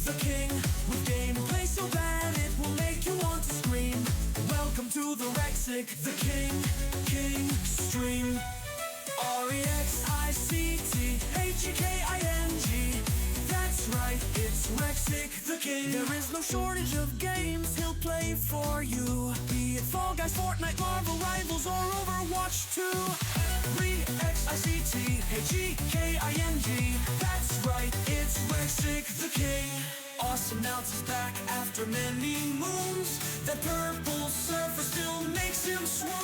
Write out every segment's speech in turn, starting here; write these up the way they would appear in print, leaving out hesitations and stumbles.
the king, with gameplay so bad it will make you want to scream. Welcome to the Rexic, the king stream. REXICTHEKING. That's right, it's Rexic the king. There is no shortage of games he'll play for you, be it Fall Guys, Fortnite, Marvel Rivals, or Overwatch 2. REXICTHEKING. That's right, it's Rexic the king. Awesome Mounts is back after many moons. That purple surfer still makes him swoon.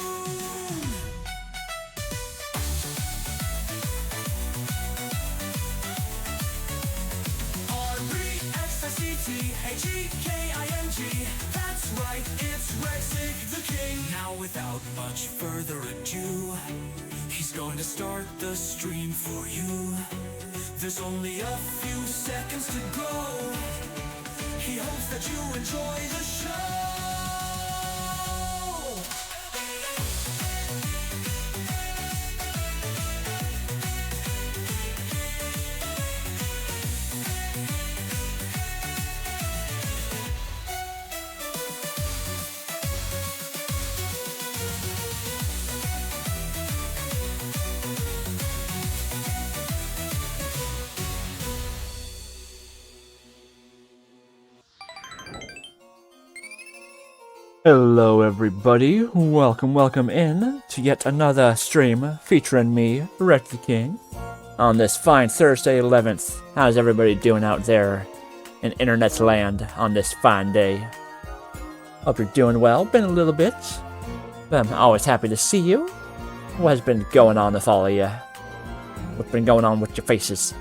REXICTHEKING. That's right, it's Rexic the king. Now without much further ado, he's going to start the stream for you. There's only a few seconds to go. He hopes that you enjoy the show. Hello everybody, welcome in to yet another stream featuring me, Rex the King, on this fine Thursday 11th. How's everybody doing out there in internet's land on this fine day? Hope you're doing well, been a little bit, but I'm always happy to see you. What has been going on with all of you? What's been going on with your faces?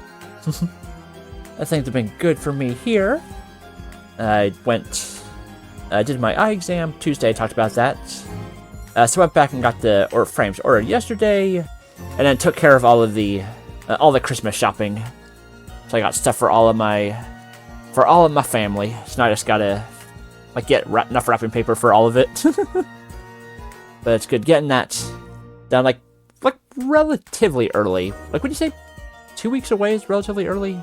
I think they've been good for me here. I did my eye exam Tuesday, I talked about that. So I went back and got the frames ordered yesterday, and then took care of all the Christmas shopping. So I got stuff for all of my family. So now I just gotta get enough wrapping paper for all of it. But it's good getting that done like relatively early. Would you say 2 weeks away is relatively early?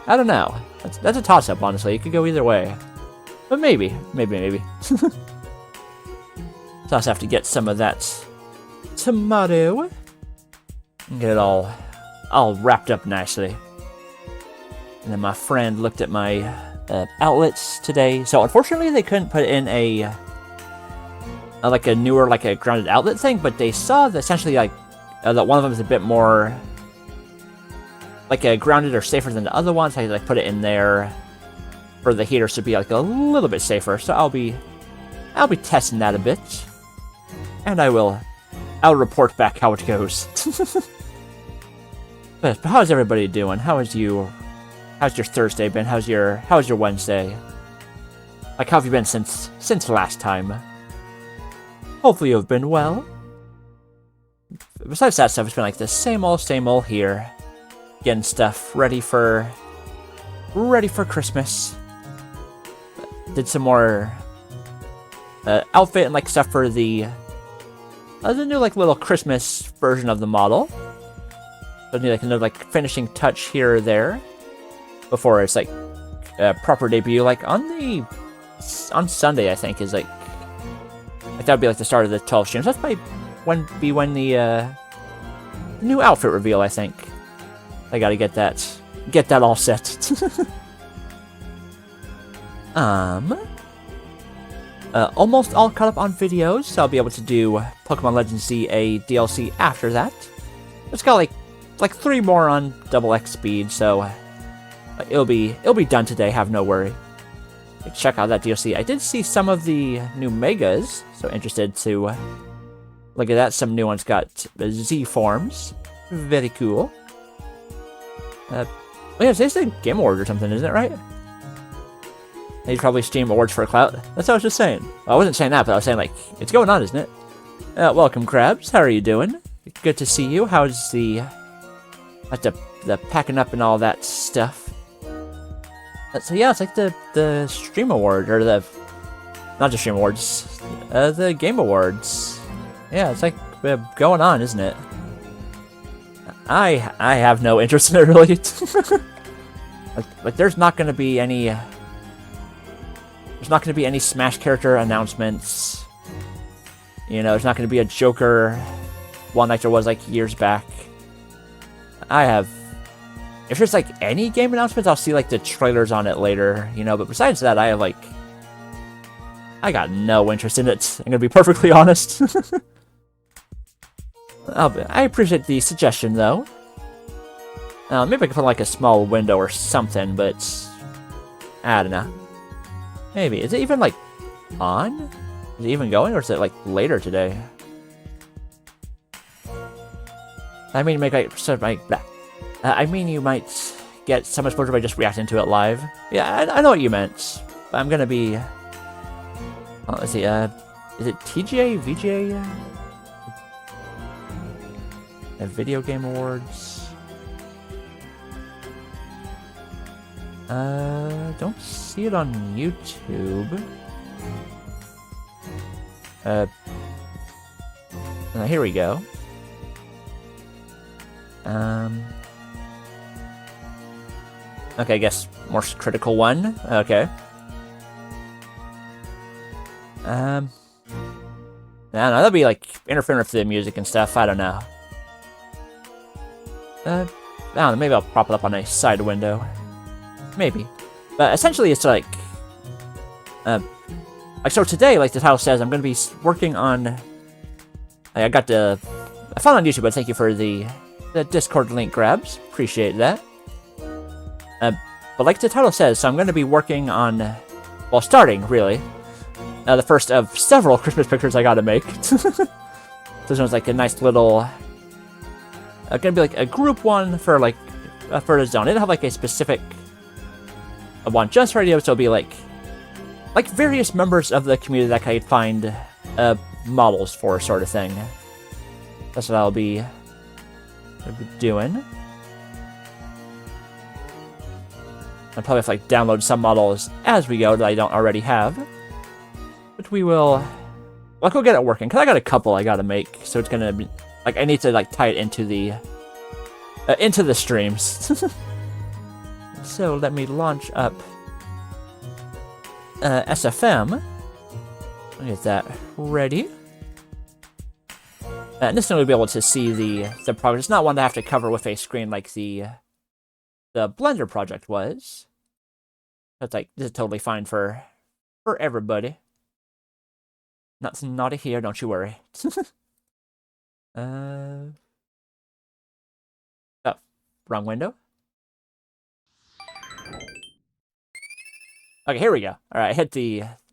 I don't know. That's a toss-up, honestly. It could go either way. But maybe. So I just have to get some of that tomato and get it all wrapped up nicely. And then my friend looked at my outlets today. So unfortunately, they couldn't put in a newer grounded outlet thing, but they saw that essentially that one of them is a bit more grounded or safer than the other ones. So I put it in there for the heaters to be a little bit safer, so I'll be testing that a bit, and I'll report back how it goes. but how's everybody doing? How's your Thursday been? How's your Wednesday? How have you been since last time? Hopefully you've been well. Besides that stuff, it's been the same old here, getting stuff ready for Christmas. Did some more outfit and stuff for the new little Christmas version of the model. So I need another finishing touch here or there before it's proper debut. On Sunday, I think is that would be the start of the 12 streams. That's probably when the new outfit reveal. I think I gotta get that all set. Almost all caught up on videos, so I'll be able to do Pokemon Legends ZA DLC after that. It's got like 3 more on double X speed, so it'll be done today. Have no worry. Check out that DLC. I did see some of the new Megas, so interested to look at that. Some new ones got Z forms, very cool. Yeah, today's a Game Award or something, isn't it, right? They probably stream awards for clout. That's what I was just saying. Well, I wasn't saying that, but I was saying, it's going on, isn't it? Welcome, Krabs. How are you doing? Good to see you. How's the packing up and all that stuff? So yeah, it's the Stream Award, or not the Stream Awards, the Game Awards. Yeah, it's going on, isn't it? I have no interest in it, really. Like there's not gonna be any. There's not gonna be any Smash character announcements. You know, there's not gonna be a Joker one like there was like years back. If there's like any game announcements, I'll see like the trailers on it later, you know, but besides that, I got no interest in it, I'm gonna be perfectly honest. I appreciate the suggestion though. Maybe I can put like a small window or something, but I don't know. Maybe. Is it even like on? Is it even going, or is it like later today? I mean, you might get some exposure by just reacting to it live. Yeah, I know what you meant. I'm gonna be. Let's see. Is it TGA, VGA? Video Game Awards. Don't see it on YouTube. Here we go. Okay, I guess most critical one. Okay. I don't know, that'll be like interfering with the music and stuff. I don't know. I don't know, maybe I'll prop it up on a side window. Maybe. But essentially it's like so today, like the title says, I'm going to be working on... I found it on YouTube, but thank you for the Discord link grabs. Appreciate that. But like the title says, so I'm going to be working on... Well, starting, really. The first of several Christmas pictures I gotta make. This one's like a nice little... gonna be like a group one for like... for the zone. I didn't have like a specific... one just for radio, so it'll be like various members of the community that I could find models for, sort of thing. That's what I'll be doing. I'll probably have to like download some models as we go that I don't already have. But we will... I'll go get it working, because I got a couple I gotta make, so it's gonna be... Like, I need to like tie it into the streams. So let me launch up SFM. Get that ready. And this one we'll be able to see the progress. It's not one to have to cover with a screen like the Blender project was. That's like, this is totally fine for everybody. Nothing naughty here, don't you worry. Oh, wrong window. Okay, here we go. Alright, I hit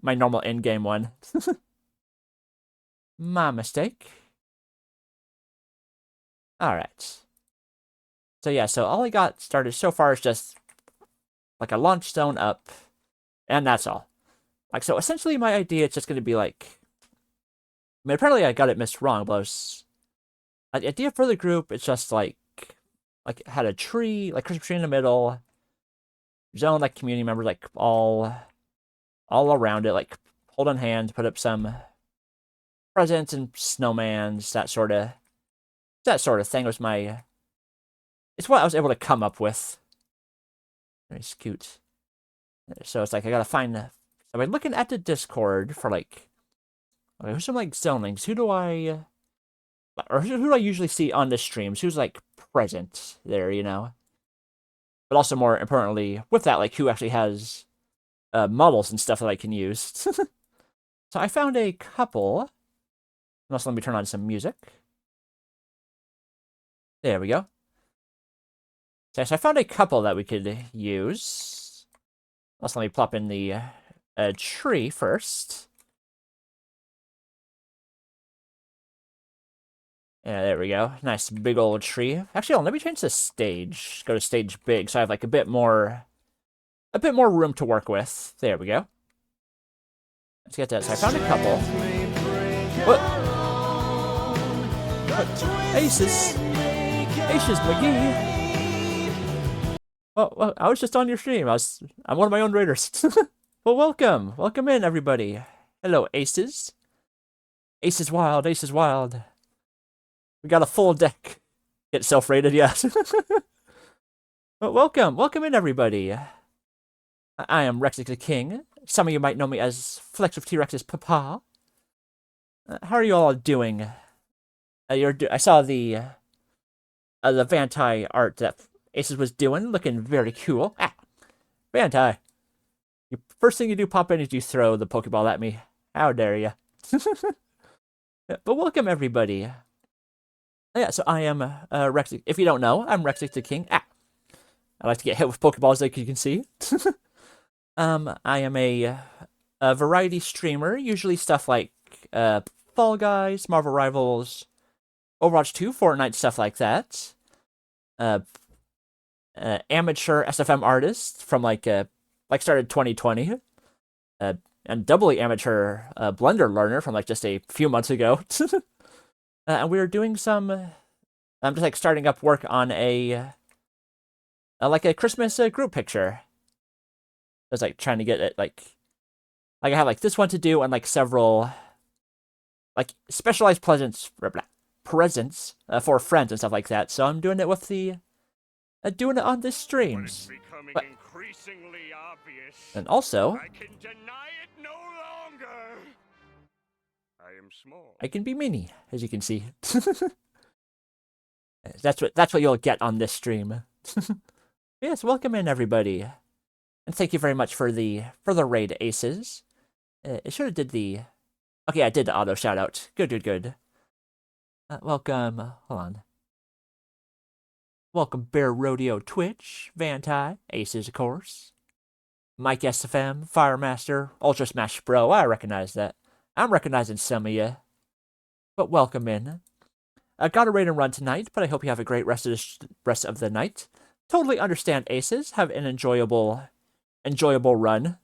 my normal in-game one. My mistake. Alright. So yeah, so all I got started so far is just like a launch zone up, and that's all. Like, so essentially my idea is just going to be like... I mean, apparently I got it missed wrong, but the idea for the group, it's just like had a tree, like Christmas tree in the middle, zone like community members like all around it, like holding hands, put up some presents and snowmans, that sort of thing was my... It's what I was able to come up with. Very scoot. So it's like I gotta find... I've been looking at the Discord for like... Okay, who's some like zonings? Who do I usually see on the streams? Who's like present there, you know? But also more importantly, with that, like who actually has models and stuff that I can use. So I found a couple. And also let me turn on some music. There we go. So I found a couple that we could use. Also let me plop in the tree first. Yeah, there we go. Nice big old tree. Actually, let me change the stage. Go to stage big, so I have like a bit more room to work with. There we go. Let's get that. So I found a couple. What? Aces McGee. Well, I was just on your stream. I'm one of my own raiders. Well, welcome in everybody. Hello, Aces. Aces wild. We got a full deck. Get self-rated, yes. Well, welcome in everybody. I am Rexic the King. Some of you might know me as Flex of T-Rex's papa. How are you all doing? I saw the Vantai art that Aces was doing, looking very cool. Vantai. First thing you do pop in is you throw the Pokeball at me. How dare you? But welcome everybody. Yeah, so I am Rexic. If you don't know, I'm Rexic the King. I like to get hit with Pokeballs, like you can see. I am a variety streamer, usually stuff like Fall Guys, Marvel Rivals, Overwatch 2, Fortnite, stuff like that. Amateur SFM artist from like started 2020. And doubly amateur Blender learner from like just a few months ago. And we were doing some. I'm just like starting up work on a like a Christmas group picture. I was like trying to get it like I have like this one to do and like several like specialized presents for friends and stuff like that. So I'm doing it with the doing it on this streams. But, and also, I can deny it no longer. I am small. I can be mini, as you can see. That's what you'll get on this stream. Yes, welcome in everybody, and thank you very much for the raid, Aces. It should have did the. Okay, I did the auto shout out. Good. Welcome. Hold on. Welcome, Bear Rodeo Twitch, Vantai, Aces, of course. Mike SFM, Firemaster, Ultra Smash Bro. I recognize that. I'm recognizing some of you. But welcome in. I got a raid and run tonight, but I hope you have a great rest of the night. Totally understand, Aces. Have an enjoyable run.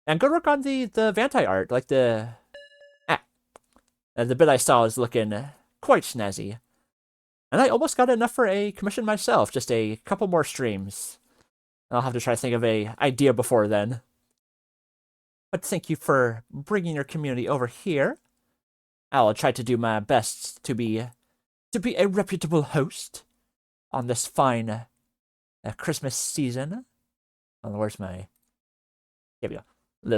And good work on the Vantai art. Like the bit I saw is looking quite snazzy. And I almost got enough for a commission myself. Just a couple more streams. I'll have to try to think of a idea before then. But thank you for bringing your community over here. I'll try to do my best to be a reputable host on this fine Christmas season. Oh, where's my? Here we go. My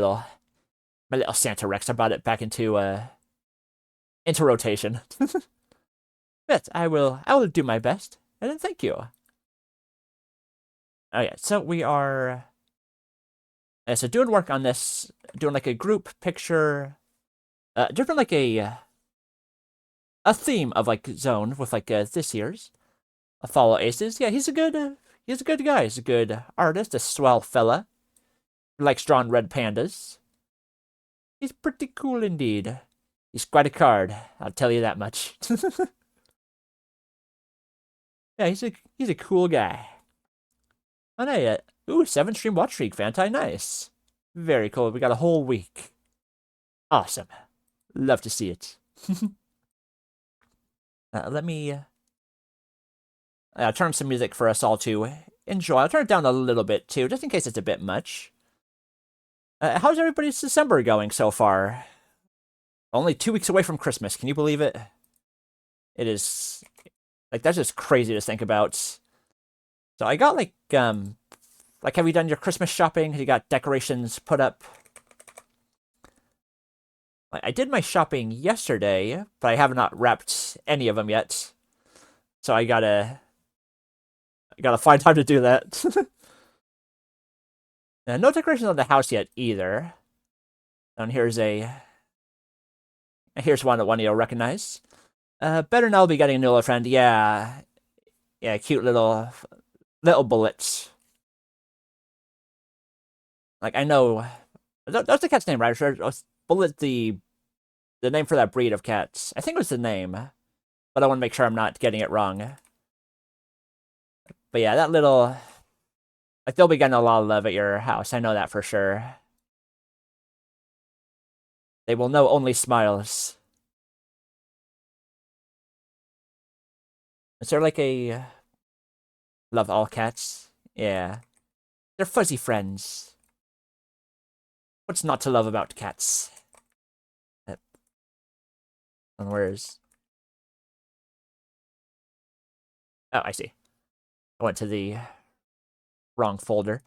little Santa Rex. I brought it back into rotation. But I will do my best, and then thank you. Oh yeah, so we are so doing work on this, doing like a group picture, different like a theme of like zone with like this year's a follow Aces. Yeah, he's a good guy. He's a good artist, a swell fella. He likes drawing red pandas. He's pretty cool indeed. He's quite a card, I'll tell you that much. Yeah, he's a cool guy. And I, 7-stream watch streak, Vantai, nice. Very cool, we got a whole week. Awesome. Love to see it. Let me turn some music for us all to enjoy. I'll turn it down a little bit, too, just in case it's a bit much. How's everybody's December going so far? Only 2 weeks away from Christmas, can you believe it? It is... Like, that's just crazy to think about. So I got, like, have you done your Christmas shopping? You got decorations put up? I did my shopping yesterday, but I have not wrapped any of them yet. So I gotta find time to do that. And no decorations on the house yet, either. And here's one you'll recognize. Better now be getting a new little friend. Yeah, cute little bullets. Like, I know that's the cat's name, right? Sure, Bullet, the name for that breed of cats. I think it was the name, but I want to make sure I'm not getting it wrong. But yeah, that little, like, they'll be getting a lot of love at your house. I know that for sure. They will know only smiles. Is there like a... Love all cats? Yeah. They're fuzzy friends. What's not to love about cats? And where's... Oh, I see. I went to the wrong folder.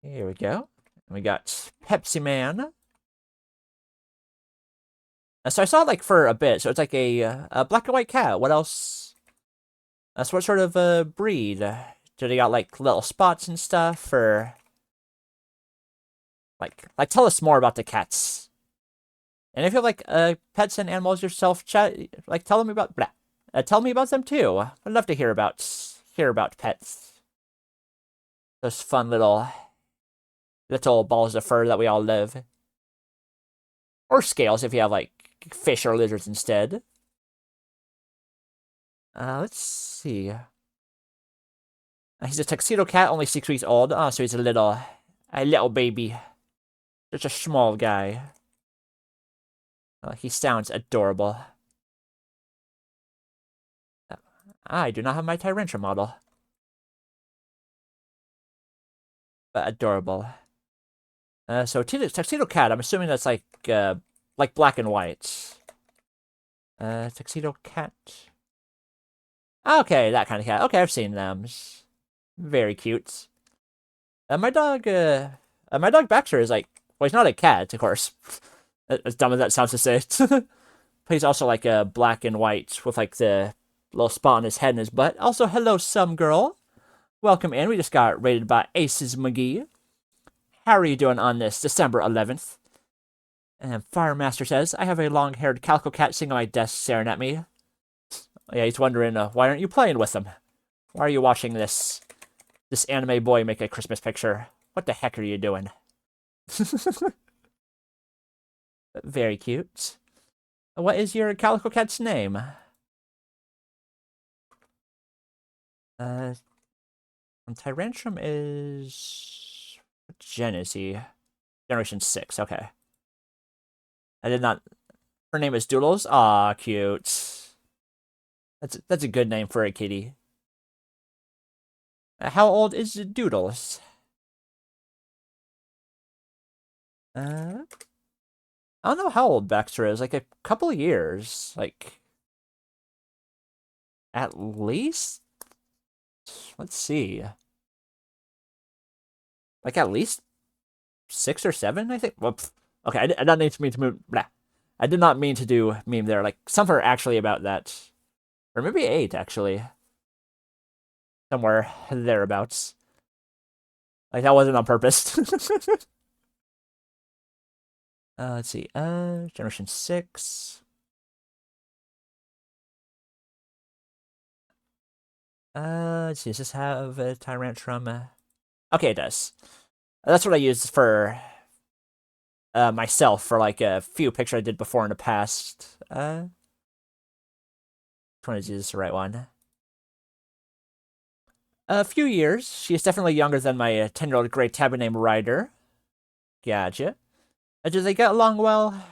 Here we go. We got Pepsi Man. So I saw it, like, for a bit. So it's like a black and white cat. What else? So what sort of breed? Do they got, like, little spots and stuff? Or like tell us more about the cats. And if you have, like, pets and animals yourself, chat, like, tell me about them too. I'd love to hear about pets. Those fun little balls of fur that we all love. Or scales if you have, like, fish or lizards instead. Let's see. He's a tuxedo cat, only 6 weeks old. Oh, so he's a little baby. Just a small guy. He sounds adorable. I do not have my Tyrantrum model. But adorable. So tuxedo cat, I'm assuming that's like black and white. Tuxedo cat. Okay, that kind of cat. Okay, I've seen them. Very cute. My dog Baxter is like, well, he's not a cat, of course. As dumb as that sounds to say. But he's also like a black and white with like the little spot on his head and his butt. Also, hello, some girl. Welcome in. We just got rated by Aces McGee. How are you doing on this December 11th? And Firemaster says, I have a long-haired calico cat sitting on my desk staring at me. Yeah, he's wondering, why aren't you playing with him? Why are you watching this anime boy make a Christmas picture? What the heck are you doing? Very cute. What is your calico cat's name? Tyrantrum is... What gen is he? Generation 6, okay. I did not... Her name is Doodles? Aw, cute. That's a good name for a kitty. How old is Doodles? I don't know how old Baxter is. Like, a couple of years. Like... At least? Let's see. Like, at least 6 or 7, I think? Well, okay, I did not mean to move... Blah. I did not mean to do meme there. Like, some are actually about that. Or maybe 8, actually. Somewhere thereabouts. Like, that wasn't on purpose. Let's see. Generation 6. Let's see. Does this have a Tyrantrum? Okay, it does. That's what I used for myself for like a few pictures I did before in the past. Which one is this the right one? A few years. She is definitely younger than my 10-year-old gray tabby named Ryder. Gotcha. Do they get along well?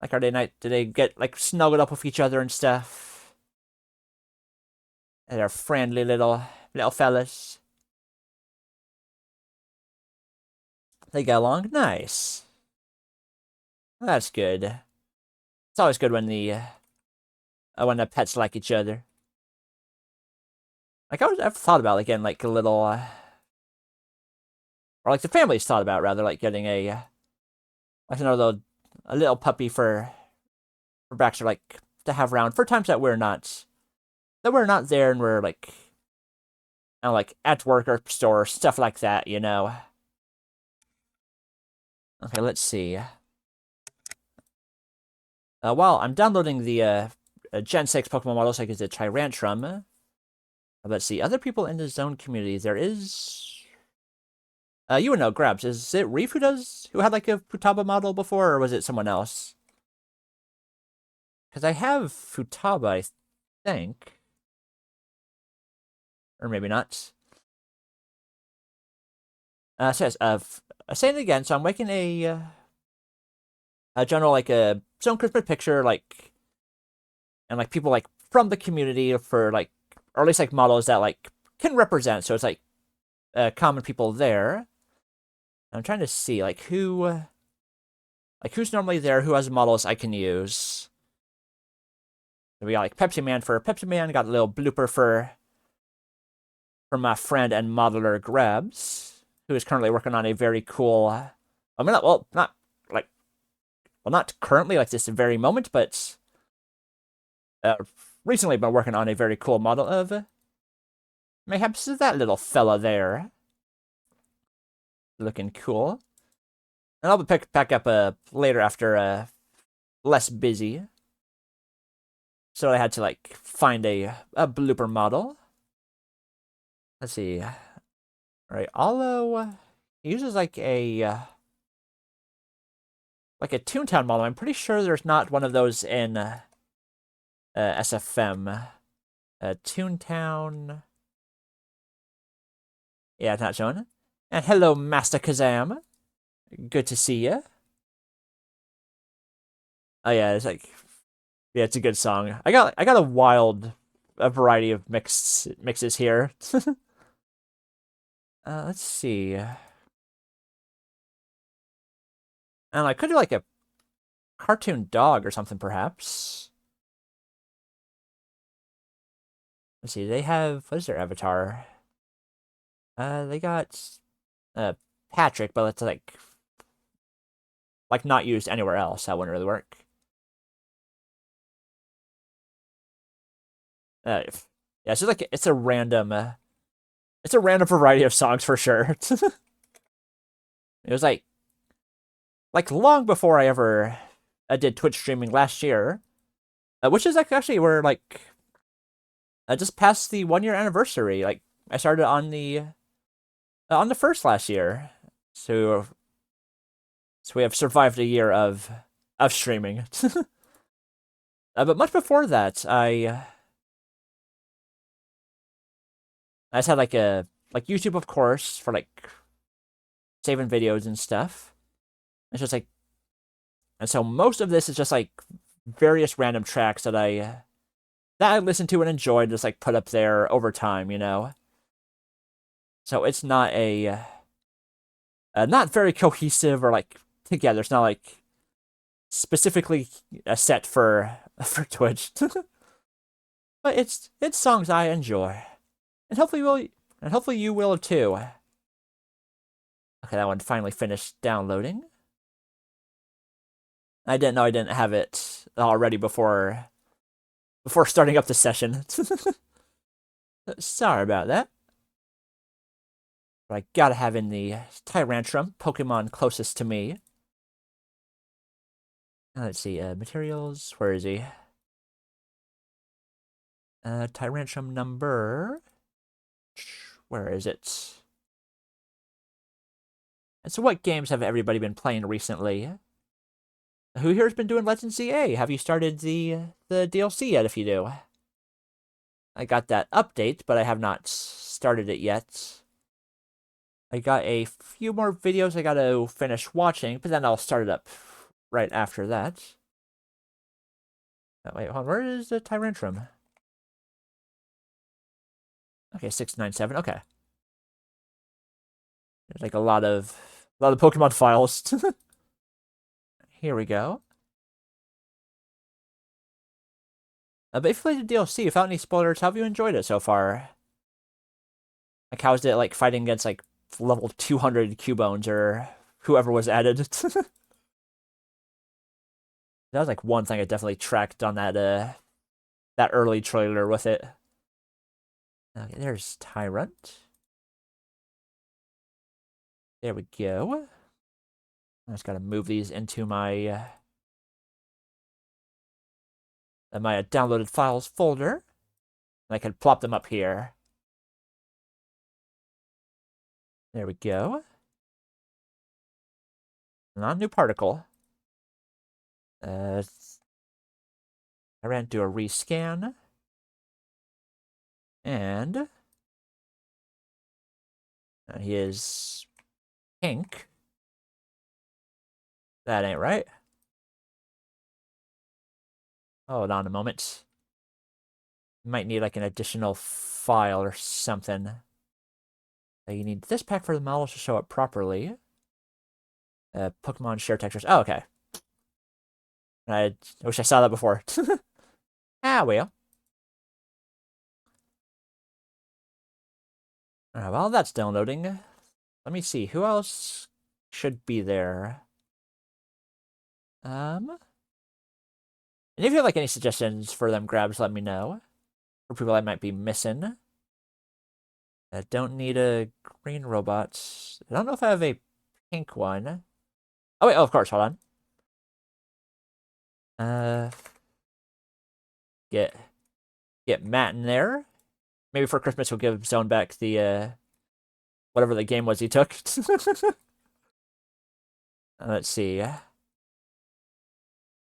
Like, do they get, like, snuggled up with each other and stuff? They're friendly little fellas. They get along? Nice. That's good. It's always good when the pets like each other. Like, I've thought about, like, getting, like, a little, or, like, the family's thought about, rather, like, getting a little puppy for Baxter, like, to have around for times that we're not there and we're, like, I don't know, like, at work or store, stuff like that, you know? Okay, let's see. While I'm downloading the Gen 6 Pokemon models, like the Tyrantrum, let's see, other people in the Zone community, there is... you would know, Grabs, is it Reef who had, like, a Futaba model before, or was it someone else? Because I have Futaba, I think. Or maybe not. Says, saying it again, so I'm making a general, like, a Zone Christmas picture, like, and, like, people, like, from the community for, like, or at least, like, models that, like, can represent, so it's, like, common people there. I'm trying to see, like, who's normally there, who has models I can use. So we got like Pepsi Man for Pepsi Man. Got a little blooper for my friend and modeler Grabs, who is currently working on a very cool. I mean, not currently like this very moment, but recently been working on a very cool model of mayhaps that little fella there. Looking cool. And I'll be pick back up later after less busy. So I had to like find a blooper model. Let's see. All right, Allo uses like a Toontown model. I'm pretty sure there's not one of those in SFM. Toontown. Yeah, it's not showing. And hello, Master Kazam. Good to see you. Oh yeah, it's like, yeah, it's a good song. I got a variety of mixes here. Let's see. And I could do like a cartoon dog or something, perhaps. Let's see. They have, what is their avatar? They got Patrick, but it's like not used anywhere else. That wouldn't really work. Yeah, it's just like it's a random variety of songs for sure. It was like long before I ever did Twitch streaming last year, which is like actually we're like just past the 1 year anniversary. Like I started on the first last year, so we have survived a year of streaming. But much before that, I just had like YouTube, of course, for like saving videos and stuff. It's just like, and so most of this is just like various random tracks that I listened to and enjoyed, just like put up there over time, you know. So it's not not very cohesive or like together. It's not like specifically a set for Twitch, but it's songs I enjoy, and hopefully you will too. Okay, that one finally finished downloading. I didn't know I didn't have it already before starting up the session. Sorry about that. But I gotta have in the Tyrantrum, Pokemon closest to me. Let's see, materials, where is he? Tyrantrum number, where is it? And so what games have everybody been playing recently? Who here has been doing Legends ZA? Have you started the DLC yet, if you do? I got that update, but I have not started it yet. I got a few more videos I gotta finish watching, but then I'll start it up right after that. Wait, hold on, where is the Tyrantrum? Okay, 697, okay. There's like a lot of Pokemon files. Here we go. But if you played the DLC, without any spoilers, how have you enjoyed it so far? Like, how is it like fighting against like level 200 Cubones or whoever was added? That was like one thing I definitely tracked on that early trailer with it. Okay, there's Tyrant. There we go. I just gotta move these into my my downloaded files folder, and I can plop them up here. There we go. Not a new particle. I ran to do a rescan. And he is pink. That ain't right. Hold on a moment. Might need like an additional file or something. You need this pack for the models to show up properly. Pokemon share textures. Oh, okay. I wish I saw that before. Ah, well. While that's downloading, let me see. Who else should be there? And if you have like any suggestions for them grabs, let me know. For people I might be missing. I don't need a green robot. I don't know if I have a pink one. Oh wait, oh of course, hold on. Get Matt in there. Maybe for Christmas we'll give Zone back the whatever the game was he took. Let's see.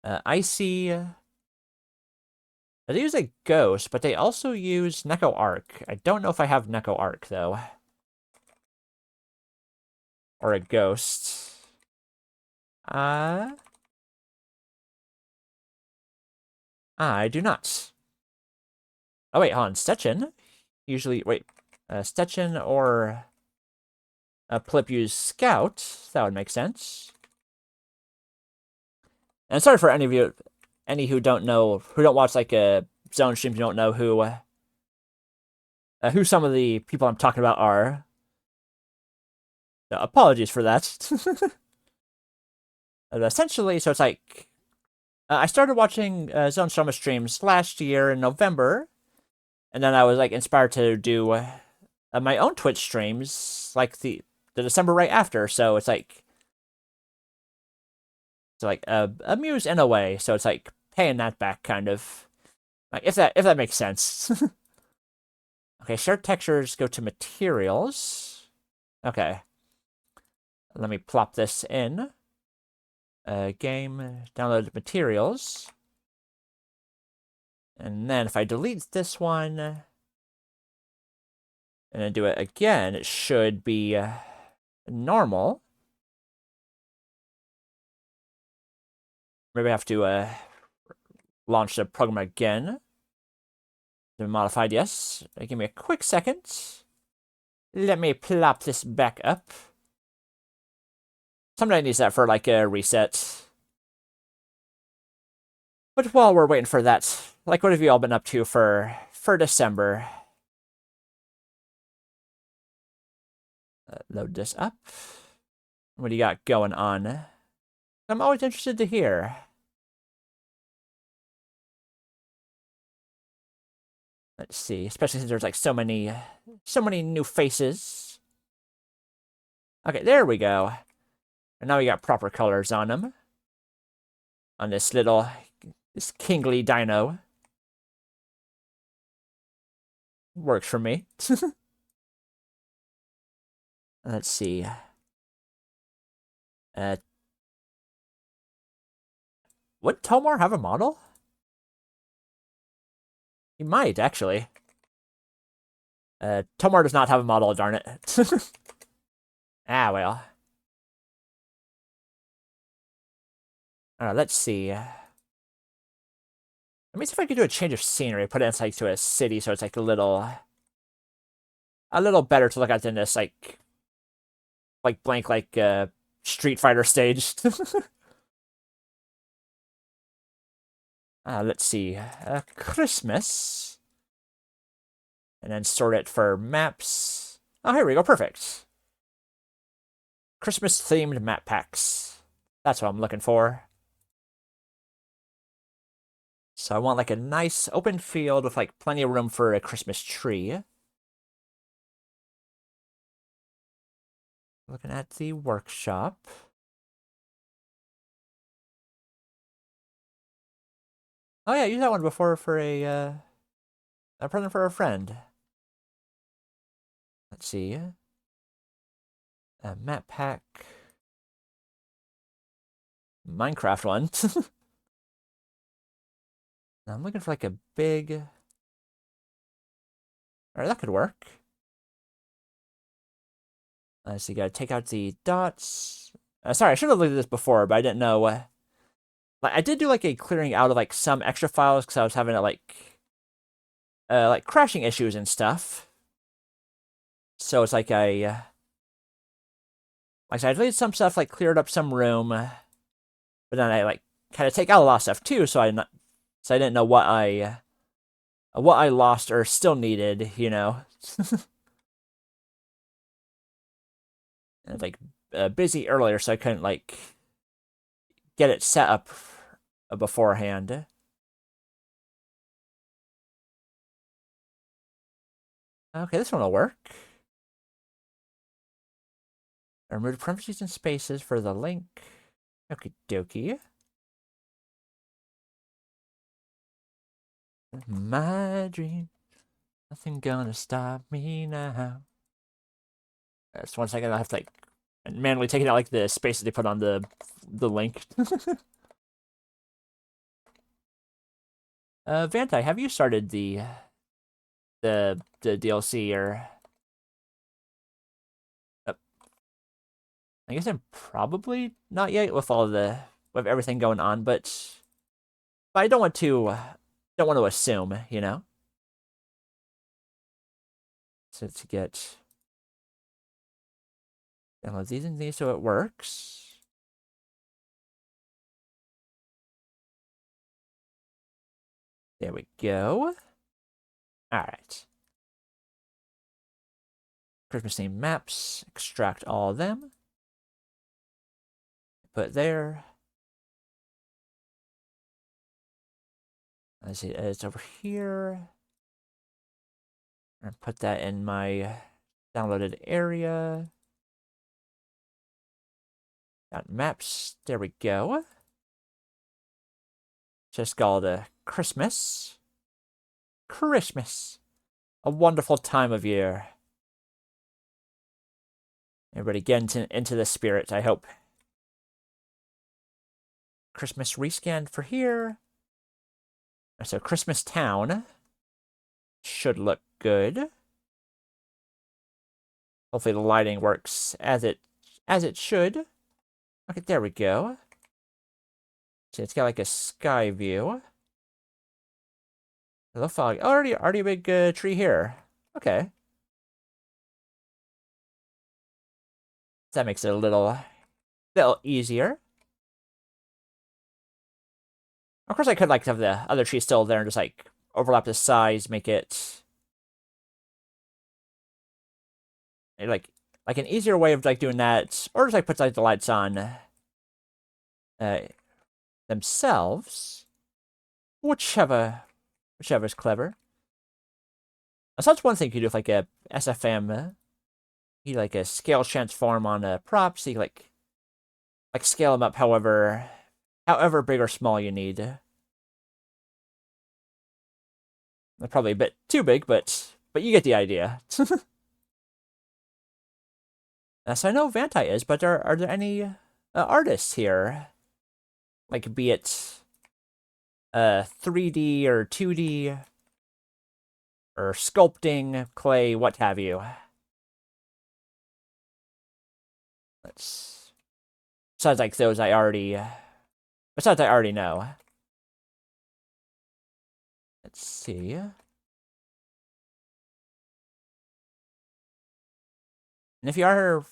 Icy. They use a Ghost, but they also use Neko Arc. I don't know if I have Neko Arc, though. Or a Ghost. I do not. Oh, wait, hold on. Stetchen? Usually, wait. Stetchen or Plip use Scout. That would make sense. And sorry for any of you, who don't know, who don't watch like a Zone streams, you don't know who some of the people I'm talking about are. So apologies for that. Essentially, so it's like I started watching Zone Summer streams last year in November, and then I was like inspired to do my own Twitch streams like the December right after. So it's like amuse in a way. So it's like paying that back, kind of. Like if that makes sense. Okay, shared textures go to materials. Okay. Let me plop this in. Game, download materials. And then if I delete this one, and then do it again, it should be normal. Maybe I have to launch the program again. Been modified, yes. Give me a quick second. Let me plop this back up. Somebody needs that for like a reset. But while we're waiting for that, like what have you all been up to for December? Load this up. What do you got going on? I'm always interested to hear. Let's see, especially since there's like so many new faces. Okay, there we go. And now we got proper colors on them. On this kingly dino. Works for me. Let's see. Would Tomar have a model? He might, actually. Tomar does not have a model, darn it. Ah, well. Alright, let's see. Let me see if I can do a change of scenery. Put it into a city so it's like a little better to look at than this like blank Street Fighter stage. Let's see. Christmas. And then sort it for maps. Oh, here we go. Perfect. Christmas-themed map packs. That's what I'm looking for. So I want like a nice open field with like plenty of room for a Christmas tree. Looking at the workshop. Oh yeah, I used that one before for a present for a friend. Let's see. A map pack. Minecraft one. I'm looking for like a big... Alright, that could work. So you gotta take out the dots. Sorry, I should have looked at this before, but I didn't know. Like, I did do like a clearing out of like some extra files because I was having like crashing issues and stuff. So it's like I deleted some stuff, like cleared up some room, but then I like kind of take out a lot of stuff too. So I didn't know what I what I lost or still needed, you know. And, like, busy earlier, so I couldn't, like, get it set up beforehand. Okay, this one will work. Remove parentheses and spaces for the link. Okie dokie. My dream. Nothing gonna stop me now. Just 1 second, I have to, like, manually take out, like, the spaces they put on the link. Vantai, have you started the DLC or? I guess I'm probably not yet with with everything going on, but I don't want to assume, you know. So to get download these and these so it works. There we go. All right. Christmas theme maps. Extract all of them. Put there. I see it's over here. And put that in my downloaded area. Got maps. There we go. Just called Christmas. Christmas. A wonderful time of year. Everybody get into the spirit, I hope. Christmas rescanned for here. So Christmas Town should look good. Hopefully the lighting works as it should. Okay, there we go. So it's got like a sky view. Hello fog. Oh, already a big tree here. Okay. That makes it a little easier. Of course, I could like have the other tree still there and just like overlap the size, make it like an easier way of like doing that, or just like put like the lights on themselves. Whichever is clever. So that's one thing you could do with like a SFM. You like a scale transform on props. So you like scale them up however big or small you need. They're probably a bit too big, but you get the idea. So I know Vantai is, but are there any artists here? Like, be it 3D or 2D or sculpting, clay, what have you. Besides like those I already know. Let's see. And if you have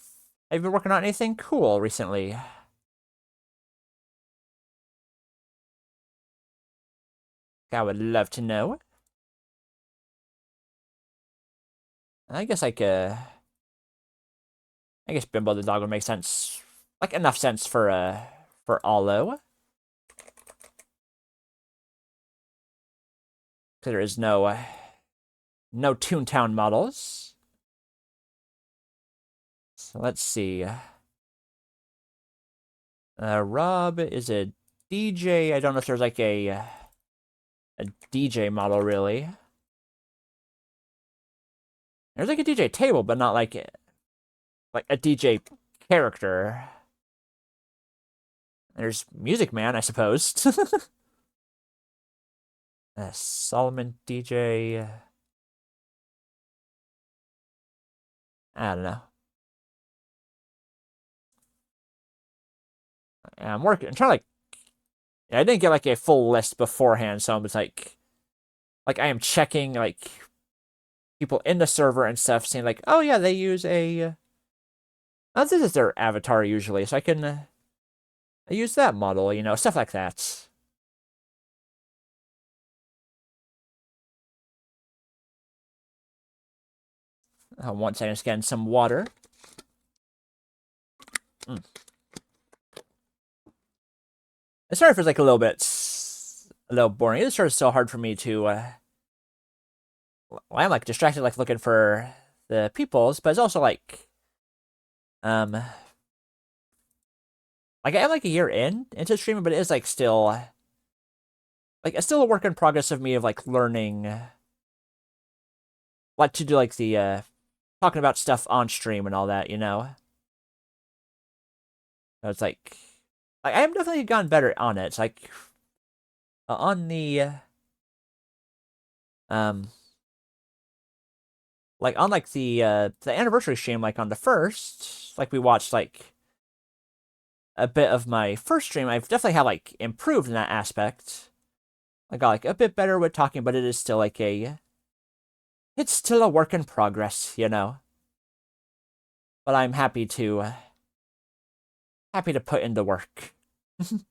you been working on anything cool recently? I would love to know. I guess like I guess Bimbo the dog would make sense, like enough sense for Allo. Because there is no Toontown models. So let's see. Rob is a DJ. I don't know if there's like a DJ model really. There's like a DJ table, but not like a DJ character. There's Music Man, I suppose. Solomon DJ. I don't know. I'm trying to like. I didn't get like a full list beforehand, so I'm just like I am checking like people in the server and stuff, saying like, oh yeah, they use a. Oh, this is their avatar usually, so I can use that model, you know, stuff like that. 1 second, just getting some water. Sorry if it's like a little boring. It's sort of so hard for me to. I'm like distracted, like looking for the peoples, but it's also like, like I am like a year into streaming, but it is like still, like it's still a work in progress of me of like learning, what to do, like the talking about stuff on stream and all that, you know. So it's like I have definitely gotten better on it. It's like on the like on like the anniversary stream, like on the first, like we watched like a bit of my first stream. I've definitely have like improved in that aspect. I got like a bit better with talking, but it is still like it's still a work in progress, you know. But I'm happy to put in the work. And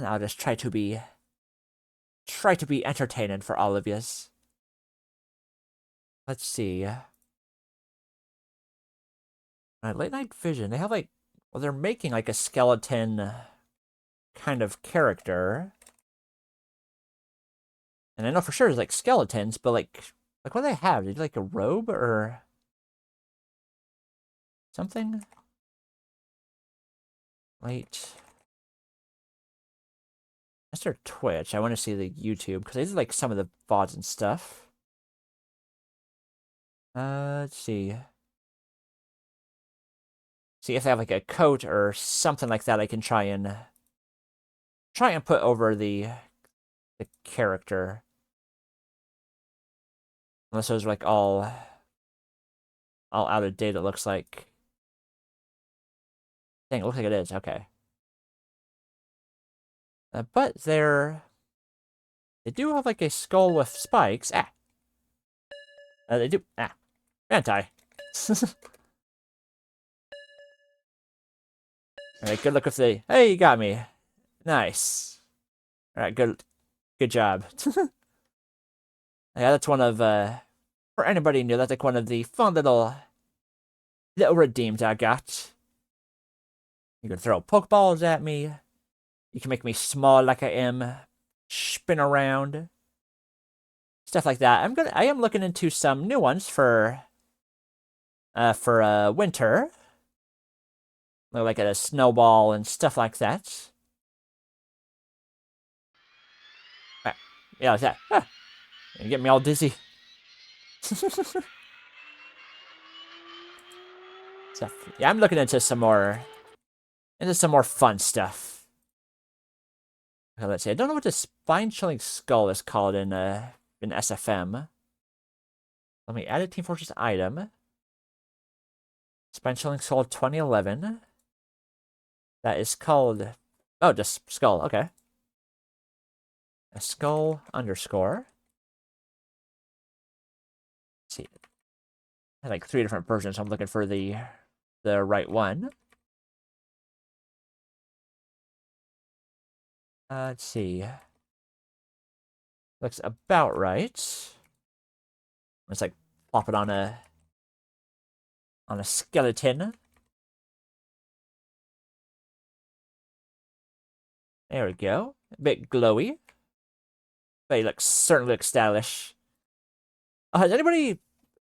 I'll just try to be entertaining for all of yous. Let's see. Late Night Vision. They have like, well, they're making like a skeleton kind of character. And I know for sure there's like skeletons, but like what do they have? Did they like a robe or something? Wait. That's their Twitch. I want to see the YouTube because these are like some of the VODs and stuff. Let's see. See if they have like a coat or something like that I can try and put over the character. Unless those are like all out of date, it looks like. Dang, it looks like it is. Okay. But they do have like a skull with spikes. They do. Anti. Alright, good luck with the. Hey, you got me. Nice. Alright, good job. Yeah, that's one of for anybody new, that's like one of the fun little redeems I got. You can throw Pokeballs at me. You can make me small like I am. Spin around. Stuff like that. I am looking into some new ones for winter. Like a snowball and stuff like that. Yeah, like that. You get me all dizzy. So, yeah, I'm looking into some more fun stuff. Okay, let's see. I don't know what the spine-chilling skull is called in SFM. Let me add a Team Fortress item. Spine-chilling skull 2011. That is called. Oh, just skull. Okay. A skull underscore. Let's see. I have like 3 different versions. So I'm looking for the right one. Let's see. Looks about right. Let's like plop it on a skeleton. There we go. A bit glowy. But he certainly looks stylish. Has anybody,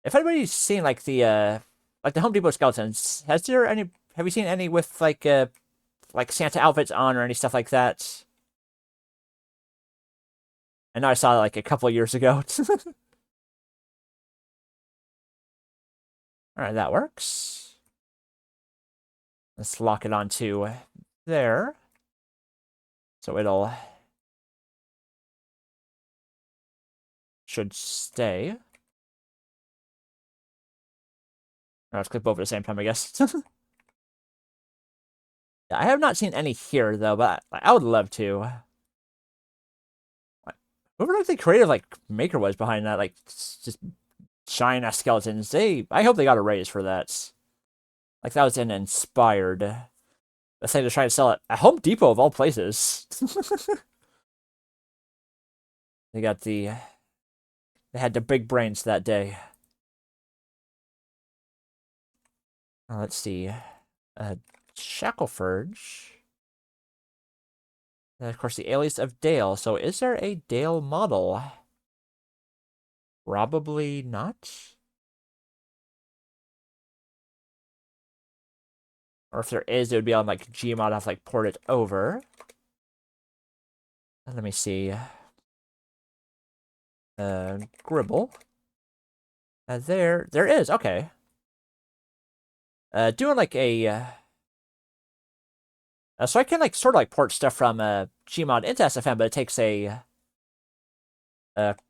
if anybody's seen like the Home Depot skeletons, have you seen any with like Santa outfits on or any stuff like that? I know I saw it like a couple years ago. Alright, that works. Let's lock it onto there. So should stay. Let's click both at the same time, I guess. I have not seen any here, though, but I would love to. Whoever like the creative maker was behind that, like just giant skeletons. I hope they got a raise for that. Like that was an inspired. The thing to try to sell it at Home Depot of all places. They had the big brains that day. Let's see. Shackleforge. And of course, the alias of Dale. So is there a Dale model? Probably not. Or if there is, it would be on like Gmod. I'd have to like port it over. Let me see. Gribble. There is. Okay. Doing like a. So I can like sort of like port stuff from Gmod into SFM, but it takes a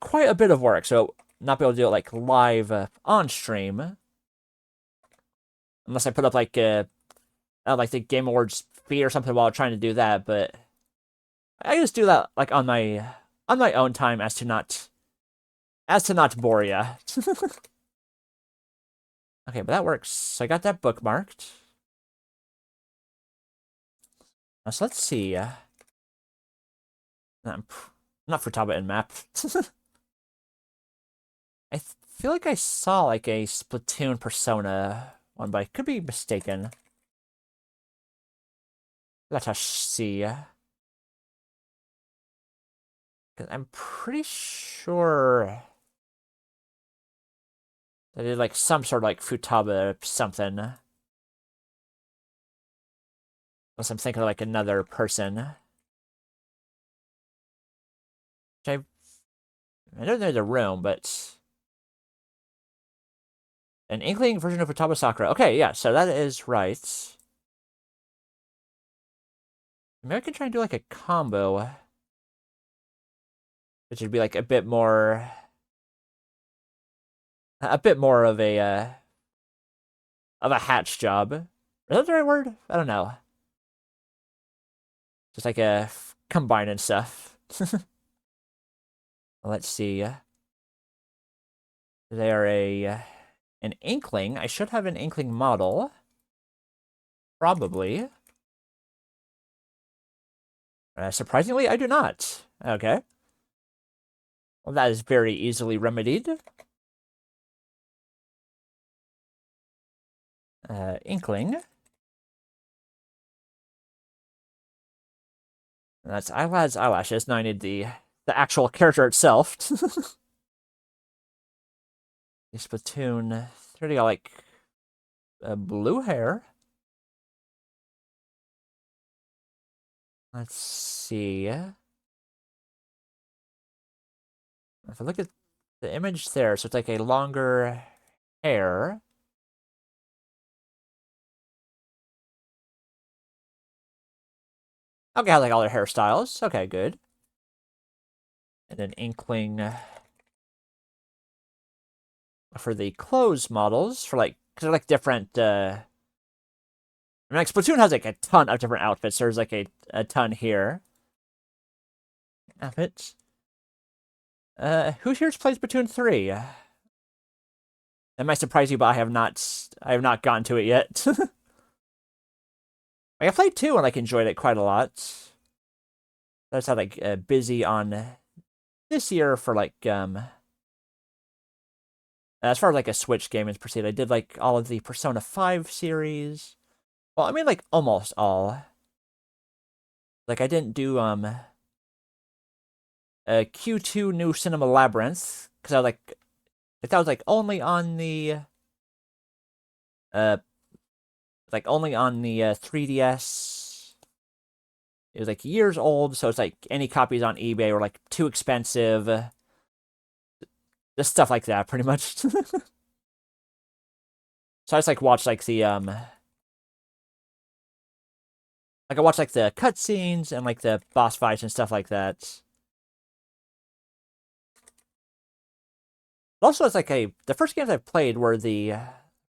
quite a bit of work. So not be able to do it like live on stream, unless I put up like like the Game Awards feed or something while trying to do that. But I just do that like on my own time, as to not bore ya. Okay, but that works. So I got that bookmarked. So let's see. Not Futaba in map. I feel like I saw like a Splatoon Persona one, but I could be mistaken. Let us see. I'm pretty sure I did like some sort of like Futaba something. Unless I'm thinking of like another person. Which I don't know the room, but an Inkling version of Futaba Sakura. Okay, yeah, so that is right. Maybe I can try and do like a combo, which would be like a bit more of a hatch job. Is that the right word? I don't know. Just like a combining stuff. Let's see. They are an Inkling. I should have an Inkling model. Probably. Surprisingly, I do not. Okay. Well, that is very easily remedied. Inkling. That's Eyelads Eyelashes. Now I need the actual character itself. The Splatoon 30 got like blue hair. Let's see. If I look at the image there, so it's like a longer hair. Okay, I like all their hairstyles. Okay, good. And then Inkling for the clothes models, for like, because they're like different. I mean, like Splatoon has like a ton of different outfits. There's like a ton here. Outfits. Who here plays Splatoon 3? That might surprise you, but I have not gotten to it yet. Like, I played 2 and like enjoyed it quite a lot. That's how like busy on this year for like as far as like a Switch game is proceeded. I did like all of the Persona 5 series. Well, I mean like almost all. Like I didn't do Q2 New Cinema Labyrinth because I was like that was like only on the 3DS. It was like years old, so it's like any copies on eBay were like too expensive. Just stuff like that, pretty much. So I just like watched like the like I watched like the cutscenes and like the boss fights and stuff like that. Also, it's like the first games I've played were the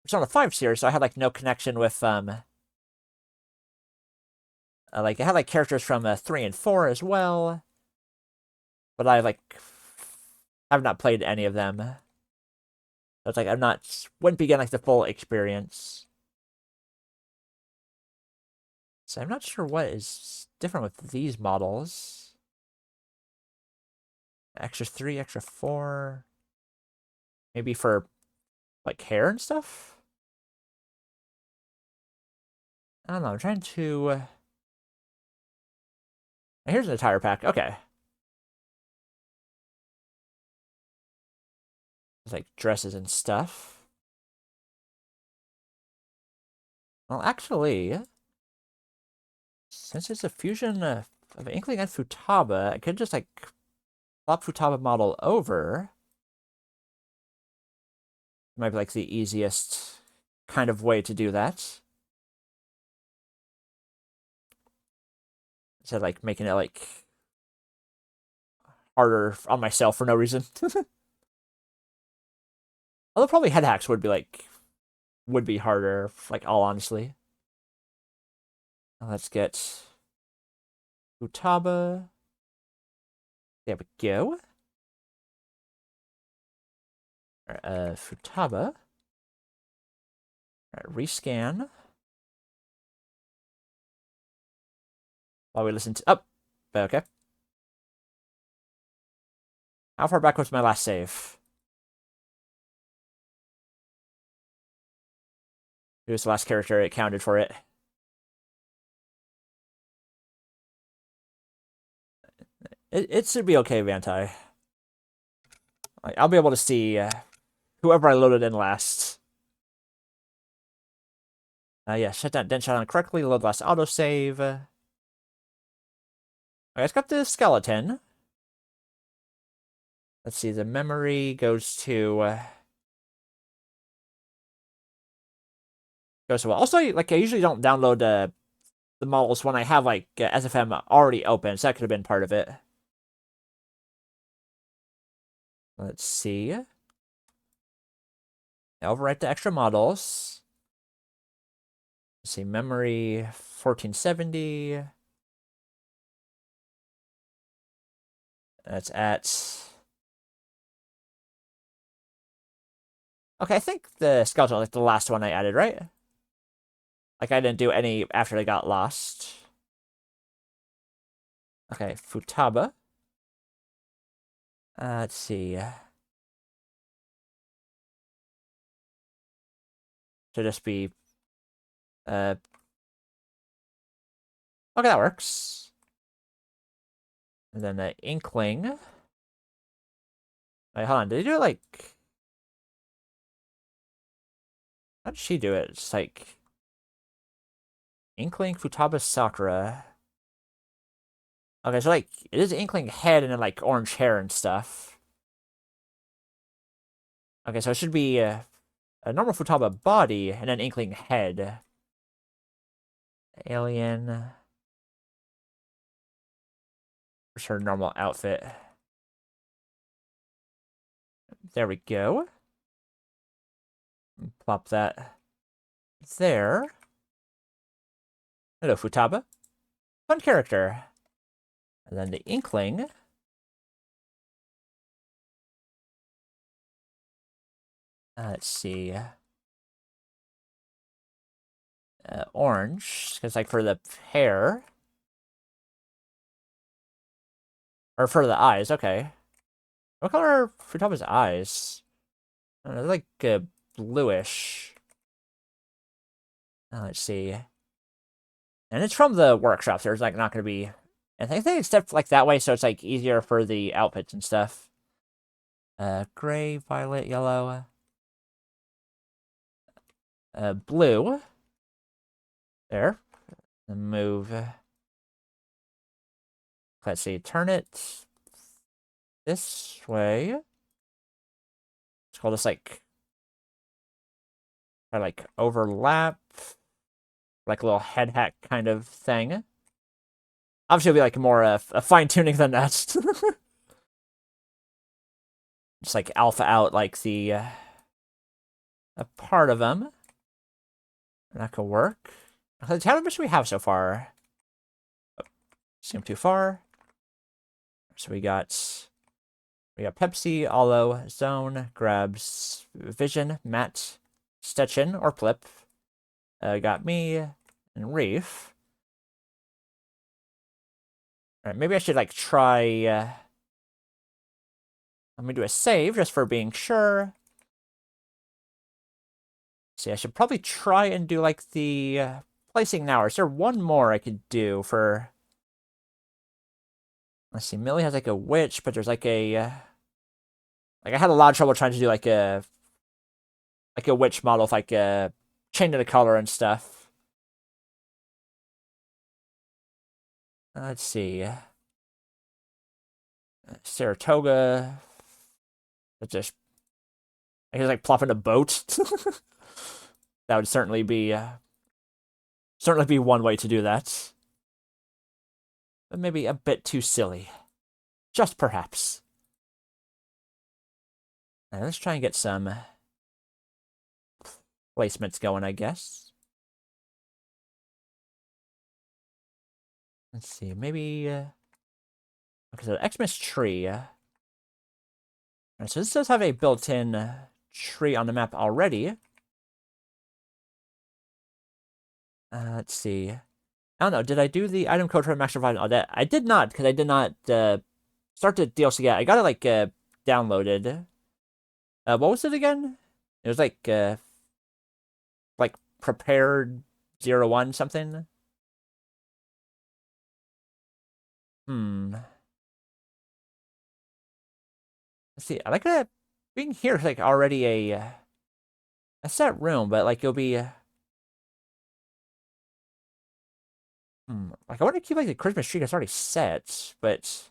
Persona 5 series, so I had like no connection with like I had like characters from 3 and 4 as well, but I like have not played any of them. So it's like wouldn't be getting like the full experience. So I'm not sure what is different with these models. Extra 3, extra 4. Maybe for like hair and stuff? I don't know, I'm trying to... Here's an attire pack, okay. It's like dresses and stuff. Well, actually, since it's a fusion of Inkling and Futaba, I could just, like, flop Futaba model over. Might be, like, the easiest kind of way to do that. Instead of, like, making it, like, harder on myself for no reason. Although probably head hacks would be, like, would be harder, like, all honestly. Let's get Futaba. There we go. Futaba. Rescan. While we listen to... Oh! Okay. How far back was my last save? It was the last character, it counted for it. It should be okay, Vantai. I'll be able to see whoever I loaded in last. Yeah, shut that dent shot on correctly, load last autosave. Okay, it's got the skeleton. Let's see, the memory goes to... goes to... Also, like, I usually don't download the models when I have, like, SFM already open, so that could have been part of it. Let's see. Overwrite the extra models. Let's see, memory 1470. That's at... Okay, I think the skeleton was like the last one I added, right? Like, I didn't do any after they got lost. Okay, Futaba. Let's see. Should just be... Okay, that works. And then the Inkling. Wait, hold on. Did he do it like... How did she do it? It's like... Inkling, Futaba, Sakura. Okay, so like, it is Inkling head and then like orange hair and stuff. Okay, so it should be a normal Futaba body and then Inkling head. Alien. Where's her normal outfit? There we go. Plop that there. Hello, Futaba. Fun character. And then the Inkling. Let's see. Orange, because like for the hair. Or for the eyes, okay. What color are Futaba's eyes? They're like bluish. Let's see. And it's from the workshop, so there's like not going to be anything except like that way, so it's like easier for the outfits and stuff. Gray, violet, yellow. Blue. There. And move. Let's see, turn it this way. Let's call this like overlap. Like a little head hack kind of thing. Obviously, it'll be like more a fine-tuning than that. Just like alpha out like the a part of them. That could work. How much do we have so far? Oh, seem too far. So we got Pepsi, Olo, Zone, Grabs, Vision, Matt, Stetchen, or Plip. Got me and Reef. Alright, maybe I should like try let me do a save just for being sure. See, I should probably try and do like the placing now? Or is there one more I could do for... Let's see, Millie has like a witch, but there's like a... like I had a lot of trouble trying to do like a witch model with like a changing the color and stuff. Let's see. Saratoga. Let's just... I guess like plop in a boat. That would certainly be one way to do that. But maybe a bit too silly. Just perhaps. Now, let's try and get some placements going, I guess. Let's see, maybe... okay, so the Xmas tree. Alright, so this does have a built-in tree on the map already. Let's see. I don't know, did I do the item code for Master Revival? Oh, I did not, because I did not start the DLC yet. I got it, like, downloaded. What was it again? It was, like prepared 01 something? Let's see, I like that being here is, like, already a set room, but, like, it'll be... like, I want to keep, like, the Christmas tree that's already set, but...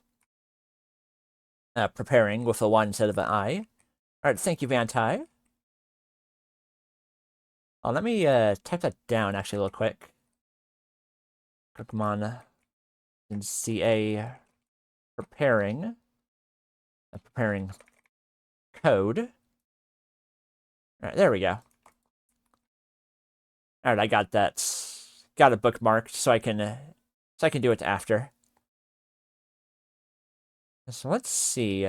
preparing with a 1 instead of an I. Alright, thank you, Vantai. Oh, let me, type that down, actually, real quick. Pokemon and CA preparing. Preparing code. Alright, there we go. Alright, I got that. Got it bookmarked so I can do it after. So let's see.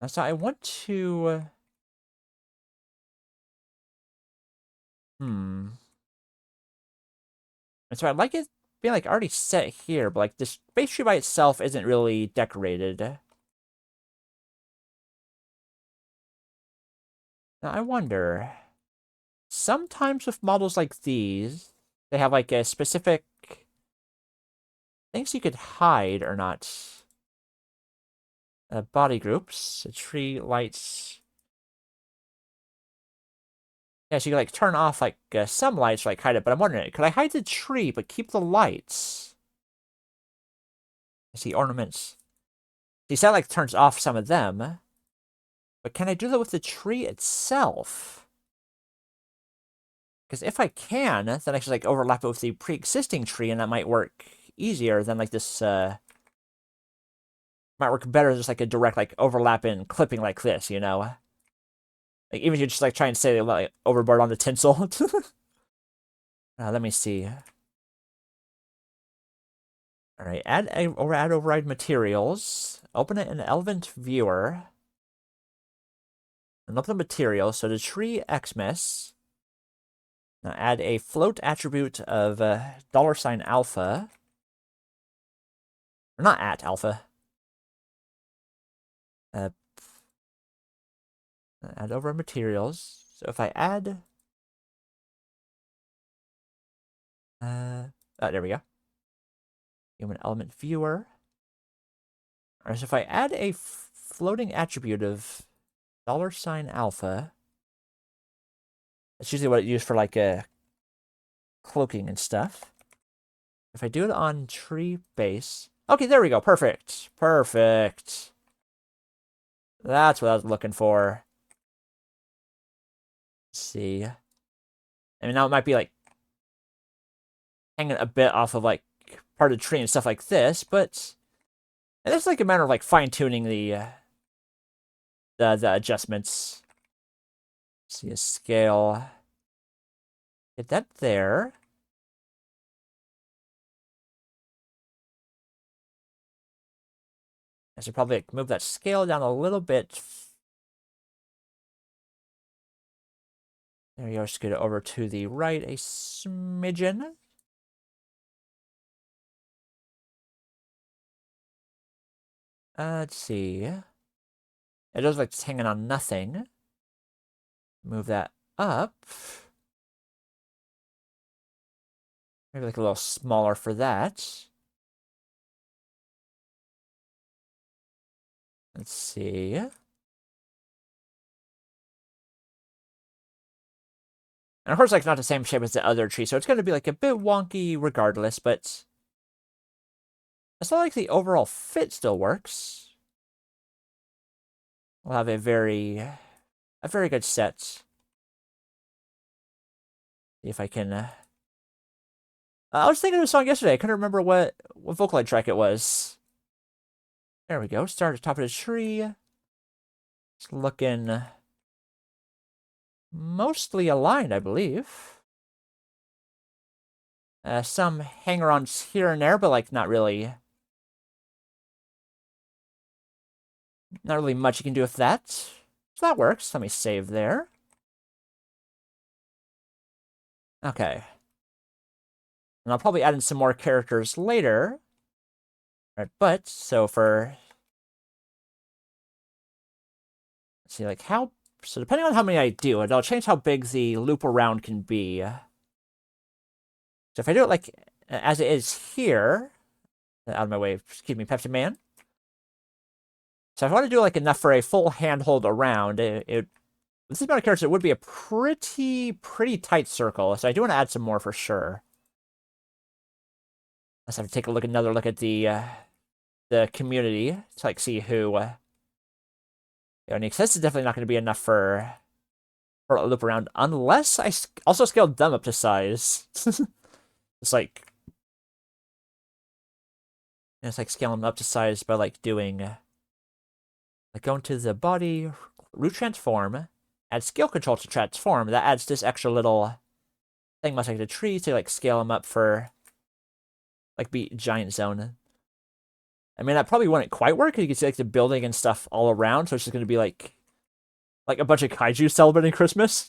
So I want to and so I'd like it being like already set here, but like this base tree by itself isn't really decorated. Now I wonder, sometimes with models like these, they have like a specific things you could hide or not. Body groups, the tree lights. Yeah, so you can like turn off like some lights, like hide it. But I'm wondering, could I hide the tree but keep the lights? I see ornaments. See, that like turns off some of them. But can I do that with the tree itself? Because if I can, then I should like overlap it with the pre-existing tree, and that might work easier than like this. Might work better than just like a direct like overlap and clipping like this, you know? Like even if you just like try and say like overboard on the tinsel. Let me see. All right, add override materials. Open it in Element Viewer. And look at the materials. So the tree Xmas. Now add a float attribute of $alpha. Or not at alpha. Add over materials. So if I add... there we go. Human element viewer. Alright, so if I add a floating attribute of $alpha, that's usually what it's used for like cloaking and stuff. If I do it on tree base... Okay, there we go. Perfect. Perfect. That's what I was looking for. Let's see. I mean, now it might be like hanging a bit off of like part of the tree and stuff like this, but it's like a matter of like fine-tuning the adjustments. Let's see a scale. Get that there. I should probably like, move that scale down a little bit. There you go. Just get it over to the right a smidgen. Let's see. It looks like it's hanging on nothing. Move that up. Maybe like a little smaller for that. Let's see. And of course, like, not the same shape as the other tree, so it's going to be like a bit wonky regardless, but I still like the overall fit still works. We'll have a very good set. See if I can. I was thinking of a song yesterday. I couldn't remember what Vocaloid track it was. There we go. Start at the top of the tree. It's looking mostly aligned, I believe. Some hanger-ons here and there, but like not really much you can do with that. So that works. Let me save there. Okay. And I'll probably add in some more characters later. Right, but, so for... Let's see, like, how... So depending on how many I do, it'll change how big the loop around can be. So if I do it, like, as it is here... Out of my way, excuse me, Pepsi Man. So if I want to do, like, enough for a full handhold around, with this amount of characters, it would be a pretty tight circle. So I do want to add some more for sure. Let's have to take another look at the community to like see who unique. This is definitely not going to be enough for a loop around unless I also scaled them up to size. It's like scaling them up to size by like doing like going to the body root transform, add skill control to transform. That adds this extra little thing much like the tree to like scale them up for like be giant zone. I mean, that probably wouldn't quite work because you can see like the building and stuff all around, so it's just going to be like a bunch of kaiju celebrating Christmas.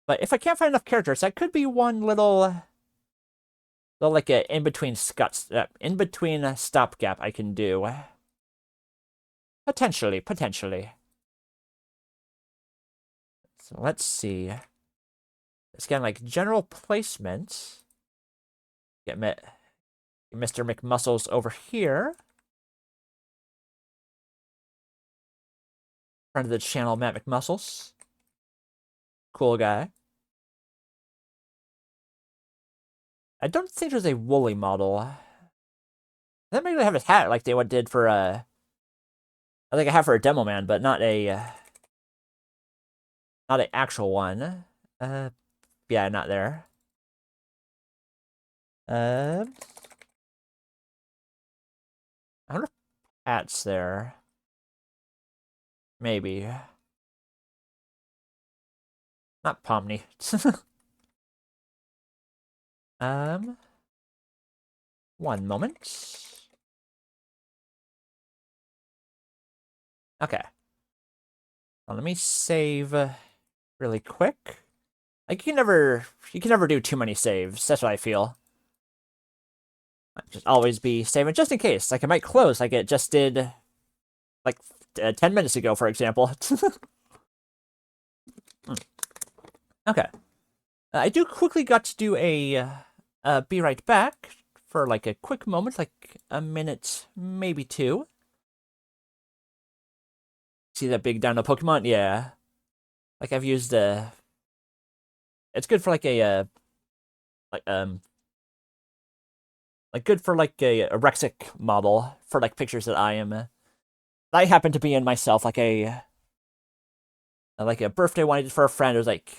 But if I can't find enough characters, that could be one little like a in between stopgap I can do. Potentially. So let's see. It's kind of like general placement. Get Mr. McMuscles over here. Friend of the channel, Matt McMuscles. Cool guy. I don't think there's a woolly model. They might have his hat like they did for I think I have for a demo man, but not an actual one. Yeah, not there. I wonder if Pat's there. Maybe. Not Pomni. One moment. Okay. Well, let me save really quick. Like you can never do too many saves. That's what I feel. Just always be saving just in case. Like it might close like it just did like 10 minutes ago, for example. Okay. I do quickly got to do a be right back for like a quick moment, like a minute, maybe two. See that big dino Pokemon? Yeah. Like I've used it's good for like a like good for like a Rexic model for like pictures that I happen to be in myself, like a birthday one I did for a friend. It was like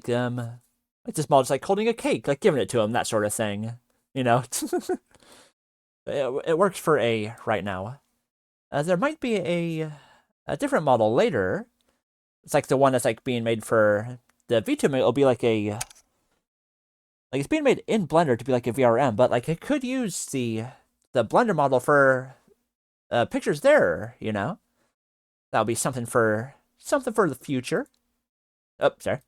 this model, just like holding a cake, like giving it to him, that sort of thing, you know. It works for a right now. There might be a different model later. It's like the one that's like being made for the VTuber. It'll be like it's being made in Blender to be like a VRM, but like it could use the Blender model for pictures there, you know. That'll be something for the future. Oh, sorry.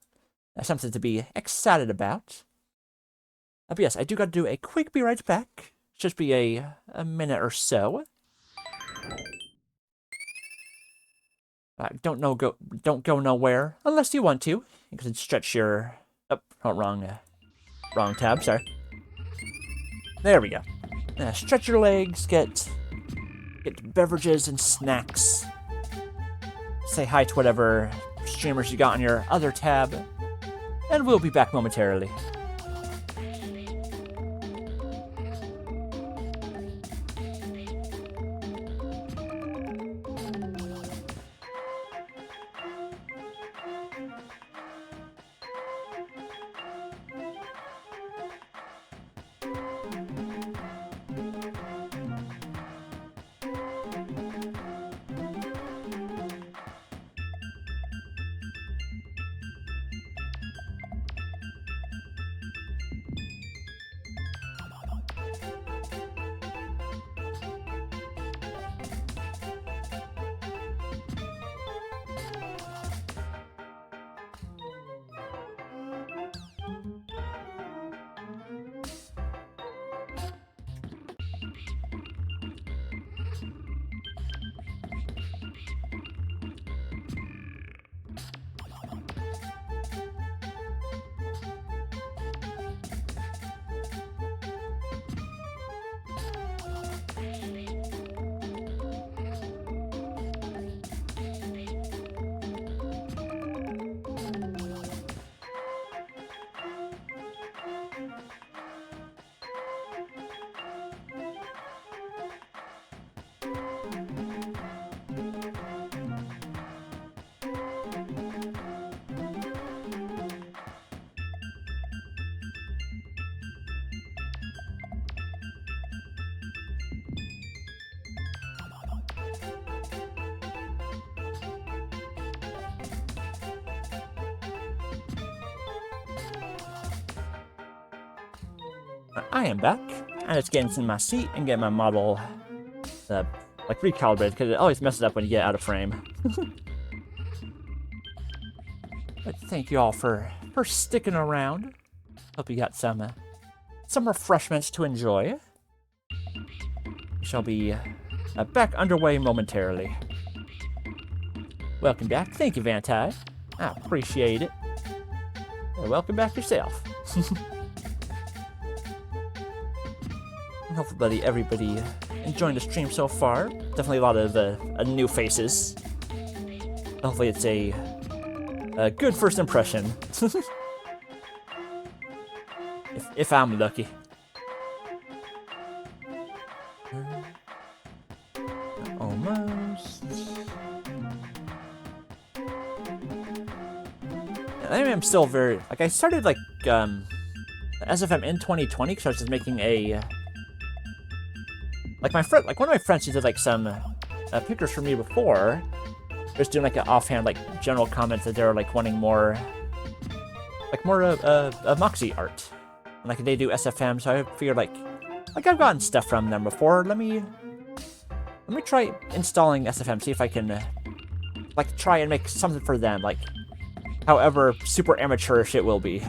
Something to be excited about. But yes, I do got to do a quick be right back. Just be a minute or so. don't go nowhere unless you want to. You can stretch your wrong tab. Sorry. There we go. Stretch your legs. Get beverages and snacks. Say hi to whatever streamers you got on your other tab, and we'll be back momentarily. I am back. I just get into my seat and get my model, like recalibrated, because it always messes up when you get out of frame. But thank you all for sticking around. Hope you got some refreshments to enjoy. We shall be back underway momentarily. Welcome back. Thank you, Vantai. I appreciate it. And welcome back yourself. Hopefully everybody enjoying the stream so far. Definitely a lot of new faces. Hopefully it's a good first impression. if I'm lucky. Almost. I am still very I started SFM in 2020 because I was just making a. One of my friends who did some pictures for me before, just doing an offhand general comment that they were wanting more Moxie art, and they do SFM. So I figured I've gotten stuff from them before. Let me try installing SFM, see if I can try and make something for them, however super amateurish it will be.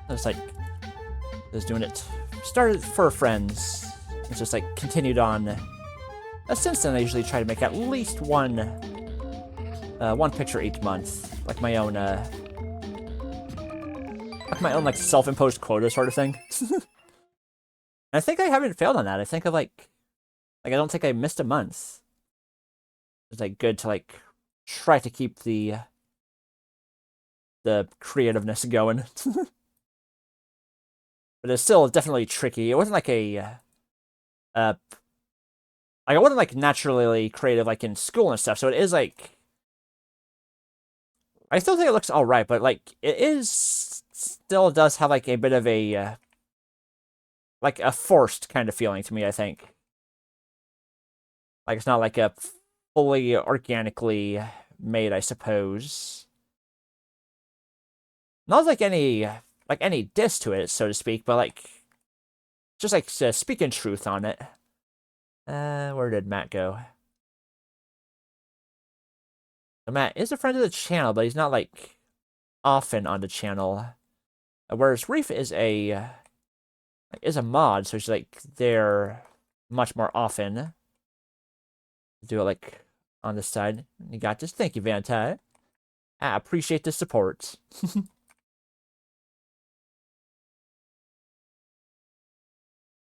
It's just doing it. Started for friends. It's just continued on. Since then, I usually try to make at least one picture each month, my own self-imposed quota sort of thing. And I think I haven't failed on that. I think I don't think I missed a month. It's good to try to keep the creativeness going. But it's still definitely tricky. It wasn't I wasn't naturally creative in school and stuff. So it is I still think it looks all right, but it is still does have a bit of a forced kind of feeling to me. I think it's not a fully organically made, I suppose. Not any diss to it, so to speak, but just speaking truth on it. Where did Matt go? So Matt is a friend of the channel, but he's not often on the channel. Whereas Reef is a mod, so he's there much more often. Do it on this side. You got this. Thank you, Vantai. I appreciate the support.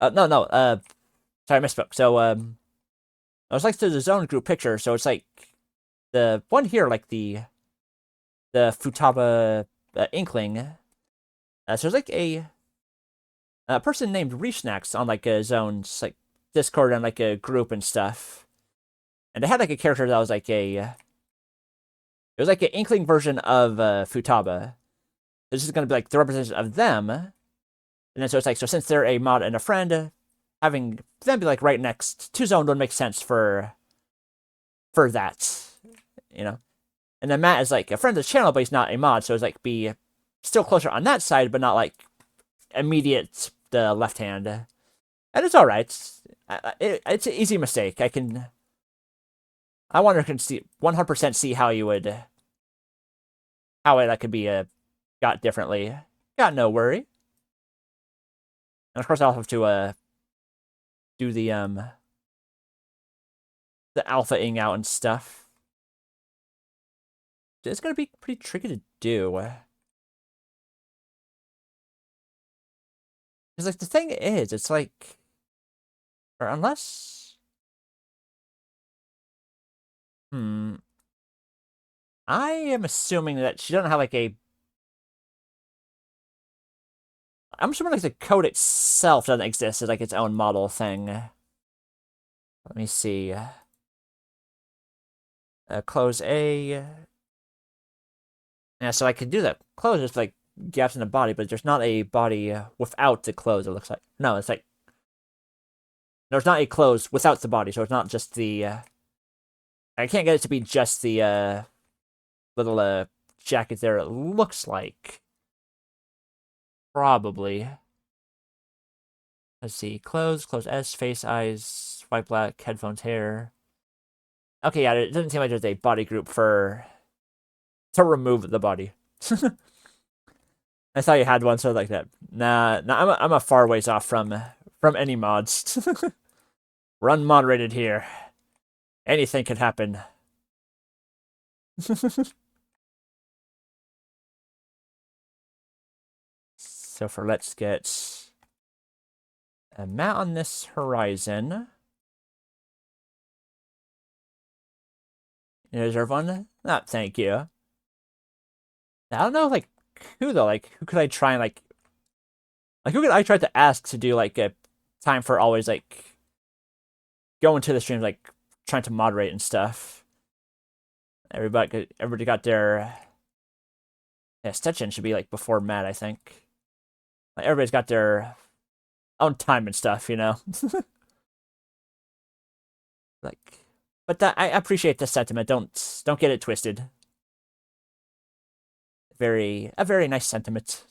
No. Sorry, I misspoke. So, I was like to the zone group picture. So it's like the one here, like the Futaba Inkling. So there's like a person named Resnacks on like a zone's like Discord and like a group and stuff. And they had like a character that was like it was like an Inkling version of Futaba. This is going to be like the representation of them. And then so it's like, so since they're a mod and a friend, having them be like right next to Zone would make sense for that, you know. And then Matt is like a friend of the channel, but he's not a mod, so it's like be still closer on that side, but not like immediate the left hand. And it's all right. It's an easy mistake. I wonder, can see 100% see how you would, how that could be got differently. Got no worry. And of course, I'll have to do the alpha-ing out and stuff. It's gonna be pretty tricky to do. Because like the thing is, it's like, or unless. I am assuming that she doesn't have like a. I'm assuming like the code itself doesn't exist as like its own model thing. Let me see. Close A. Yeah, so I could do that. Close is like gaps in the body, but there's not a body without the close, it looks like. No, it's like. There's not a close without the body, so it's not just the. I can't get it to be just the little jacket there, it looks like. Probably. Let's see. Close S, face, eyes, white, black, headphones, hair. Okay, yeah, it doesn't seem like there's a body group to remove the body. I thought you had one, so like that. Nah, I'm a far ways off from any mods. We're unmoderated here. Anything could happen. So for let's get a mat on this horizon. Is there one? Ah, thank you. I don't know, like, who though? Like, who could I try and like who could I try to ask to do like a time for always like going to the streams, like trying to moderate and stuff. Everybody got their Stetchen should be like before Matt, I think. Like everybody's got their own time and stuff, you know. Like, but that I appreciate the sentiment. Don't get it twisted. A very nice sentiment.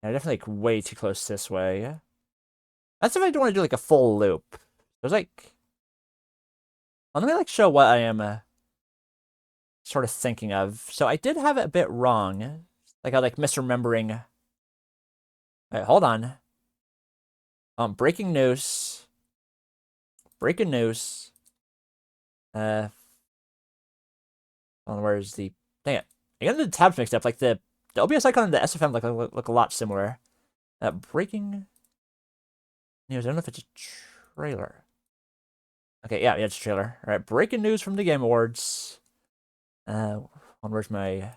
Yeah, definitely like way too close this way. That's if I don't want to do like a full loop. There's like, well, let me like show what I am sort of thinking of. So I did have it a bit wrong. Like I like misremembering. Wait, hold on. Breaking news. Breaking news. Where's the? Dang it! I got the tabs mixed up. Like the OBS icon and the SFM look a lot similar. Breaking news. I don't know if it's a trailer. Okay, yeah, it's a trailer. All right, breaking news from the Game Awards. Where's my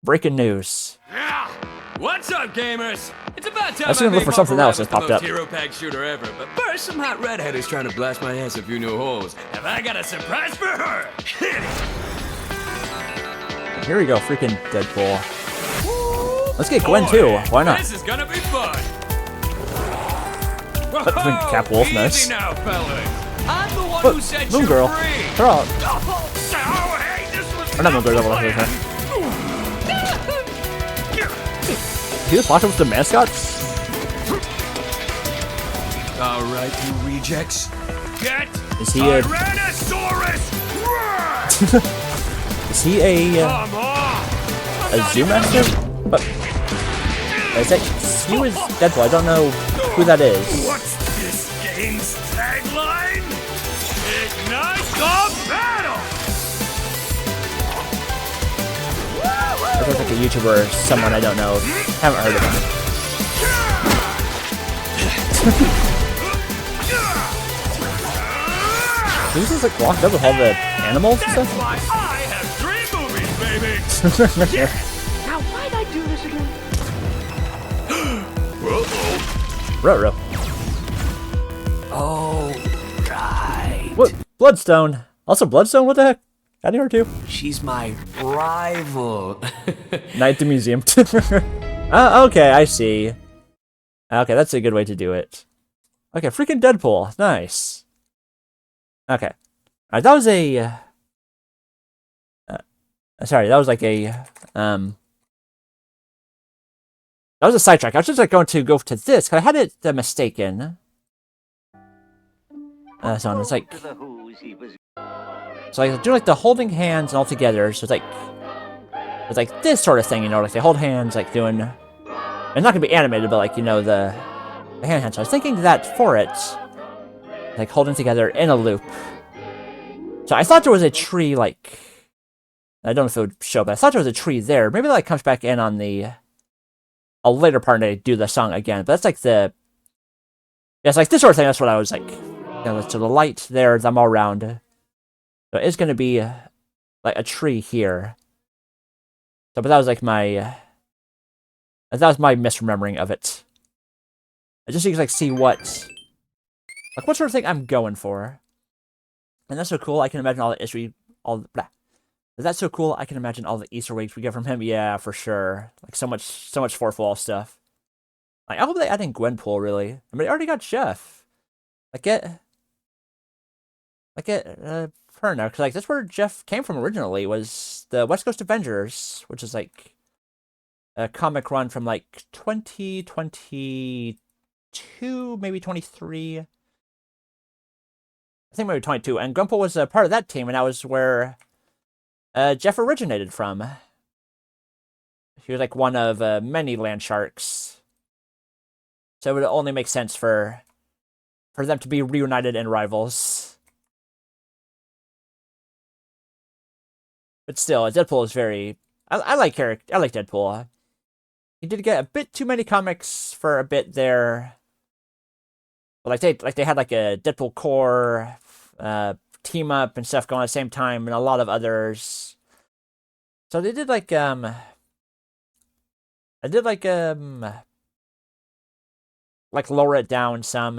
breaking news? Yeah. What's up, gamers? It's about time I was gonna look for something else that popped up. Hero pack shooter ever, but first, some hot redhead is trying to blast my ass a few new holes. Have I got a surprise for her? Here we go, freaking Deadpool. Let's get Gwen too. Why not? This is gonna be fun. Cap Wolf, nice. Easy now, fellas. I'm the one Look, who set Moon you Girl. free. They're all. Oh, hey, this was Or not Moon Girl, double here. You just watch with the mascots? All right, you rejects. Get Is he a? Tyrannosaurus Rex! Is he a Come on! Zoo Master? But I say he was Deadpool. I don't know who that is. What's this game's tagline? YouTuber or someone I don't know. Haven't heard of him. He just like walked up with all the animals and That's stuff. why I have 3 movies, baby. Now, why'd I do this again? Ruh-roh. Oh, right. What? Bloodstone. Also Bloodstone, what the heck? Got here too. She's my rival. Night at the museum. Okay, I see. Okay, that's a good way to do it. Okay, freaking Deadpool. Nice. Okay. Alright, that was a... sorry, that was like a... that was a sidetrack. I was just like going to go to this, because I had it mistaken. So it's like... So I do like the holding hands all together, so it's like this sort of thing, you know, like they hold hands, like doing... It's not gonna be animated, but like, you know, the hand. So I was thinking that for it, like holding together in a loop. So I thought there was a tree, like, I don't know if it would show, but I thought there was a tree there. Maybe that like, comes back in on the a later part and I do the song again. But that's like the, yeah, it's like this sort of thing. That's what I was like. You know, so the light there, them all around. So it's gonna be like a tree here. So, but that was like my. That was my misremembering of it. I just need to like see what sort of thing I'm going for. And that's so cool. I can imagine all the Easter, That's so cool. I can imagine all the Easter eggs we get from him. Yeah, for sure. Like so much fourth wall stuff. Like I hope they add in Gwenpool. Really. I mean, they already got Jeff. Get her now, because like that's where Jeff came from originally. Was the West Coast Avengers, which is like a comic run from like 2022, maybe 23. I think maybe 22. And Gwenpool was a part of that team, and that was where Jeff originated from. He was like one of many land sharks. So it would only make sense for them to be reunited and rivals. But still, Deadpool is very... I like Deadpool. He did get a bit too many comics for a bit there. But they had like a Deadpool core team up and stuff going at the same time, and a lot of others. So they did like lower it down some,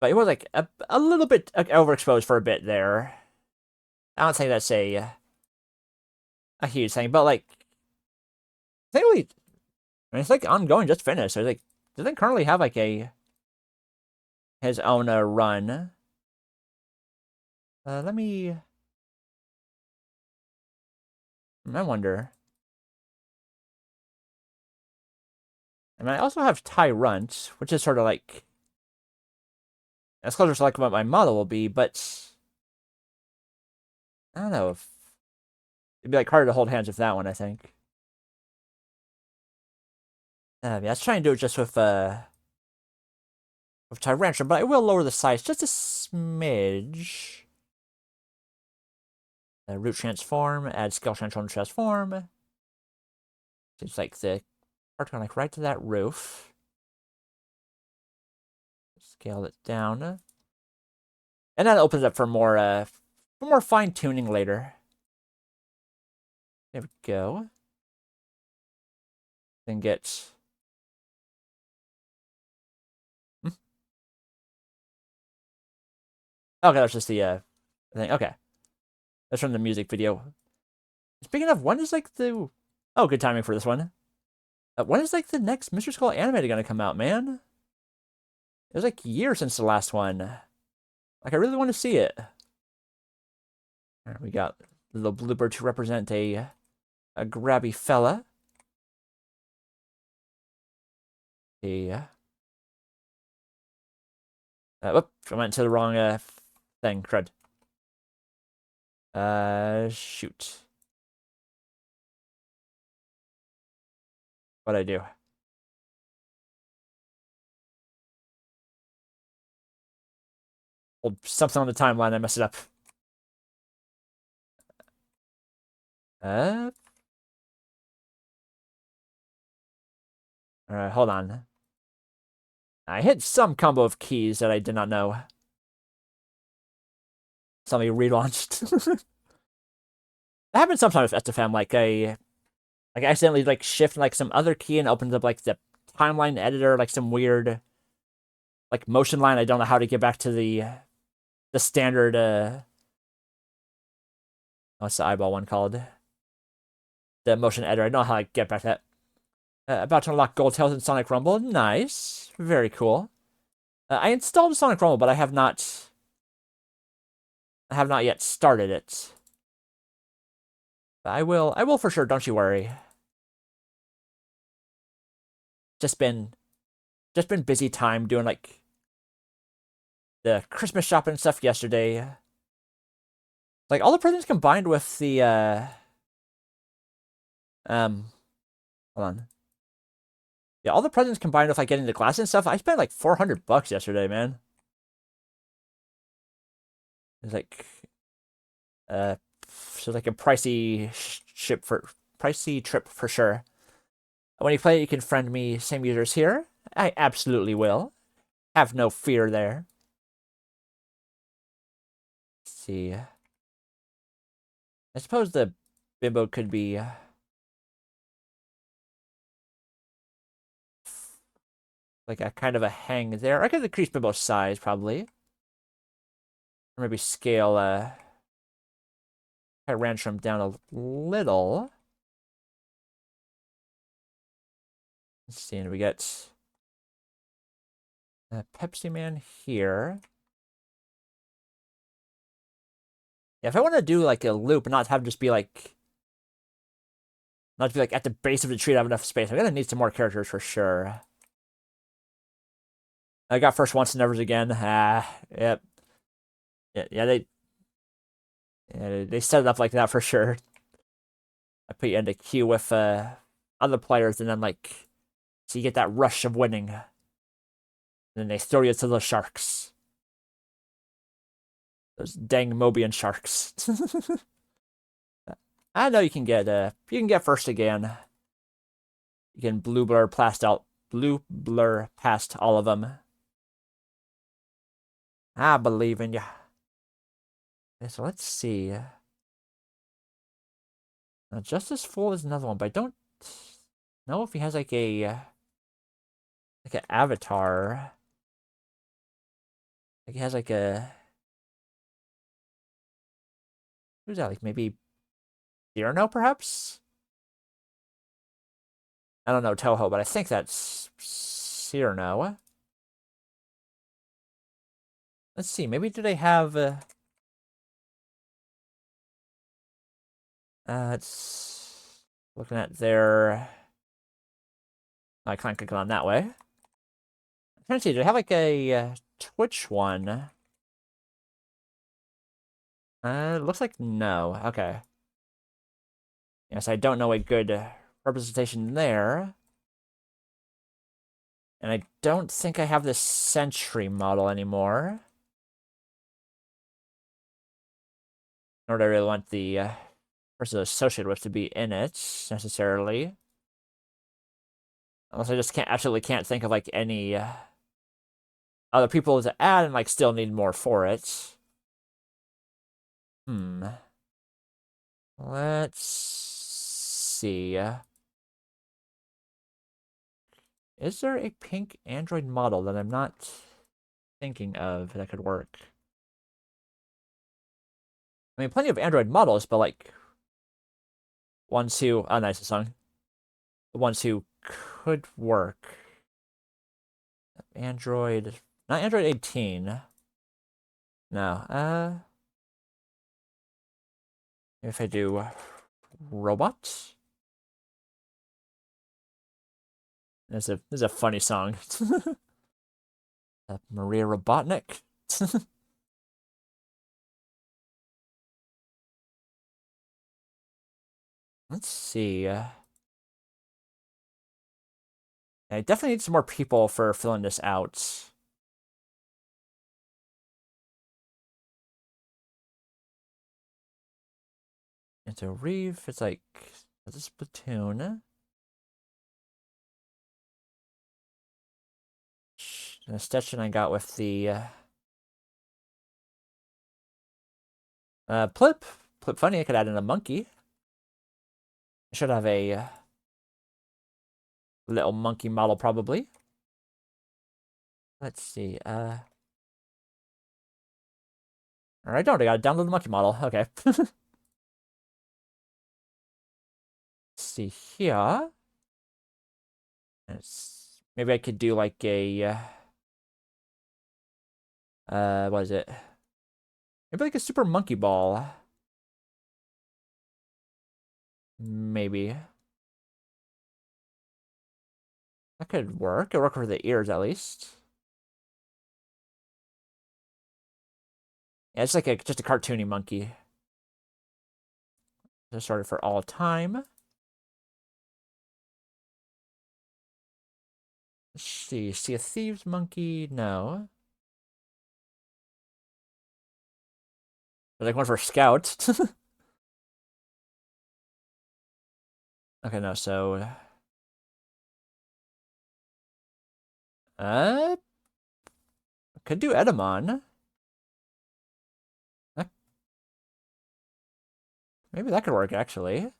but it was like a little bit overexposed for a bit there. I don't think that's a huge thing, but like I mean, it's like ongoing, just finished. So like, do they currently have like his own run? Let me. I wonder. And I also have Tyrant, which is sort of like as close to like what my model will be, but I don't know if it'd be like harder to hold hands with that one. I think. Yeah, let's try and do it just with Tyrantrum, but I will lower the size just a smidge. Root transform, add scale transform. Seems like the part going like right to that roof. Scale it down, and that opens up for more fine tuning later. There we go. Then get. Okay, that's just the thing. Okay. That's from the music video. Speaking of, when is like the... Oh, good timing for this one. When is like the next Mr. Skull animated gonna come out, man? It was like years since the last one. Like, I really want to see it. Alright, we got the little blooper to represent a grabby fella. Yeah. Whoop, I went to the wrong thing. Crud. Shoot. What'd I do? Well, something on the timeline, I messed it up. Alright, hold on. I hit some combo of keys that I did not know. Somebody relaunched. That happens sometimes with SFM, like I accidentally like shift like some other key and opens up like the timeline editor, like some weird like motion line. I don't know how to get back to the standard what's the eyeball one called? The motion editor. I don't know how to get back to that. About to unlock Gold Tails and Sonic Rumble. Nice. Very cool. I installed Sonic Rumble, but I have not yet started it. But I will for sure, don't you worry. Just been busy time doing like the Christmas shopping and stuff yesterday. Like all the presents combined with the hold on. Yeah, all the presents combined with like getting the glasses and stuff, I spent like $400 yesterday, man. It's like so like a pricey trip for sure. When you play, you can friend me, same users here. I absolutely will. Have no fear there. Let's see. I suppose the bimbo could be like a kind of a hang there. I could increase bimbo's size probably. Or maybe scale Ransom down a little. Let's see, and we get Pepsi Man here. Yeah, if I want to do like a loop and not have just be like, not to be like at the base of the tree to have enough space, I'm gonna need some more characters for sure. I got first once and nevers again. Yep. Yeah, they set it up like that for sure. I put you into queue with other players, and then like, so you get that rush of winning. And then they throw you to the sharks. Those dang Mobian sharks. I know you can get first again. You can blue blur past all of them. I believe in you. Okay, so let's see. Now, Justice Fool is another one, but I don't know if he has like an avatar. Like he has like a, who's that? Like maybe Cyrano, perhaps? I don't know Toho, but I think that's Cyrano. Let's see, maybe do they have it's looking at their, I can't click on that way. I'm trying to see, do they have like a Twitch one? It looks like no. Okay. Yes, I don't know a good representation there. And I don't think I have the Sentry model anymore. Nor do I really want the person associated with to be in it, necessarily. Unless I just absolutely can't think of, like, any other people to add and, like, still need more for it. Let's see. Is there a pink Android model that I'm not thinking of that could work? I mean, plenty of Android models, but, like, ones who... Oh, nice, song. The ones who could work. Android... Not Android 18. No, if I do robot. This is a funny song. Maria Robotnik. Let's see. I definitely need some more people for filling this out. And so Reeve, it's like, it's a Splatoon. The estetching I got with the Plip funny. I could add in a monkey. I should have a little monkey model probably. Let's see. Or I don't. I gotta download the monkey model. Okay. Let's see here. Maybe I could do like a what is it? Maybe like a super monkey ball. Maybe. That could work. It'd work for the ears at least. Yeah, it's like just a cartoony monkey. Just started for all time. Let's see. See a thieves monkey? No. There's like one for scout. Okay, no, so could do Edamon. Maybe that could work actually.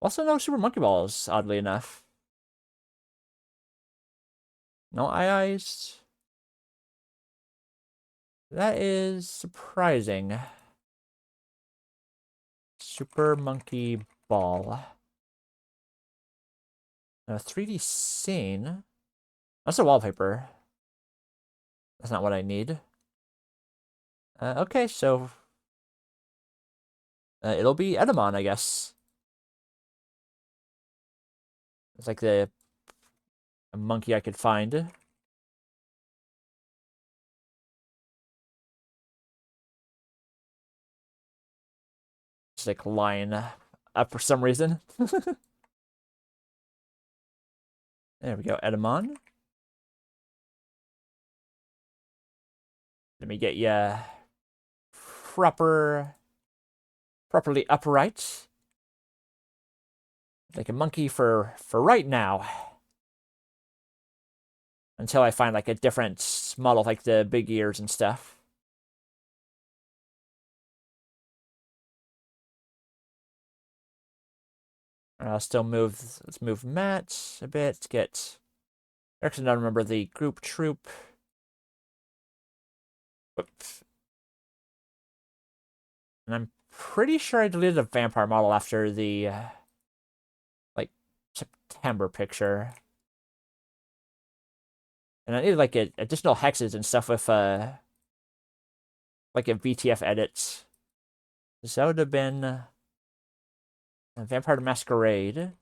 Also no super monkey balls, oddly enough. No eyes. That is surprising. Super monkey ball. A 3D scene. That's a wallpaper. That's not what I need. Okay, so it'll be Edamon, I guess. It's like a monkey I could find. It's like lying up for some reason. There we go, Edamon. Let me get ya properly upright. Like a monkey for right now. Until I find like a different model, like the big ears and stuff. I'll still move, let's move Matt a bit, get, actually don't remember the group troop. Whoops. And I'm pretty sure I deleted a vampire model after the, like, September picture. And I needed, like, additional hexes and stuff with, like, a VTF edit. So that would have been a Vampire the Masquerade.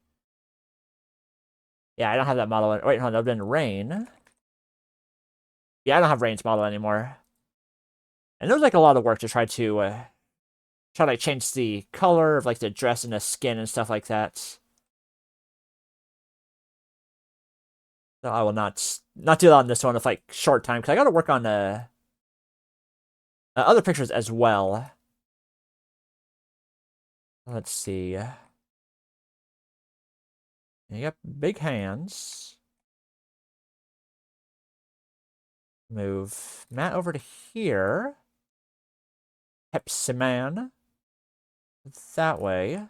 Yeah, I don't have that model. Wait, hold on, that would have been Rain. Yeah, I don't have Rain's model anymore. And it was, like, a lot of work to try to like, change the color of, like, the dress and the skin and stuff like that. So I will not do that on this one with, like, short time, because I gotta work on other pictures as well. Let's see. You got big hands. Move Matt over to here. Hepsiman. That way.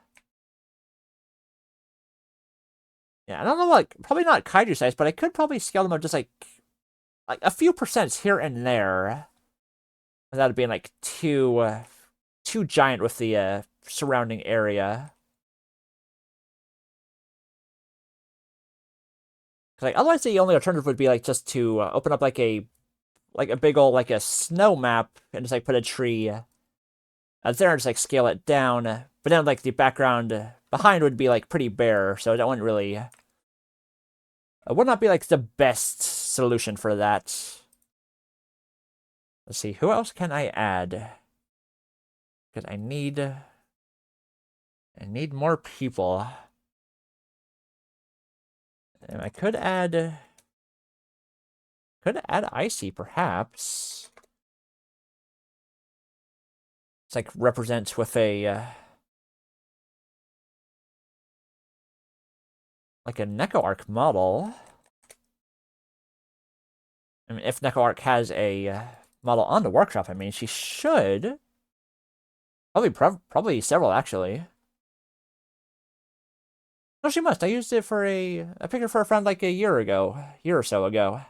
Yeah, I don't know, like, probably not kaiju size, but I could probably scale them up just, like a few percent here and there. Without it being, like, too giant with the, surrounding area. Like, otherwise the only alternative would be, like, just to open up, like a big old, like, a snow map and just, like, put a tree there and just, like, scale it down. But then, like, the background behind would be, like, pretty bare, so that wouldn't really... It would not be, like, the best solution for that. Let's see, who else can I add? Because I need more people. And I could add Icy, perhaps. It's like represents with a like a Neko Arc model. I mean, if NecoArc has a model on the workshop, I mean, she should. Probably several, actually. No, she must. I used it for I picked it for a friend like a year or so ago.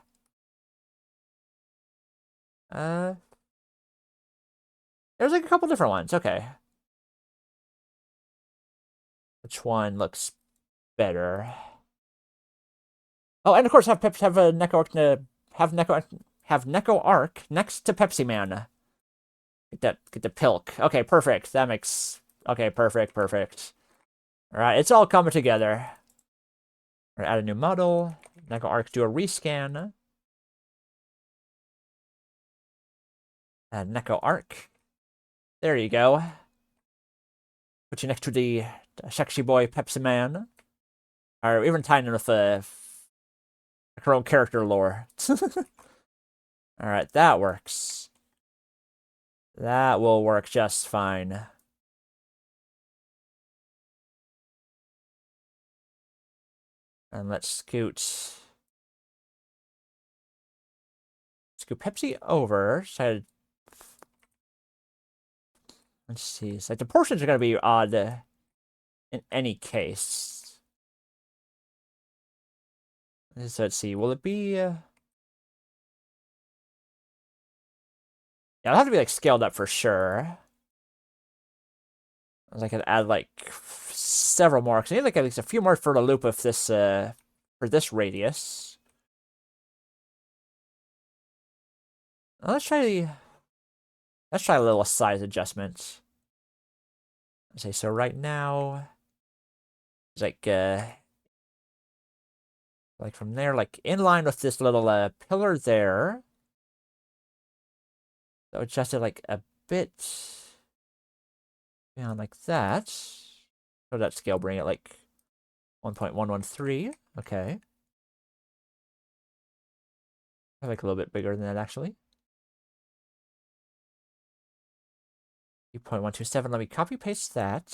There's like a couple different ones. Okay. Which one looks better? Oh, and of course, have a NecoArc have NecoArc next to Pepsi Man. Get the pilk. Okay, perfect. That makes perfect. All right, it's all coming together. All right, add a new model. NecoArc, do a rescan. Add NecoArc. There you go. Put you next to the sexy boy Pepsi Man. Or even tying in with her own character lore. Alright, that works. That will work just fine. And let's scoot Pepsi over. So let's see. So the portions are going to be odd in any case. So let's see. Will it be... Yeah, it'll have to be like scaled up for sure. I could add like several more. Cause I need like at least a few more for the loop of this for this radius. Let's try a little size adjustment. Okay, so right now it's like from there, like in line with this little pillar there. So adjust it like a bit down like that. So that scale, bring it like 1.113. Okay. I like a little bit bigger than that actually. 2.127. Let me copy paste that.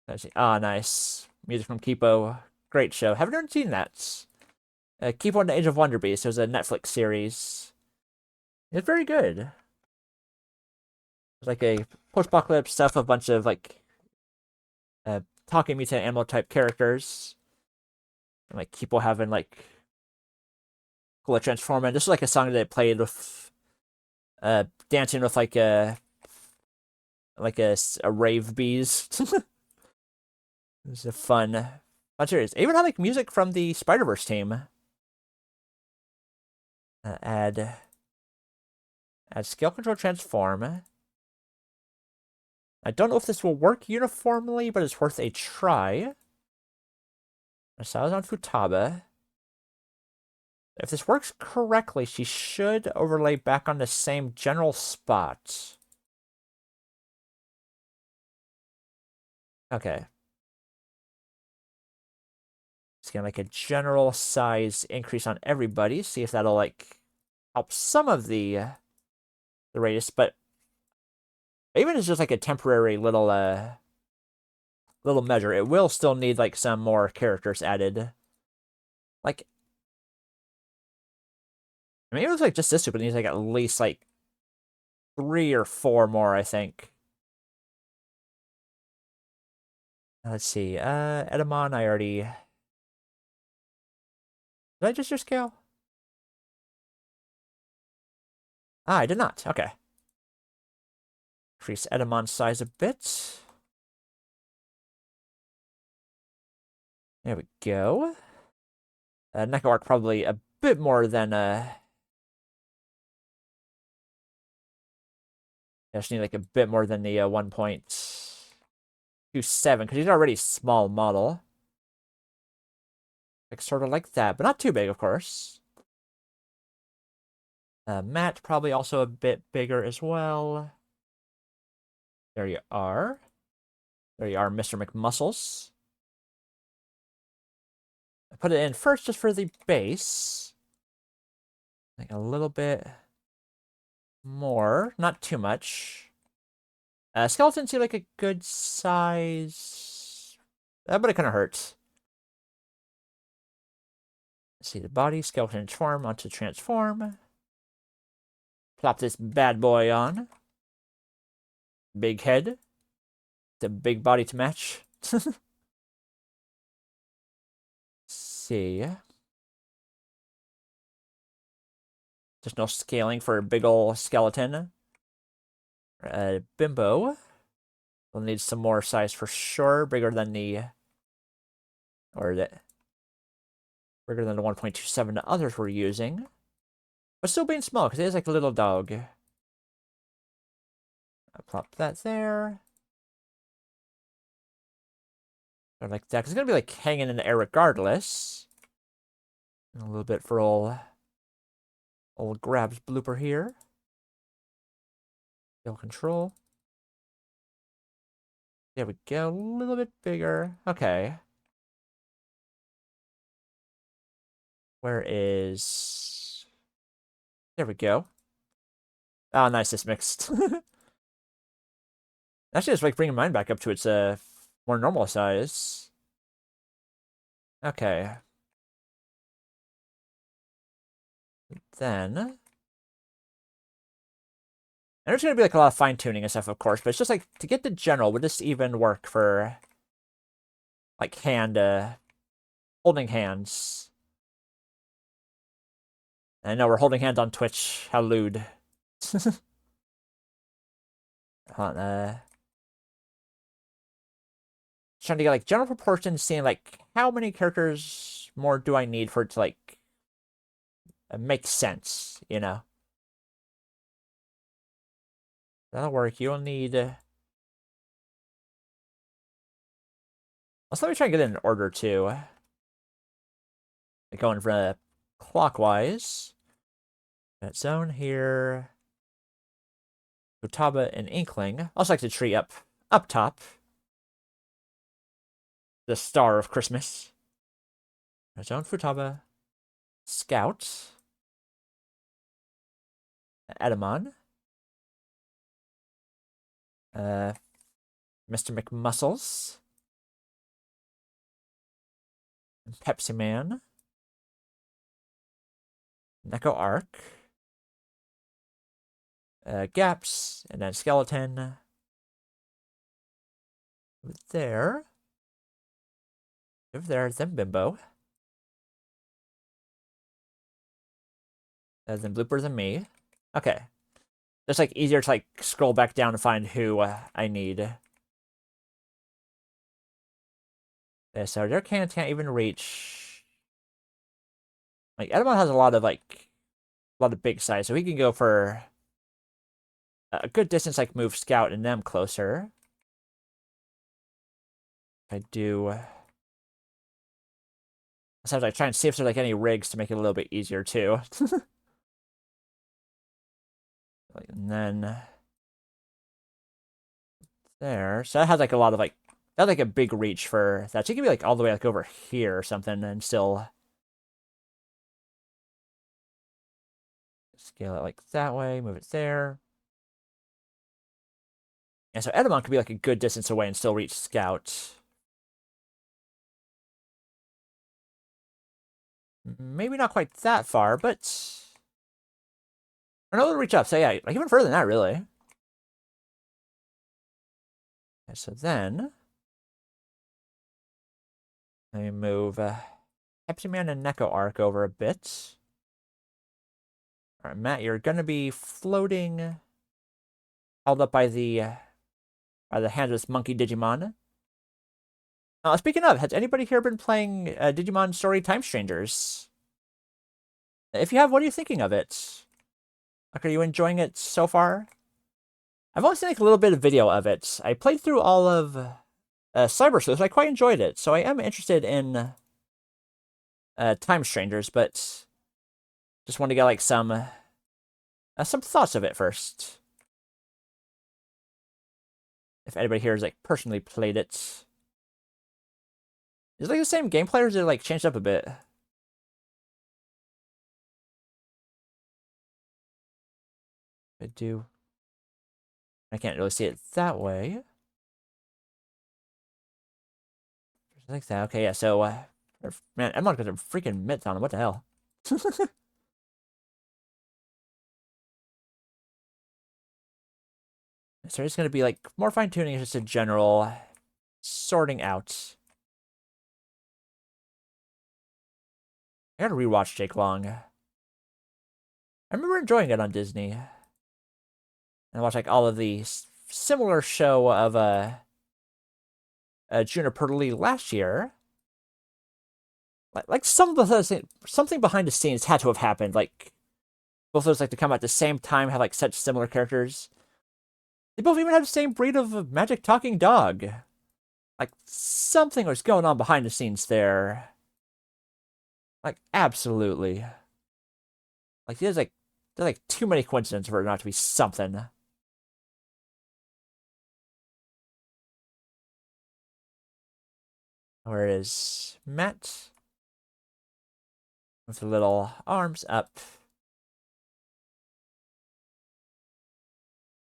Let's see. Ah, nice. Music from Kipo. Great show. Haven't even seen that. Kipo and the Age of Wonder Beast. It was a Netflix series. It's very good. It's like a post-apocalypse stuff, a bunch of like talking mutant animal type characters. And like Kipo having like cool transforming. This is like a song that I played with dancing with like a rave bees. It's a fun series. I even had like music from the Spider-Verse team. Add scale control transform. I don't know if this will work uniformly, but it's worth a try. Masao's on Futaba. If this works correctly, she should overlay back on the same general spot. Okay. It's gonna make a general size increase on everybody. See if that'll like help some of the radius, but even it's just like a temporary little measure. It will still need like some more characters added. Like, I mean, it was like just this super needs like at least like 3 or 4 more, I think. Let's see. Edamon, I already. Did I just your scale? Ah, I did not. Okay. Increase Edamon's size a bit. There we go. NecoArc probably a bit more than I just need like a bit more than the 1.27 because he's already a small model. Like sort of like that, but not too big, of course. Matt probably also a bit bigger as well. There you are. There you are, Mr. McMuscles. I put it in first just for the base. Like a little bit more, not too much. Skeleton seem like a good size, but it kind of hurts. Let's see the body, skeleton transform onto transform. Plop this bad boy on. Big head. The big body to match. See. There's no scaling for a big ol' skeleton. Bimbo. We'll need some more size for sure. Bigger than the... Or the... Bigger than the 1.27 the others were using. But still being small, because it is like a little dog. I'll plop that there. Or like that, because it's going to be like hanging in the air regardless. And a little bit for old Grabs blooper here. Skill control. There we go, a little bit bigger. Okay. Where is... There we go. Oh, nice, it's mixed. Actually, it's like bringing mine back up to its more normal size. Okay. Then... And there's going to be like a lot of fine-tuning and stuff, of course, but it's just like, to get the general, would this even work for, like, holding hands? I know we're holding hands on Twitch. How lewd. Hold on, trying to get, like, general proportions, seeing, like, how many characters more do I need for it to, like, make sense, you know? That'll work. You'll need... Let's let me try and get it in order, too. Like going from clockwise. That zone here. Futaba and Inkling. I also like the tree up top. The star of Christmas. That zone, Futaba. Scout. Edamon. Mr. McMuscles. Pepsi Man. Neko Arc. Gaps, and then Skeleton. Over there. Over there, then Bimbo. Then Blooper than me. Okay. It's like easier to like scroll back down and find who I need. Okay, so their can't even reach. Like Edamon has a lot of big size, so he can go for a good distance, like move Scout and them closer. I do. Sometimes I try and see if there's like any rigs to make it a little bit easier too. And then there, so that has like a lot of like that's like a big reach for that. So you can be like all the way like over here or something, and still scale it like that way. Move it there. And so Edamon could be like a good distance away and still reach Scout. Maybe not quite that far, but I know it'll reach up. So yeah, like even further than that, really. Okay, so then let me move Pepsi Man and Neko Arc over a bit. All right, Matt, you're gonna be floating, held up by the hand of this monkey Digimon. Speaking of, has anybody here been playing Digimon Story Time Strangers? If you have, what are you thinking of it? Like, are you enjoying it so far? I've only seen like a little bit of video of it. I played through all of Cyber Sleuth. I quite enjoyed it, so I am interested in Time Strangers, but just want to get like some thoughts of it first. If anybody here has like personally played it, is it like the same gameplay, or is it like changed up a bit? I can't really see it that way. Like that. Okay, yeah, so Man, Edmond got a freaking mitts on him. What the hell? So it's going to be like more fine tuning, just a general sorting out. I gotta rewatch Jake Long. I remember enjoying it on Disney. And I watched like all of the similar show of Juniper Lee last year. Like some of the something behind the scenes had to have happened. Like both of those like to come at the same time, have like such similar characters. They both even have the same breed of magic talking dog. Like something was going on behind the scenes there. Like absolutely. Like there's like too many coincidences for it not to be something. Where is Matt? With the little arms up.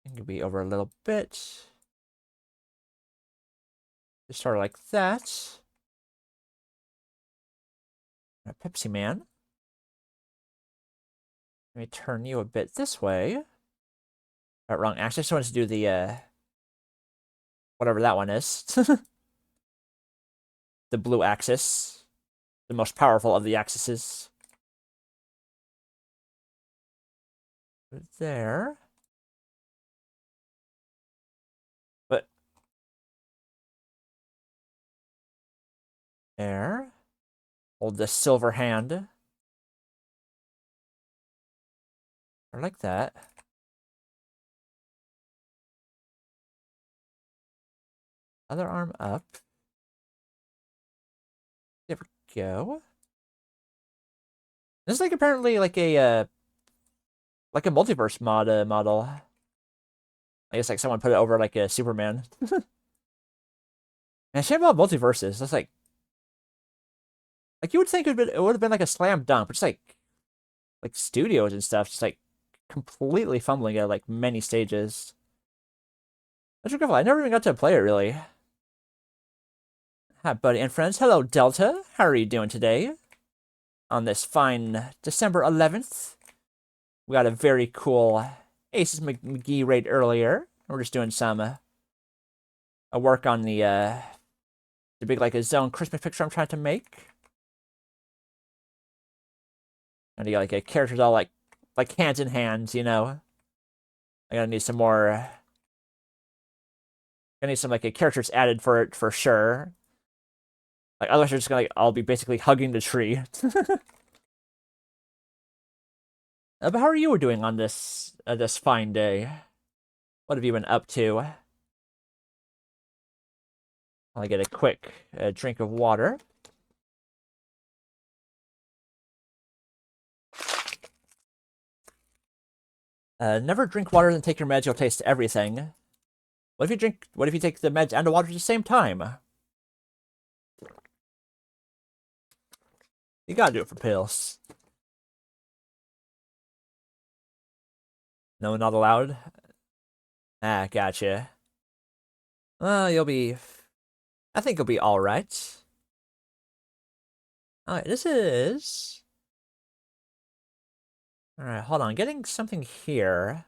It could be over a little bit. Just sort of like that. Pepsi Man. Let me turn you a bit this way. Right, wrong axis. I just wanted to do the, whatever that one is. The blue axis. The most powerful of the axes. There. But. There. Hold the silver hand. Or like that. Other arm up. There we go. This is like apparently like a multiverse model. I guess like someone put it over like a Superman. And shame about multiverses. That's like you would think it would have been like a slam dunk, but just like studios and stuff, just like completely fumbling at like many stages. That's regretful. I never even got to play it really. Hi, buddy and friends. Hello, Delta. How are you doing today? On this fine December 11th. We got a very cool Aces McGee raid earlier. We're just doing some a work on the big like a zone Christmas picture I'm trying to make. And you got like a characters all like hands in hands, you know. I gotta need some more. I need some like characters added for it for sure. Like otherwise, you're just gonna I'll be basically hugging the tree. But how are you doing on this fine day? What have you been up to? I'll get a quick drink of water. Never drink water and take your meds. You'll taste everything. What if you take the meds and the water at the same time? You gotta do it for pills. No, not allowed? Ah, gotcha. Well, I think you'll be alright. Alright, this is... Alright, hold on. Getting something here.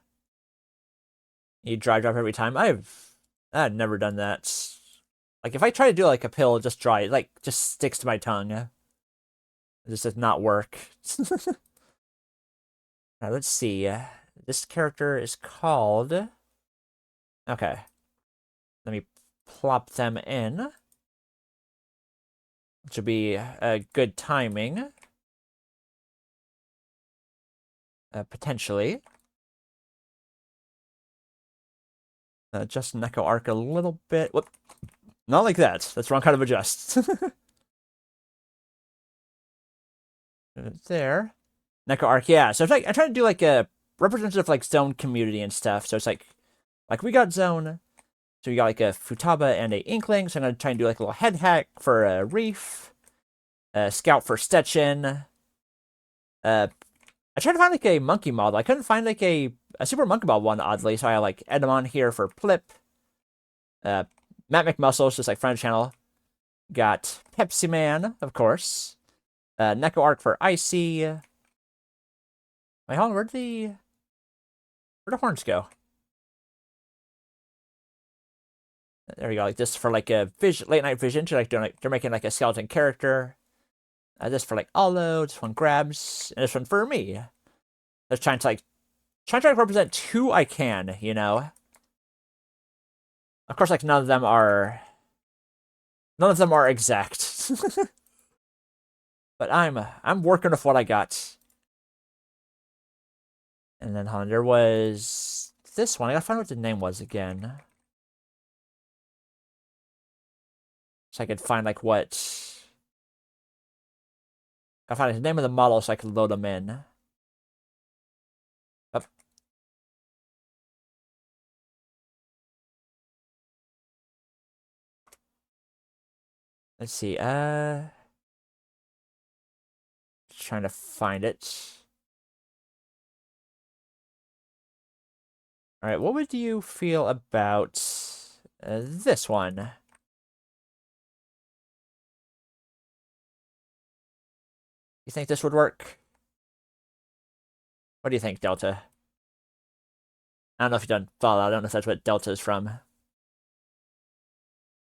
You drive every time. I've never done that. Like, if I try to do, like, a pill, just dry, it, like, just sticks to my tongue. It just does not work. Alright, let's see. This character is called... Okay. Let me plop them in. Which would be good timing. Potentially. Adjust Neko Arc a little bit. Whoop. Not like that. That's the wrong kind of adjust. There. Neko Arc, yeah. So it's like, I try to do like a representative like zone community and stuff. So it's like we got zone. So we got like a Futaba and a Inkling. So I'm gonna try and do like a little head hack for a Reef. Scout for Stetchin. I tried to find like a monkey model. I couldn't find like a Super Monkey Ball one, oddly. So I have like Edamon here for Plip. Matt McMuscle's just like friend channel. Got Pepsi Man, of course. Neko Arc for Icy. Wait, hold on, where'd the horns go? There we go. Like this for like a late night vision. Like they're making like a skeleton character. This for like Allo. This one grabs, and this one for me. They're trying to represent who I can. You know. Of course, like none of them are exact. But I'm working with what I got. And then hold on, there was this one. I gotta find out what the name was again. So I could find like what. I find the name of the model so I can load them in. Oh. Let's see. Trying to find it. All right, what would you feel about this one? You think this would work? What do you think, Delta? I don't know if you've done Fallout. I don't know if that's what Delta is from. I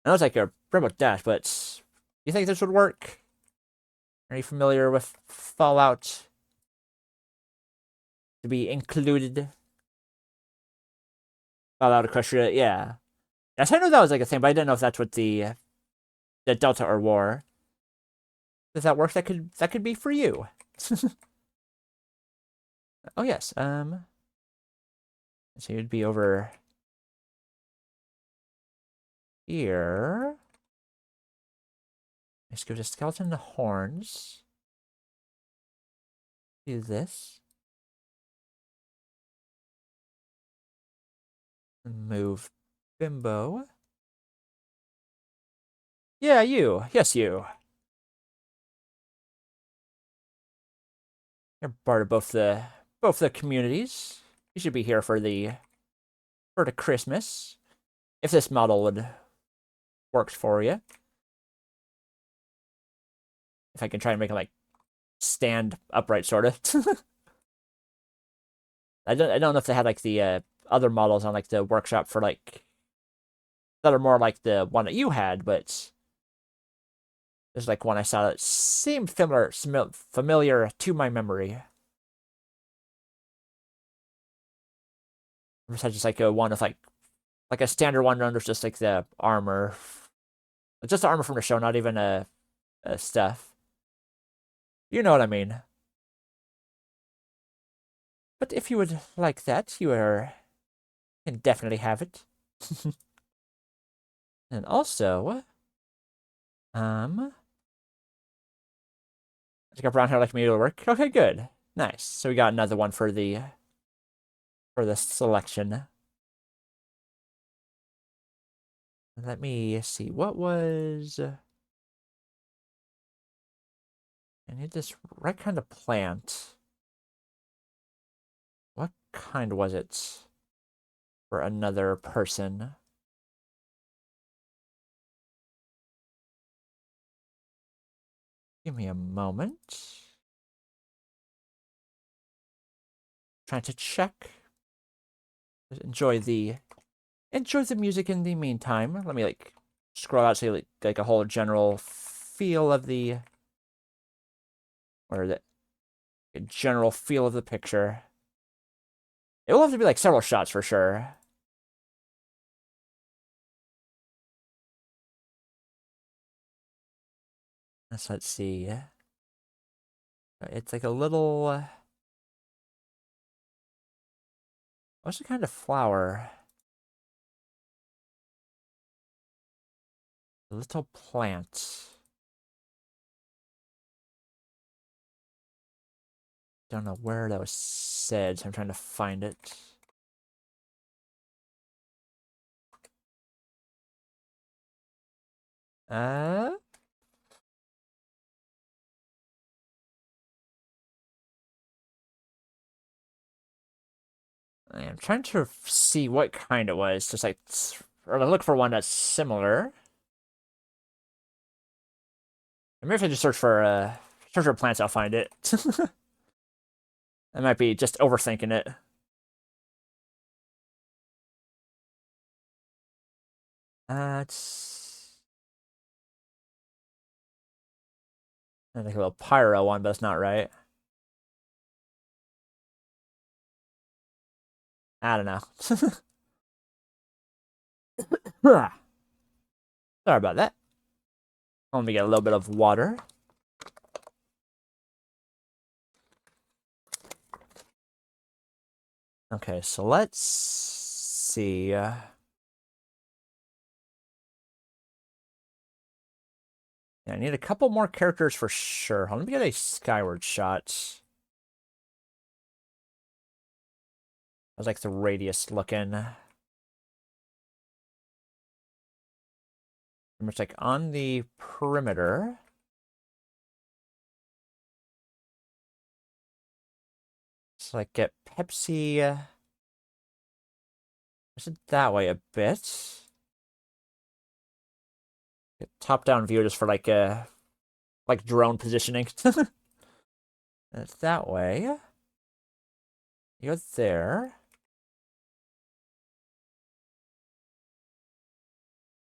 know it's like a Rainbow Dash, but you think this would work? Are you familiar with Fallout? To be included? Fallout Equestria, yeah. Yes, I know that was like a thing, but I didn't know if that's what the Delta or War. If that works, that could be for you. Oh yes. So you'd be over here. Let's give the skeleton the horns. Do this. Move Bimbo. Yeah, you. Yes, you. You're part of both the communities. You should be here for the Christmas. If this model would works for you. If I can try and make it like stand upright, sort of. I don't know if they had like the other models on like the workshop for like that are more like the one that you had, but there's like one I saw that seemed familiar to my memory. Besides just like a one with like a standard one under just like the armor. Just the armor from the show, not even a stuff. You know what I mean. But if you would like that, can definitely have it. And also, I got brown hair like me to work. Okay, good. Nice. So we got another one for the selection. Let me see. What was... I need this right kind of plant. What kind was it for another person? Give me a moment. Trying to check. Enjoy the music in the meantime. Let me like scroll out, say like a whole general feel of the general feel of the picture. It will have to be like several shots for sure. Let's see. It's like a little... what's the kind of flower? A little plant. Don't know where that was said, so I'm trying to find it. I'm trying to see what kind it was, just like, or look for one that's similar. Maybe if I just search for plants, I'll find it. I might be just overthinking it. It's I think a little pyro one, but it's not right. I don't know. Sorry about that. Let me get a little bit of water. Okay, so let's see. Yeah, I need a couple more characters for sure. Let me get a skyward shot. How's like the radius looking? Pretty much like on the perimeter. So like get Pepsi. Push it that way a bit. Get top-down view just for like drone positioning. It's that way. You go there.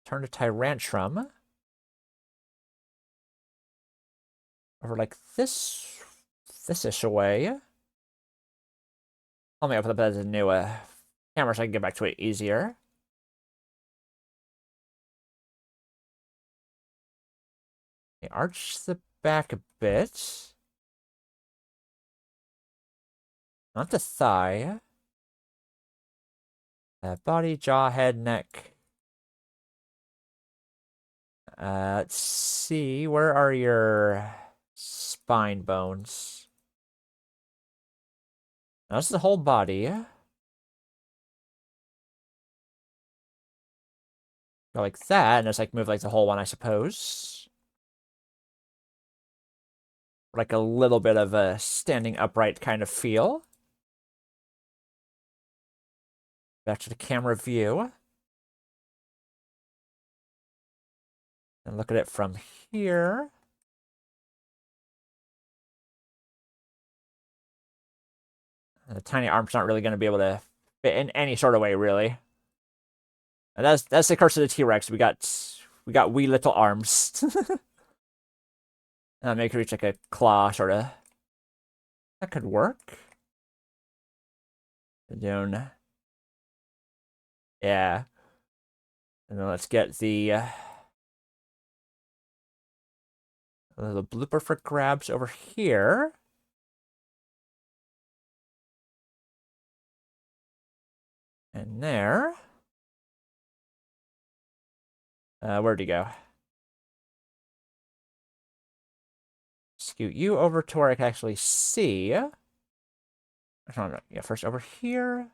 Turn to Tyrantrum. Over like this-ish away. Let me open up as a new camera so I can get back to it easier. Okay, arch the back a bit. Not the thigh. Body, jaw, head, neck. Let's see. Where are your spine bones? Now, this is the whole body. Go like that, and just like move like the whole one, I suppose. Like a little bit of a standing upright kind of feel. Back to the camera view. And look at it from here. And the tiny arm's not really going to be able to fit in any sort of way, really. And that's the curse of the T-Rex. We got wee little arms. Make it reach like a claw, sort of. That could work. Down. Yeah. And then let's get the blooper for grabs over here. And there. Where'd he go? Scoot you over to where I can actually see. Yeah, first over here.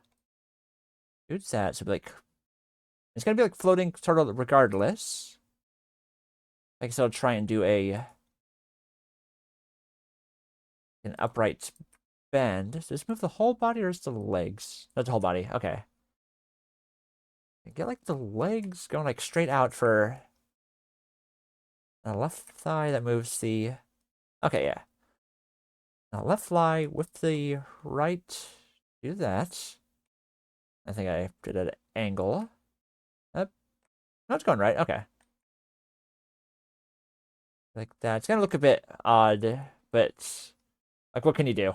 Who's that? So like, it's gonna be like floating sort of regardless. I guess I'll try and do an upright bend. Does this move the whole body or just the legs? That's the whole body. Okay. Get like the legs going like straight out for the left thigh that moves the. Okay, yeah. Now left thigh with the right. Do that. I think I did an angle. No, it's going right. Okay. Like that. It's gonna look a bit odd, but like, what can you do?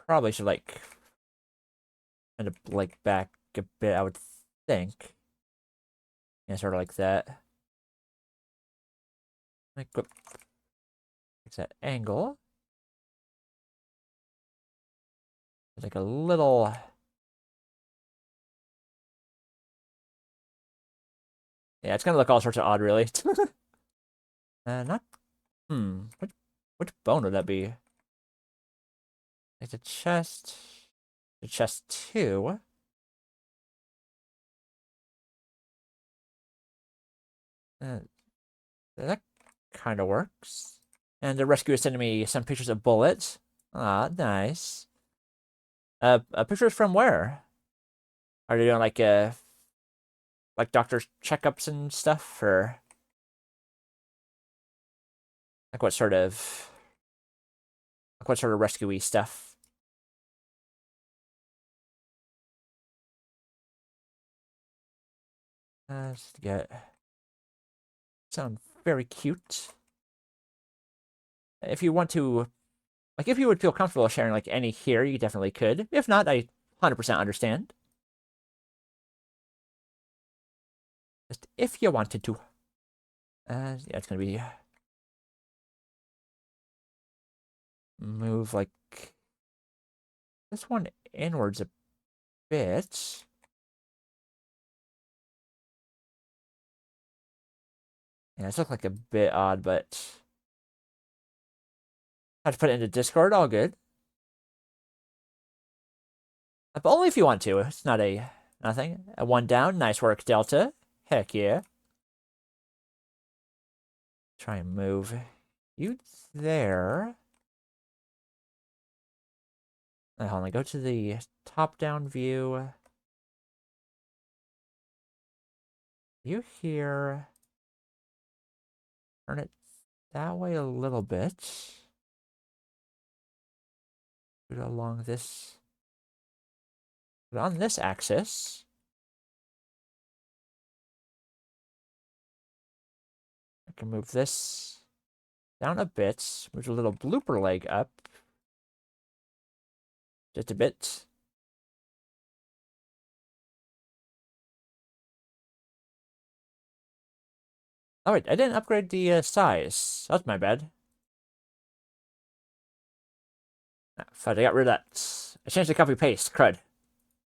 Probably should like kind of like back a bit, I would think. Yeah, sort of like that. Like, fix that angle. It's like a little. Yeah, it's gonna look all sorts of odd, really. Not. Which bone would that be? Like the chest. The chest too. That kind of works. And the rescue is sending me some pictures of bullets. Ah, nice. Pictures from where? Are they doing like doctor's checkups and stuff, or like what sort of rescue-y stuff? Let's get sound very cute. If you want to, like, if you would feel comfortable sharing like any here, you definitely could. If not, I 100% understand. Just if you wanted to. Yeah, it's gonna be move like this one inwards a bit. Yeah, this looks like a bit odd, but I have to put it into Discord. All good. But only if you want to. It's not a nothing. A one down. Nice work, Delta. Heck yeah. Try and move you there. Hold on, go to the top-down view. You here. Turn it that way a little bit. Put it along this. Put it on this axis. I can move this down a bit. Move the little blooper leg up. Just a bit. Oh wait, I didn't upgrade the size. That's my bad. Fudge, I got rid of that. I changed the copy paste. Crud.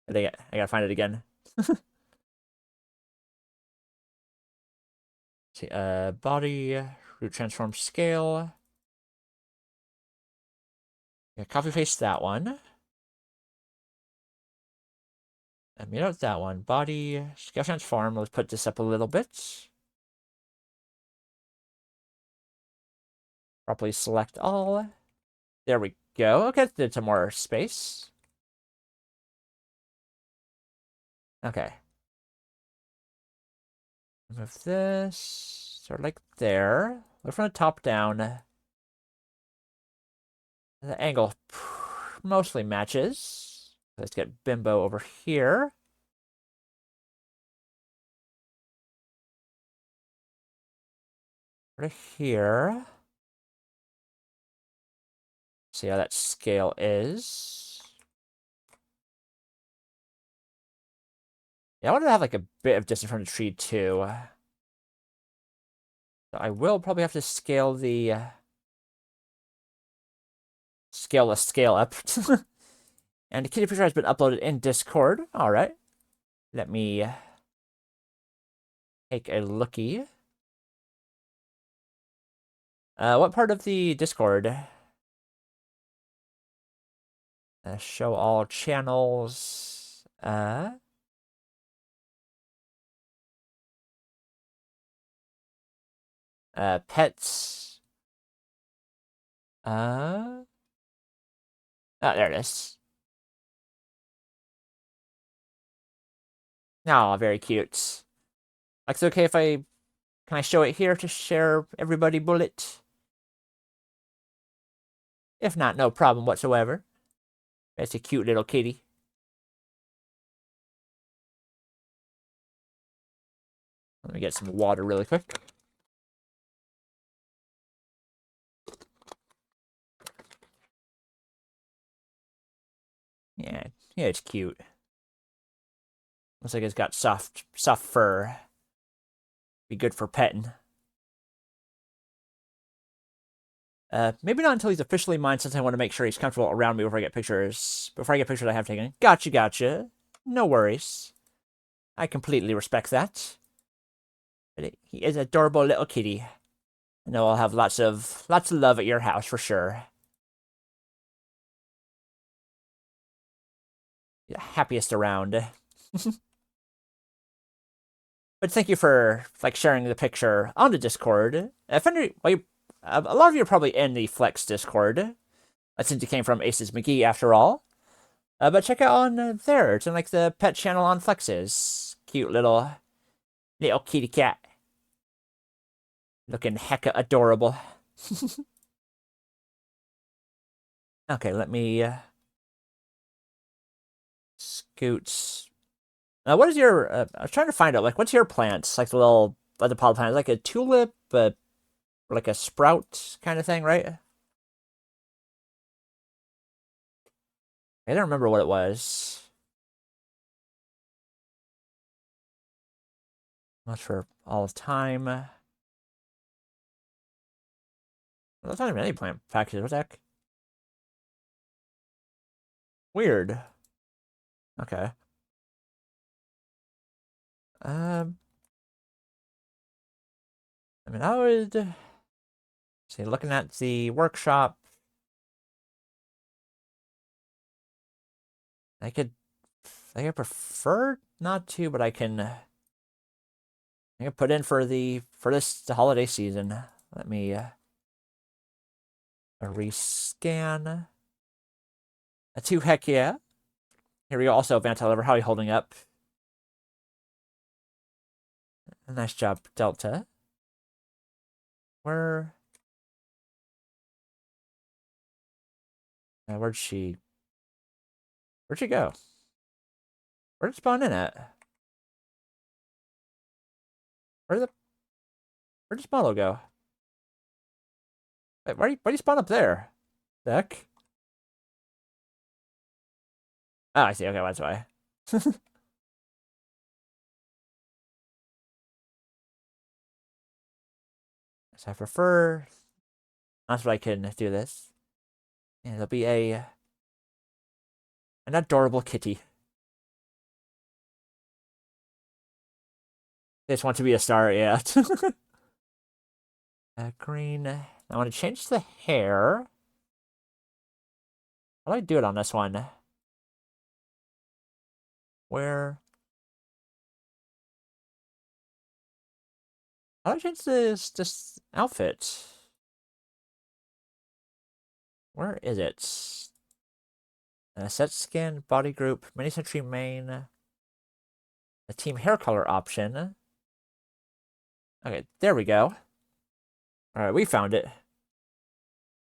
I gotta find it again. See, body, root transform scale. Yeah, copy paste that one. And mute out that one. Body, scale transform. Let's put this up a little bit. Properly select all. There we go. Okay, did some more space. Okay. Move this sort of like there. Look from the top down. The angle mostly matches. Let's get Bimbo over here. Right here. See how that scale is. Yeah, I want to have like a bit of distance from the tree too. So I will probably have to scale the scale up. And the kitty picture has been uploaded in Discord. All right. Let me take a looky. What part of the Discord? Show all channels. Pets. Oh, there it is. Oh, very cute. Like, it's okay if can I show it here to share everybody bullet? If not, no problem whatsoever. That's a cute little kitty. Let me get some water really quick. Yeah, it's cute. Looks like it's got soft fur. Be good for petting. Maybe not until he's officially mine, since I want to make sure he's comfortable around me before I get pictures. Before I get pictures I have taken. Gotcha. No worries. I completely respect that. But he is an adorable little kitty. I know I'll have lots of love at your house for sure. The happiest around. But thank you for sharing the picture on the Discord. A lot of you are probably in the Flex Discord, since you came from Aces McGee after all. But check out on there. It's in like the pet channel on Flex's. Cute little kitty cat. Looking hecka adorable. Okay, let me scoot. What is your? I was trying to find out. Like, what's your plants? Like the little, like the pot plant, like a tulip, or like a sprout kind of thing, right? I don't remember what it was. Not sure all the time. Well, that's not even any plant packages. What the heck? Weird. Okay. I mean, I would say looking at the workshop, I could prefer not to, but I can put in for this holiday season. Let me rescan. A 2, heck yeah. Here we go. Also, Vantel, how are you holding up? Nice job, Delta. Where'd she go? Where'd it spawn in at? Where'd this model go? Wait, why do you spawn up there? The heck? Oh, I see. Okay, that's why. So I prefer. That's what I can do this. And it'll be an adorable kitty. They just want to be a star, yeah. Green. I want to change the hair. How do I do it on this one? Where? How do I change this outfit? Where is it? Set skin, body group, mini century main. The team hair color option. Okay, there we go. Alright, we found it.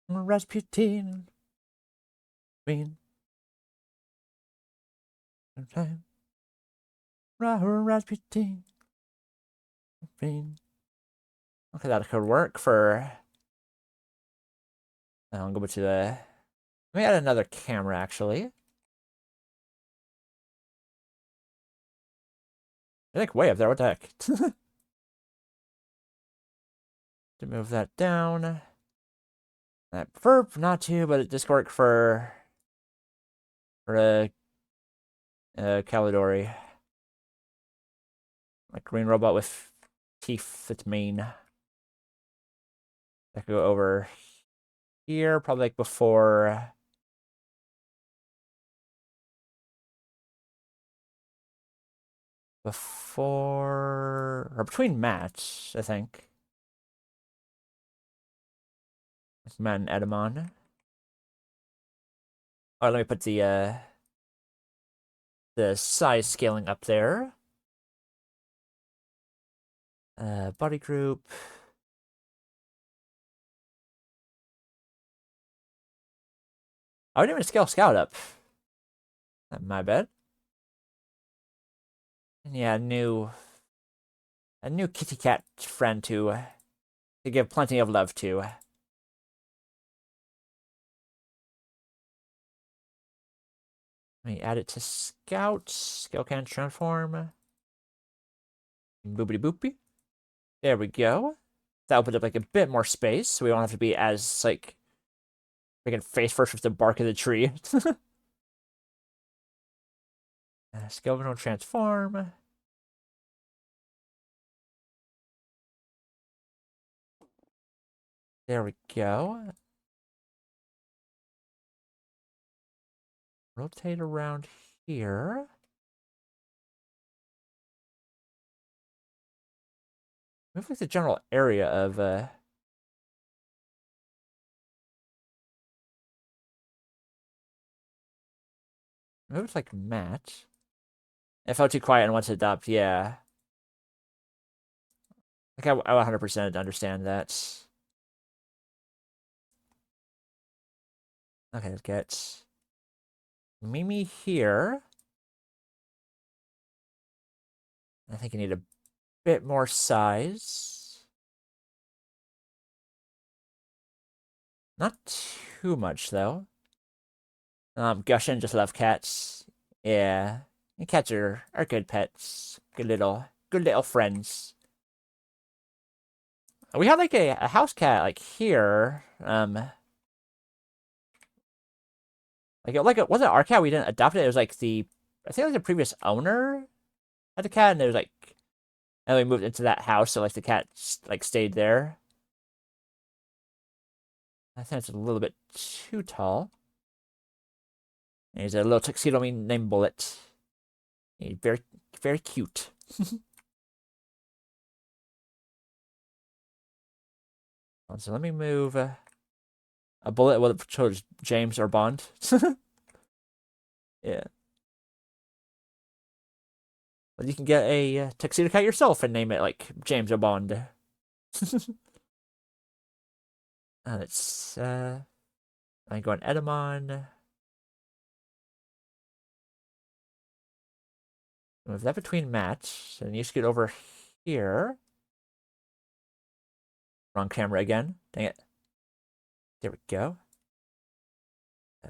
Rasputin. Queen. Time. Rasputin. Queen. Okay, that could work for. I'll go to the. Let me add another camera actually. You're like way up there. What the heck? To move that down. I prefer not to, but it just worked for Calidori. Like green robot with teeth that's mean. I could go over here, probably like before. Or between Mats, I think. Matt and Edamon. Alright, let me put the size scaling up there. Body group. I didn't even scale Scout up. My bad. And yeah, a new kitty cat friend to give plenty of love to. Let me add it to Scout. Scout can transform. Boopity boopy. There we go. That opened up like a bit more space, so we don't have to be as like freaking face first with the bark of the tree. Skeleton transform. There we go. Rotate around here. Move like the general area of Maybe it's like Matt. It felt too quiet and wants to adopt, yeah. Like, I 100% understand that. Okay, let's get Mimi here. I think you need a bit more size. Not too much, though. Gushin just love cats. Yeah. And cats are good pets. Good little friends. We had like a house cat like here. Like it wasn't our cat, we didn't adopt it. It was like I think like the previous owner had the cat, and it was like, and we moved into that house, so like the cat like stayed there. I think it's a little bit too tall. And he's a little tuxedo named Bullet. He's very cute. So let me move a Bullet. Will it chose James or Bond? Yeah. Well, you can get a tuxedo cat yourself and name it like James or Bond. Let's I go on Edamon. Move that between Matt. And you scoot over here. Wrong camera again. Dang it. There we go.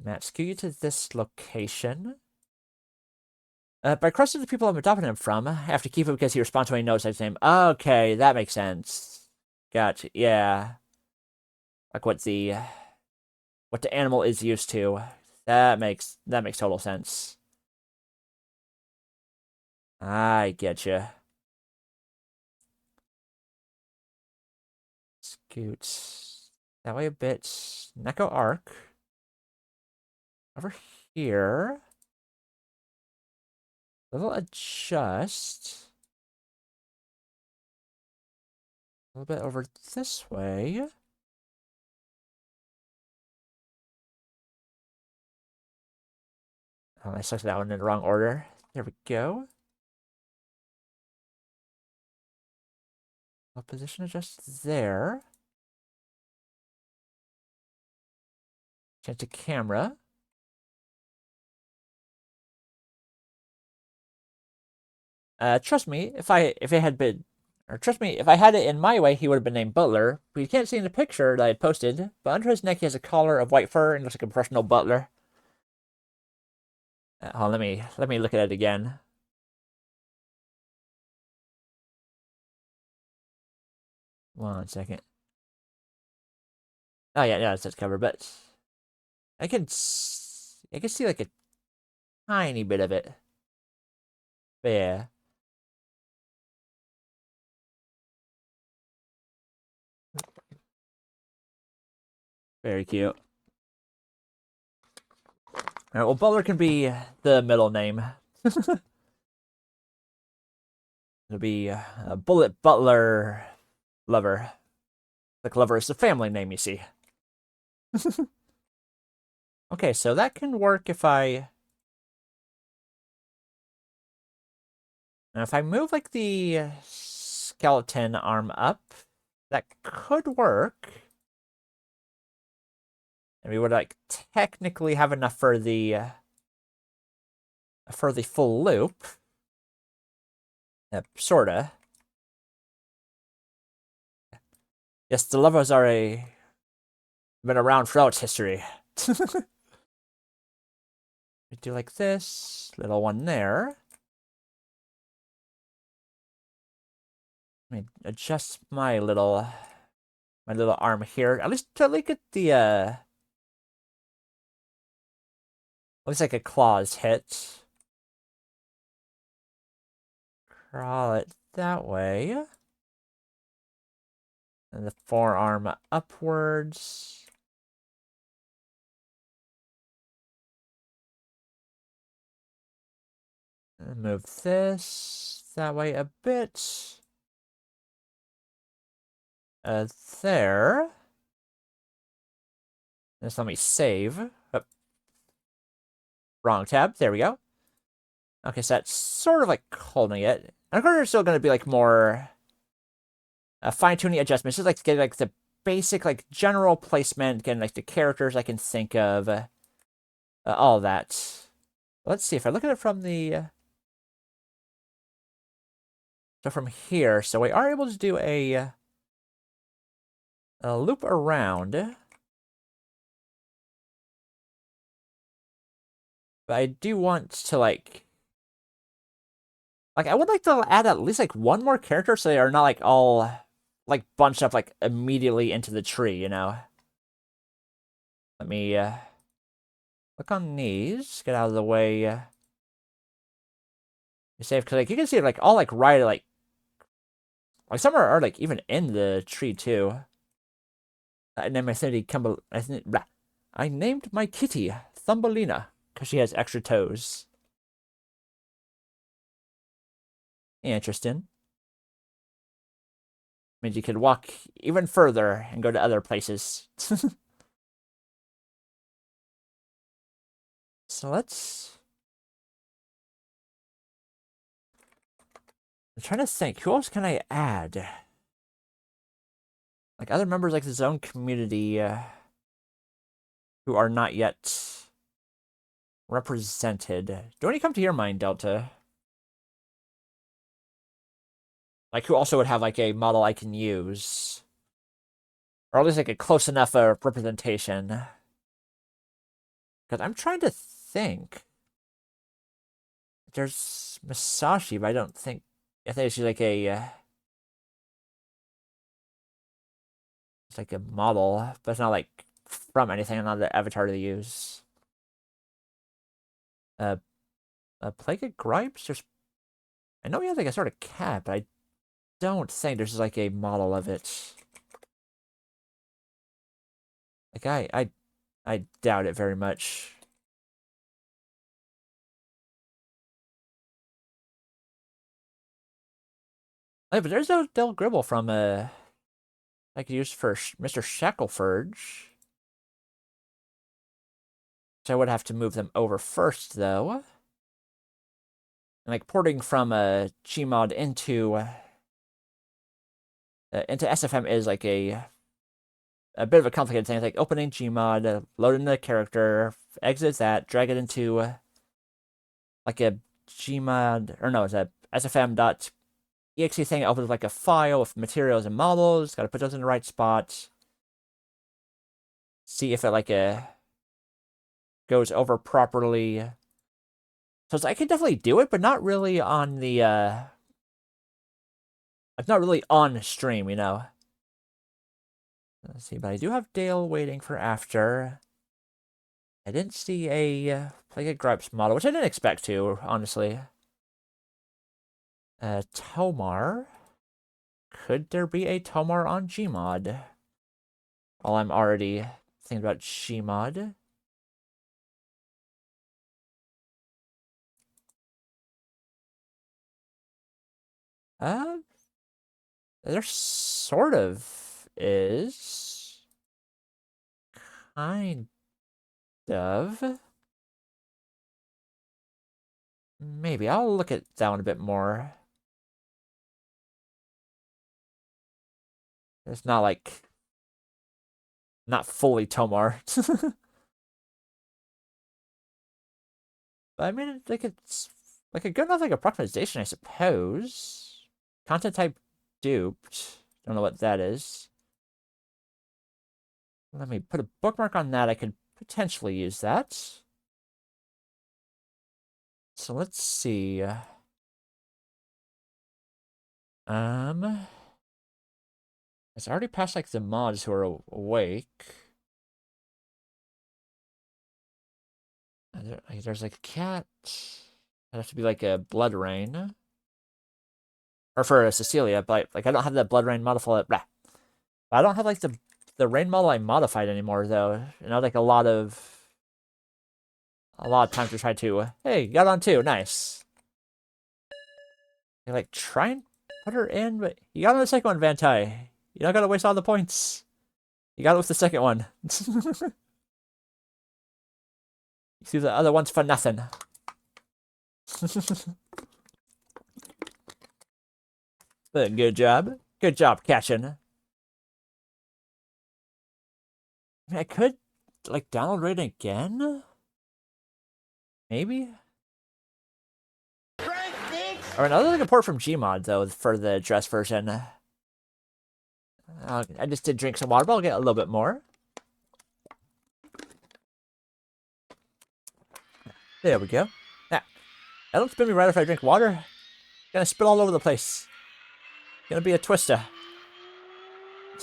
Matt, scoot you to this location. By crossing the people I'm adopting him from, I have to keep him because he responds when he knows his name. Okay, that makes sense. Gotcha. Yeah. Like what the animal is used to. That makes total sense. I get you. Scoot that way a bit. Neko Arc. Over here. Little adjust. A little bit over this way. Oh, I selected that one in the wrong order. There we go. I'll position adjust there. Change to camera. Trust me, if it had been, or trust me, if I had it in my way, he would have been named Butler. But you can't see in the picture that I posted. But under his neck, he has a collar of white fur and looks like a professional butler. Let me look at it again. One second. Oh yeah, it says cover, but I can see like a tiny bit of it. But yeah. Very cute. Alright, well, Butler can be the middle name. It'll be Bullet Butler Lover. Like Lover is the family name, you see. Okay, so that can work if I move like the skeleton arm up, that could work. And we would like technically have enough for the full loop. Sorta. Yes, the lovers been around throughout history. We do like this, little one there. Let me adjust my little arm here. At least to look at the looks like a claws hit. Crawl it that way. And the forearm upwards. And move this that way a bit. There. Just let me save. Wrong tab. There we go. Okay, so that's sort of like holding it. And of course, there's still going to be like more fine-tuning adjustments. Just like getting like the basic like general placement, getting like the characters I can think of, all that. Let's see if I look at it from the. So from here, so we are able to do a loop around. But I do want to like I would like to add at least like one more character so they are not like all like bunched up like immediately into the tree, you know. Let me look on these, get out of the way. Save, because like you can see like all like right like some are like even in the tree too. I named my kitty Thumbelina because she has extra toes. Interesting. Means you could walk even further and go to other places. So let's. I'm trying to think. Who else can I add? Like other members like the zone community who are not yet represented. Do any come to your mind, Delta? Like who also would have like a model I can use? Or at least like a close enough representation. Because I'm trying to think. There's Masashi, but I think she's like a it's like a model, but it's not like from anything, not the avatar to use. Plague of Gripes? I know he has like a sort of cat, but I don't think there's like a model of it. Like I doubt it very much. Hey, but there's no Del Gribble from I could use for Mr. Shackleforge. So I would have to move them over first, though. And like porting from Gmod into SFM is like a bit of a complicated thing. It's like opening Gmod, loading the character, exit that, drag it into like a Gmod, or no, it's a SFM.exe thing. It opens like a file with materials and models. Got to put those in the right spot. See if it like goes over properly. So I can definitely do it, but not really on the it's not really on stream, you know. Let's see, but I do have Dale waiting for after. I didn't see a Plague of Gripes model, which I didn't expect to, honestly. Tomar. Could there be a Tomar on Gmod? While I'm already thinking about Gmod. There sort of is. Kind of. Maybe. I'll look at that one a bit more. It's not like... Not fully Tomar. But I mean, like it's like a good enough like approximation, I suppose. Content type duped. Don't know what that is. Let me put a bookmark on that. I could potentially use that. So let's see. It's already past like the mods who are awake. There's like a cat. That'd have to be like a Blood Rain. Or for Cecilia, but like I don't have that Blood Rain modifier. I don't have like the rain model I modified anymore though. You know, like a lot of times we try to hey, got on too, nice. You like try and put her in, but you got on the second one, Vantai. You don't gotta waste all the points. You got it with the second one. You through the other ones for nothing. But good job. Good job catching. I mean, I could, like, download Raiden again? Maybe? Or another like a port from Gmod, though, for the dress version. I just did drink some water, but I'll get a little bit more. There we go. Yeah. That don't spin me right if I drink water. Gonna spill all over the place. Gonna be a twister.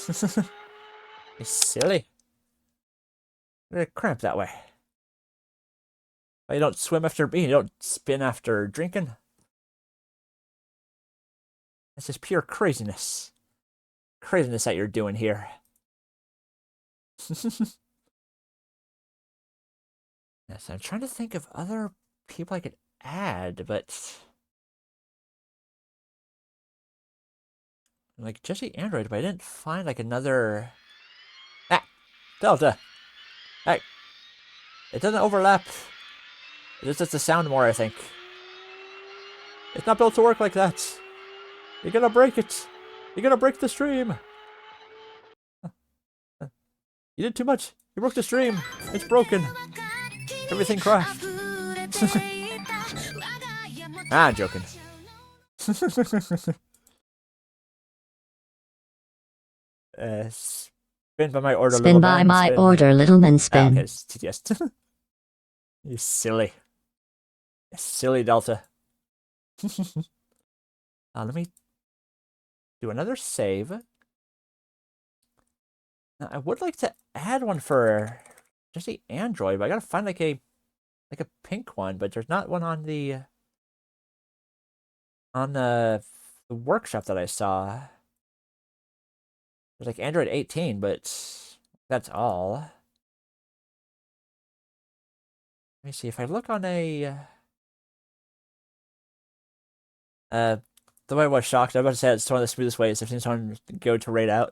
You silly. Gonna cramp that way. But you don't swim after being, you don't spin after drinking. It's just pure craziness. Craziness that you're doing here. Yes, I'm trying to think of other people I could add, but like Jesse Android, but I didn't find like another. Ah, Delta. Hey, it doesn't overlap. It's just the sound more, I think. It's not built to work like that. You're gonna break it. You're gonna break the stream. You did too much. You broke the stream. It's broken. Everything crashed. I'm joking. Spin by my order, Spin little by man. my Spin. order, little man, spin. Okay, it's TTS. You silly. You silly Delta. Let me do another save. Now, I would like to add one for just the Android, but I gotta find like a pink one, but there's not one on the workshop that I saw. There's like Android 18, but that's all. Let me see if I look on a the way I was shocked, I was about to say it's one of the smoothest ways I've seen someone go to raid out.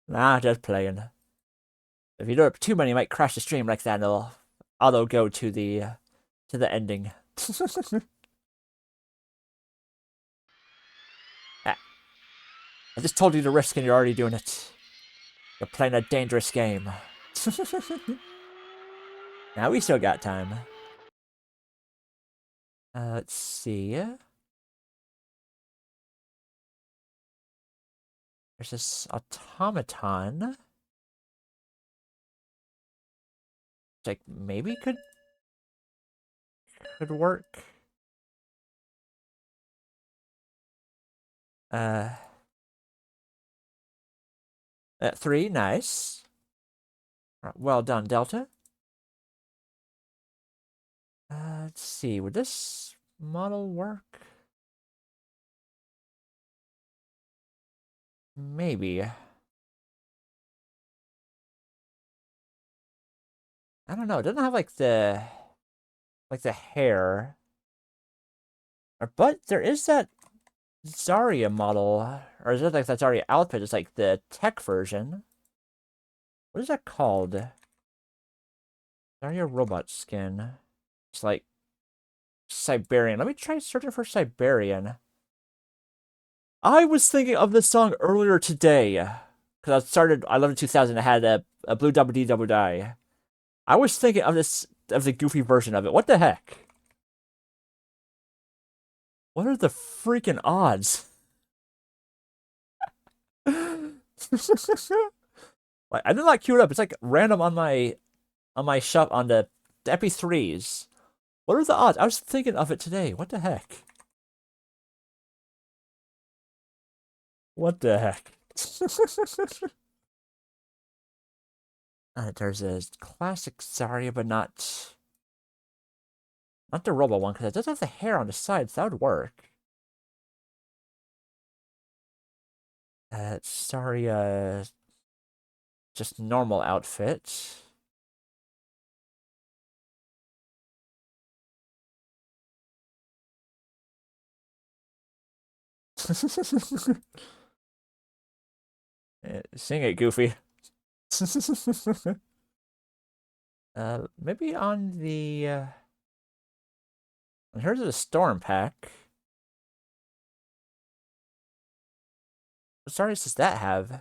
Nah, just playing. If you do it too many, you might crash the stream like that, and it'll auto go to the ending. Ah. I just told you to risk, and you're already doing it. You're playing a dangerous game. Now we still got time. Let's see. There's this automaton. Like maybe could work. 3, nice. Well done, Delta. Let's see, would this model work? Maybe. I don't know. It doesn't have like the hair. But there is that Zarya model, or is it like that Zarya outfit? It's like the tech version. What is that called? Zarya robot skin. It's like Siberian. Let me try searching for Siberian. I was thinking of this song earlier today. Because I Love It 2000. I had a Blue Double D Double Die. I was thinking of the goofy version of it. What the heck? What are the freaking odds? Like, I did not queue it up. It's like random on my shop on the MP3s. What are the odds? I was thinking of it today. What the heck? What the heck? There's a classic Zarya, but not the Robo one, because it does have the hair on the sides. That would work. Zarya, just normal outfit. Sing it, Goofy. Maybe on the... here's the Storm Pack. What stories does that have?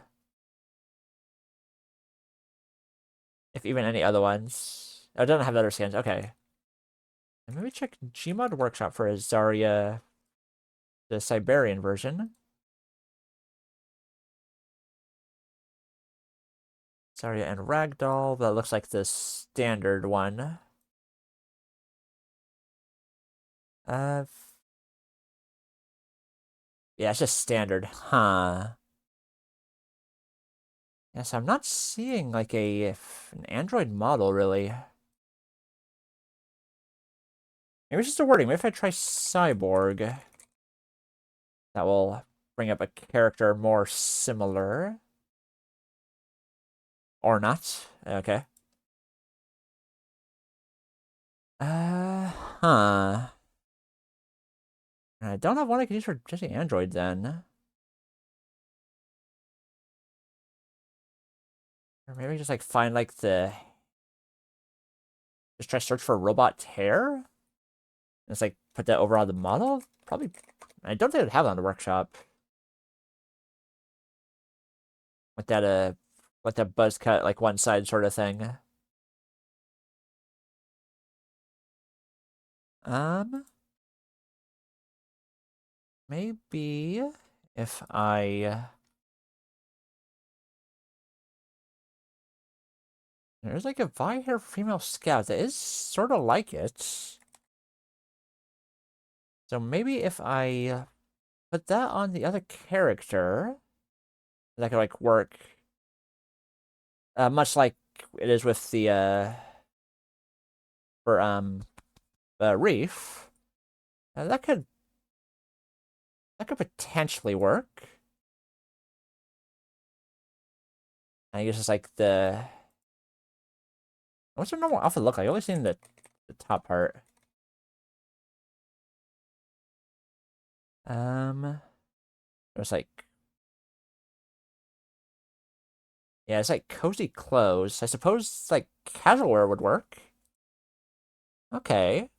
If even any other ones. Oh, it doesn't have other skins. Okay. And maybe check Gmod Workshop for a Zarya, the Siberian version. Zarya and Ragdoll. That looks like the standard one. Yeah, it's just standard. Huh. Yes, I'm not seeing like an Android model really. Maybe it's just a wording. Maybe if I try Cyborg, that will bring up a character more similar. Or not. Okay. Huh. I don't have one I can use for just Android then. Or maybe just like find like the... Just try search for robot hair? And it's like put that over on the model? Probably... I don't think I'd have it on the workshop. With that buzz cut, like one side sort of thing. Maybe if I... There's like a Vi hair female scout that is sort of like it. So maybe if I put that on the other character, that could like work. Much like it is with the for Reef. That could potentially work. I guess it's like the... What's your normal outfit look like? I only seen the top part. It's like... Yeah, it's like cozy clothes. I suppose like casual wear would work. Okay.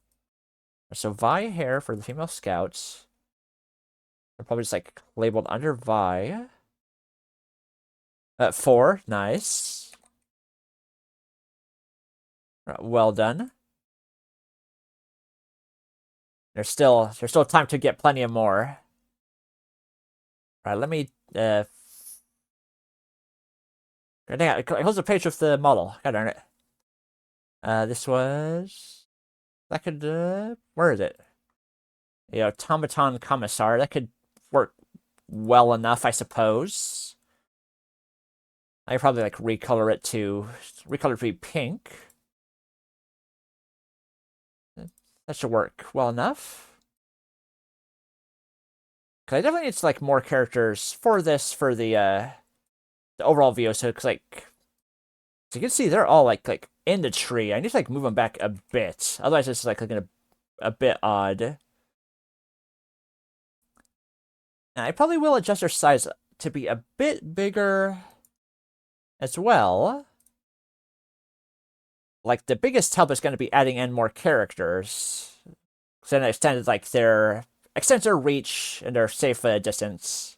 So Vi hair for the female scouts. They're probably just like labeled under Vi. 4, nice. Well done. There's still time to get plenty of more. All right, let me dang it, close the page with the model. God darn it. This was... That could, where is it? You know, Automaton Commissar. That could work well enough, I suppose. I could probably, like, recolor it to be pink. That should work well enough. Because I definitely need, like, more characters for this, for the overall VO, so it's, like... So you can see they're all, like in the tree. I need to, like, move them back a bit. Otherwise, it's, like, looking a bit odd. And I probably will adjust their size to be a bit bigger as well. Like, the biggest help is going to be adding in more characters. So then it extends, like, extends their reach and their safe distance.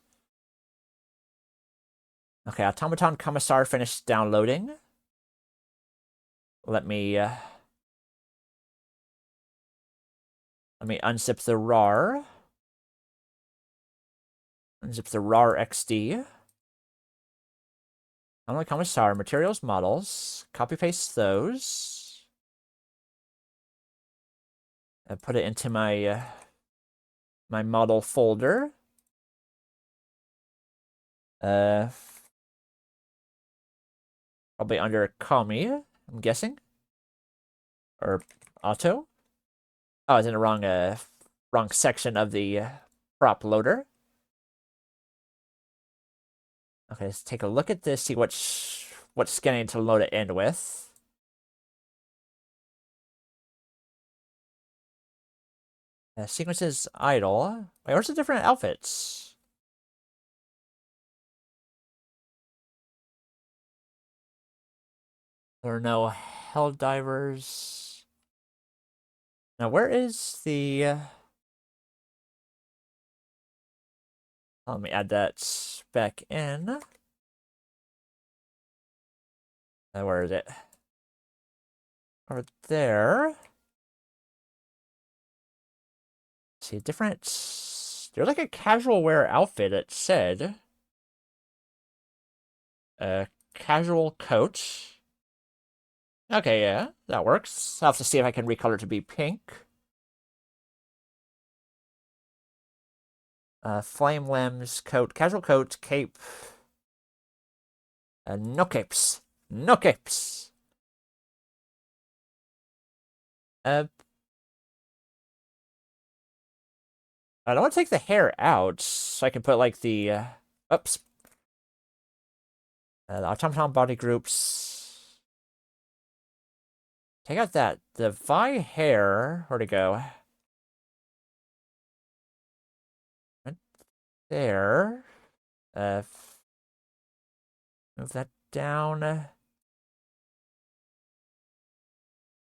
Okay, Automaton Commissar finished downloading. Let me unzip the RAR. Unzip the RAR XD. Online Commissar, materials, models. Copy paste those. And put it into my my model folder. Probably under Kami, I'm guessing. Or Auto. Oh, I was in the wrong section of the prop loader. Okay, let's take a look at this, see what skin I need to load it in with. Sequences idle. Wait, where's the different outfits? There are no Hell Divers. Now, where is the... let me add that back in. Where is it? Over there. See, different... There's like a casual wear outfit, it said. Casual coat. Okay, yeah, that works. I'll have to see if I can recolor it to be pink. Flame limbs, coat, casual coat, cape. No capes. No capes. I don't want to take the hair out, so I can put like the, oops. The automaton body groups. Take out that, the Vi hair, where'd it go? Right there. Move that down.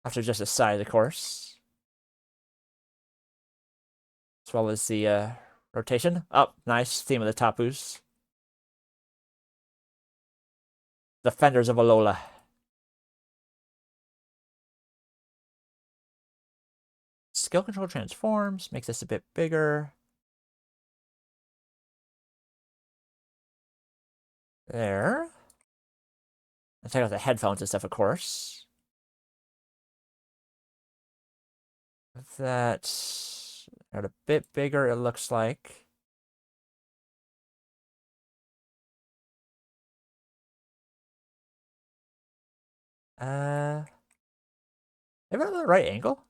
After just a size, of course. As well as the rotation. Oh, nice. Theme of the Tapus. Defenders of Alola. Skill control transforms. Makes this a bit bigger. There. And take out the headphones and stuff, of course. That's a bit bigger, it looks like. Maybe I'm at the right angle?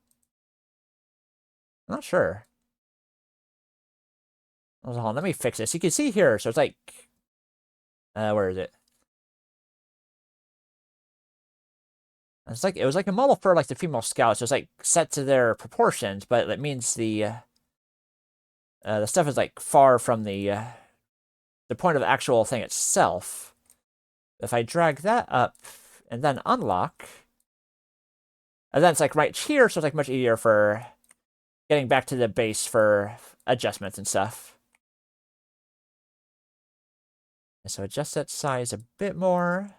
I'm not sure. Hold on, let me fix this. You can see here, so it's like... where is it? It's like, it was like a model for like the female scouts. So it's like set to their proportions, but it means the stuff is like far from the point of the actual thing itself. If I drag that up and then unlock, and then it's like right here, so it's like much easier for getting back to the base for adjustments and stuff. And so adjust that size a bit more.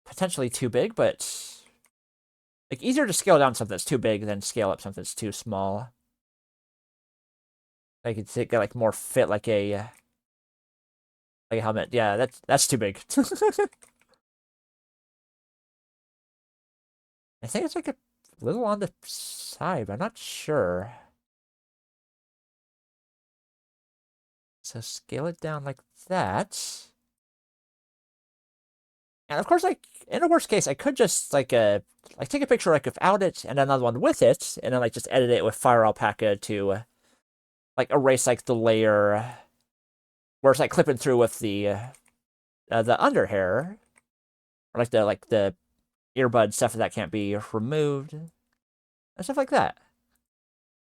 Potentially too big, but like easier to scale down something that's too big than scale up something that's too small. I could get like more fit like a helmet. Yeah, that's too big. I think it's like a little on the side, but I'm not sure. So scale it down like that. And of course, like in a worst case, I could just like take a picture like without it and another one with it, and then like just edit it with Fire Alpaca to like erase like the layer where it's like clipping through with the under hair, or like the earbud stuff that can't be removed and stuff like that.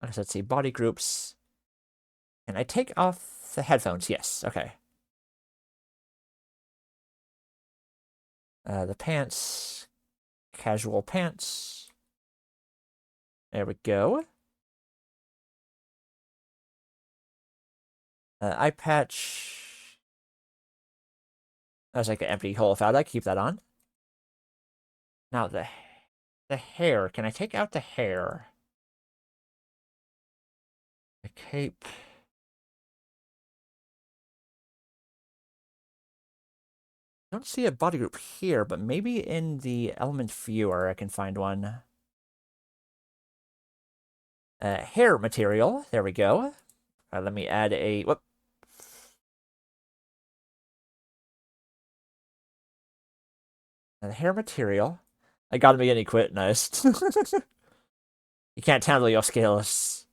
Okay, so let's see, body groups. Can I take off the headphones? Yes. Okay. The pants, casual pants. There we go. Eye patch. That's like an empty hole. If I'd like, keep that on. Now the hair. Can I take out the hair? The cape. I don't see a body group here, but maybe in the element viewer I can find one. Hair material. There we go. Let me add a... Whoop. The hair material. I got him again, he quit. Nice. You can't handle your skills.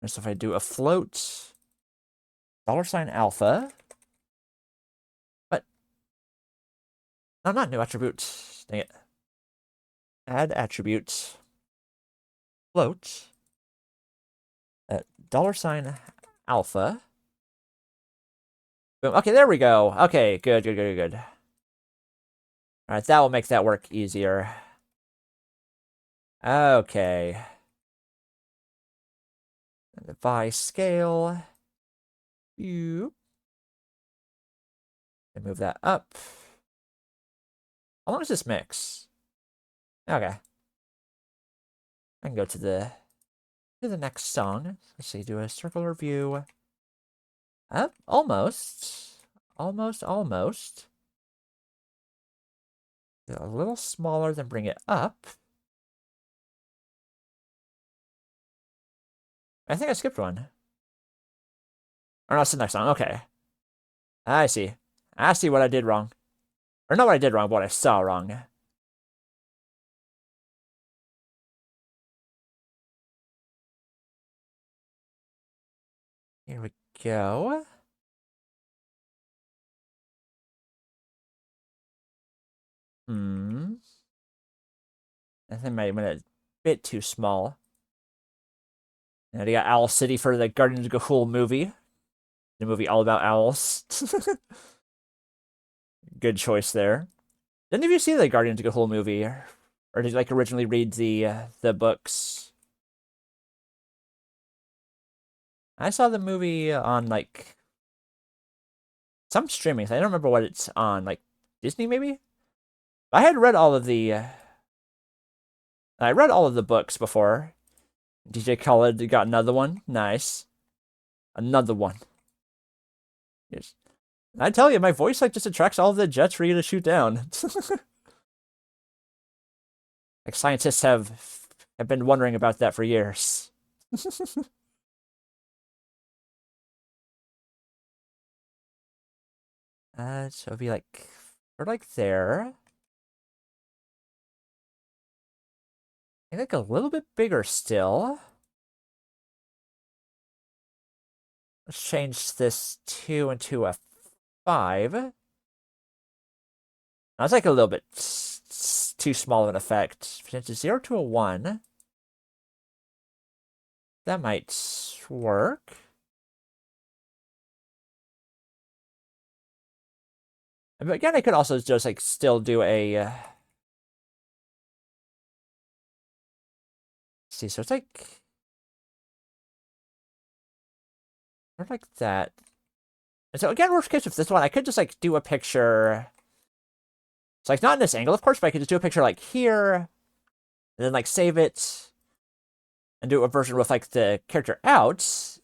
So if I do a float... $alpha... No, not new attribute. Dang it. Add attribute. Float. $alpha. Boom. Okay, there we go. Okay, good. Alright, that will make that work easier. Okay. By scale. And move that up. How long does this mix? Okay. I can go to the next song. Let's see, do a circular view. Almost. Almost. A little smaller, then bring it up. I think I skipped one. Or no, it's the next song. Okay. I see. I see what I did wrong. Or not what I did wrong, but what I saw wrong. Here we go. I think I might have been a bit too small. And you got Owl City for the Guardians of the Ga'Hoole movie. The movie all about owls. Good choice there. Didn't you see the Guardians of the Ga'Hoole movie? Or did you, like, originally read the books? I saw the movie on, like, some streaming. I don't remember what it's on. Like, Disney, maybe? I had read all of the... I read all of the books before. DJ Khaled got another one. Nice. Another one. Yes. I tell you, my voice like just attracts all of the jets for you to shoot down. Like scientists have been wondering about that for years. So it'd be like, or like there. I think a little bit bigger still. Let's change this 2 into a 5. That's like a little bit too small of an effect. Change it 0 to a 1. That might work. But again, I could also just like still do a... see, so it's like... or like that. And so again, worst case with this one, I could just like do a picture. It's like not in this angle, of course, but I could just do a picture like here, and then like save it, and do a version with like the character out,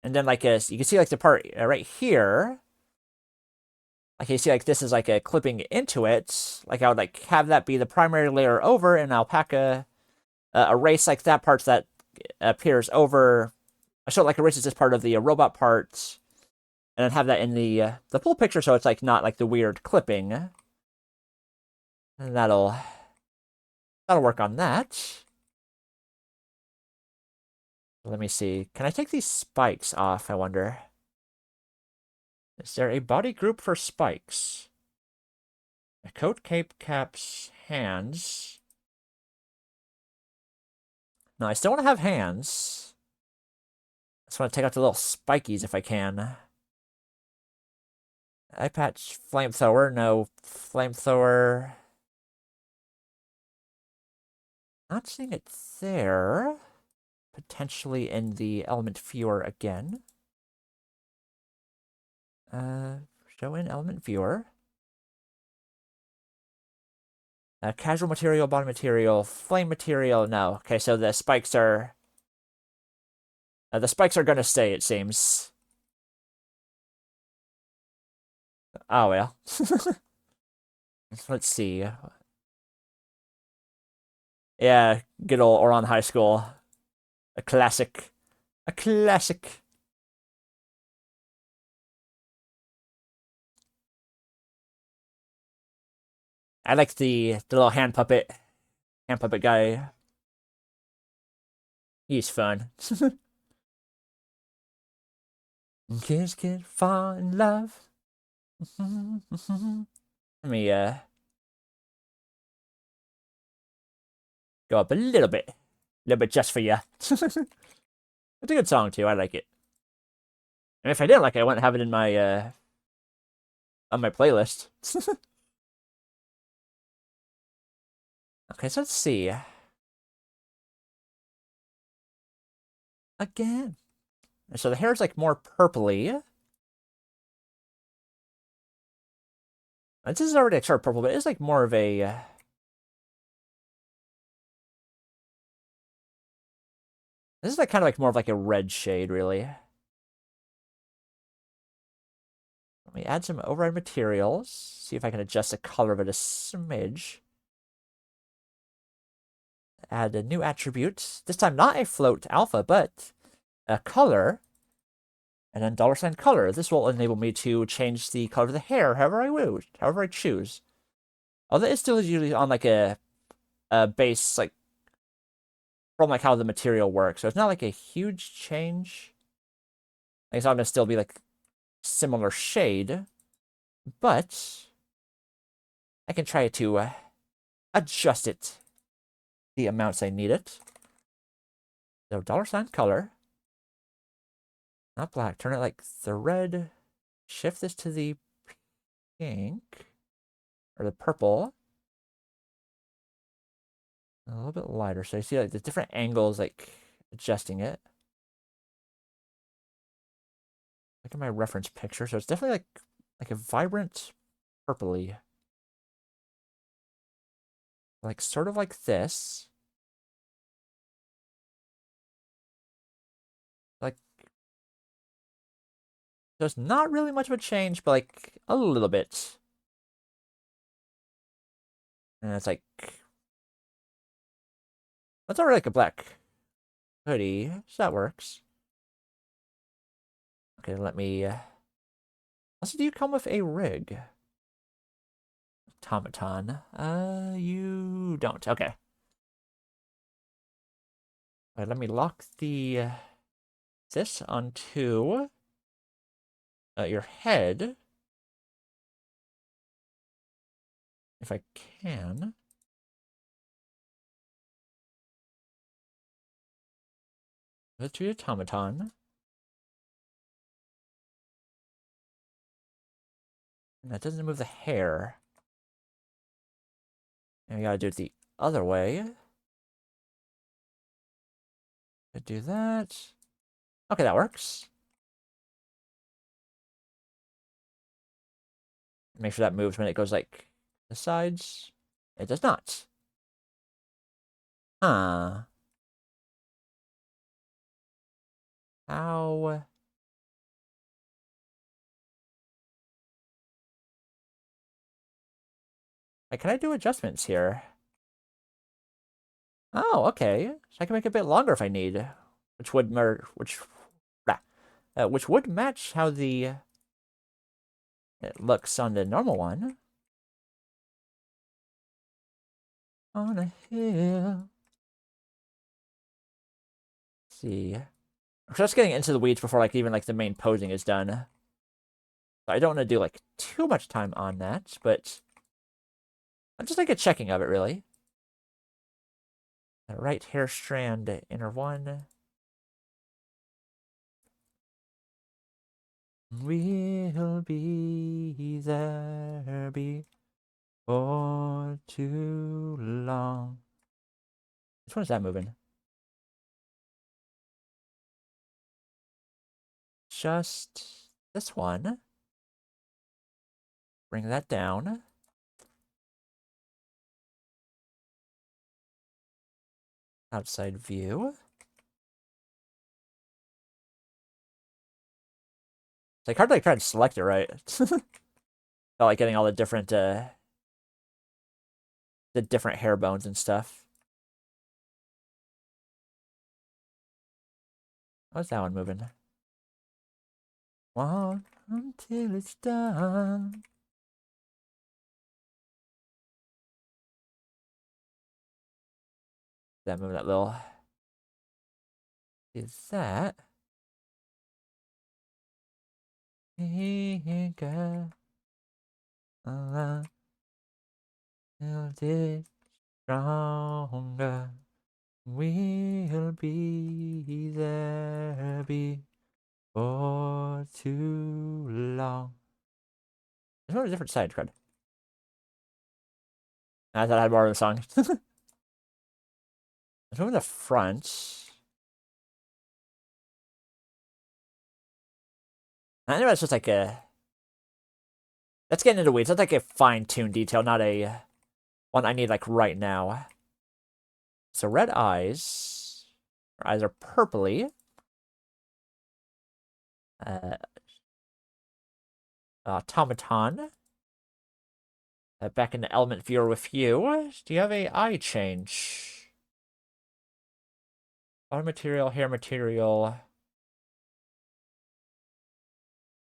and then like you can see like the part right here. Like you see like this is like a clipping into it. Like I would like have that be the primary layer over, and Alpaca erase like that part that appears over. So it like erases this part of the robot part, and then have that in the full picture, so it's like not like the weird clipping. And that'll work on that. Let me see. Can I take these spikes off, I wonder? Is there a body group for spikes? A coat, cape, caps, hands. No, I still want to have hands. I just want to take out the little spikies if I can. Eye patch, flamethrower. No, flamethrower. Not seeing it there. Potentially in the element viewer again. Show in element viewer. Casual material, body material, flame material. No. Okay, so the spikes are... the spikes are gonna stay, it seems. Oh, well. Let's see. Yeah, good old Oron High School. A classic. A classic. I like the little hand puppet guy. He's fun. Kids get fall in love. Let me go up a little bit just for you. It's a good song too. I like it. And if I didn't like it, I wouldn't have it in my on my playlist. Okay, so let's see. Again. So the hair is like more purpley. This is already like sort of purple, but it's like more of a... this is like kind of like more of like a red shade, really. Let me add some override materials. See if I can adjust the color of it a smidge. Add a new attribute. This time not a float alpha, but a color. And then $color. This will enable me to change the color of the hair however I wish, however I choose. Although it still is usually on like a base, like from like how the material works. So it's not like a huge change. Like it's not gonna still be like similar shade, but I can try to adjust it the amounts I need it. So $color. Not black. Turn it like the red. Shift this to the pink. Or the purple. A little bit lighter. So you see like the different angles, like adjusting it. Look at my reference picture. So it's definitely like a vibrant purpley. Like sort of like this. Like, so it's not really much of a change, but like a little bit. And it's like, that's already like a black hoodie, so that works. Okay, let me, also, do you come with a rig? Automaton. You don't. Okay. Alright, let me lock the, this onto your head. If I can. Go to the automaton. And that doesn't move the hair. And we gotta do it the other way. Do that. Okay, that works. Make sure that moves when it goes like the sides. It does not. Huh. How? Like, can I do adjustments here? Oh, okay. So I can make it a bit longer if I need, which would which would match how the it looks on the normal one. On a hill. Let's see. I'm just getting into the weeds before like even like the main posing is done. So I don't want to do like too much time on that, but I'm just like a checking of it really. The right hair strand, inner one. We'll be there before too long. Which one is that moving? Just this one. Bring that down. Outside view. It's like hard to like try and select it right. Felt like getting all the different hair bones and stuff. How's that one moving? Walk until it's done. That moving that little. Is that? He got a lot it stronger. We'll be there before too long. There's one a different side, Crud. I thought I had more of the song. Let's move in the front. I know it's just like a... Let's get into the weeds. That's like a fine-tuned detail, not a one I need like right now. So red eyes. Her eyes are purpley. Automaton. Back in the element viewer with you. Do you have a eye change? Body material, hair material.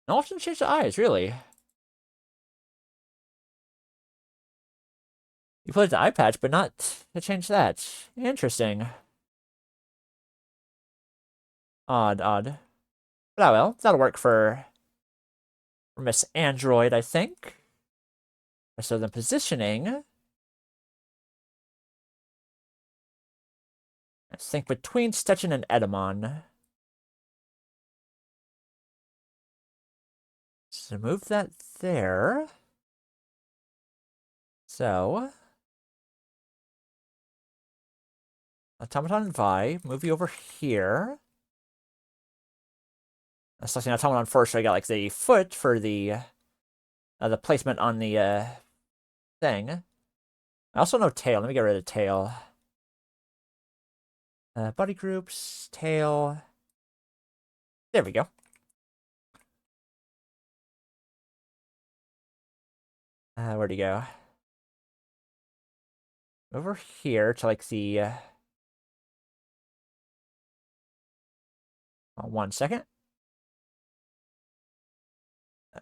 No option to change the eyes, really. You put the eye patch, but not to change that. Interesting. Odd, odd. But oh well, that'll work for Miss Android, I think. So then positioning. I think between Stetchen and Edamon. So move that there. So. Automaton and Vi, move you over here. Selecting Automaton first, so I got like the foot for the placement on the thing. I also know tail. Let me get rid of tail. Body groups, tail. There we go. Where'd he go? Over here to like the... 1 second.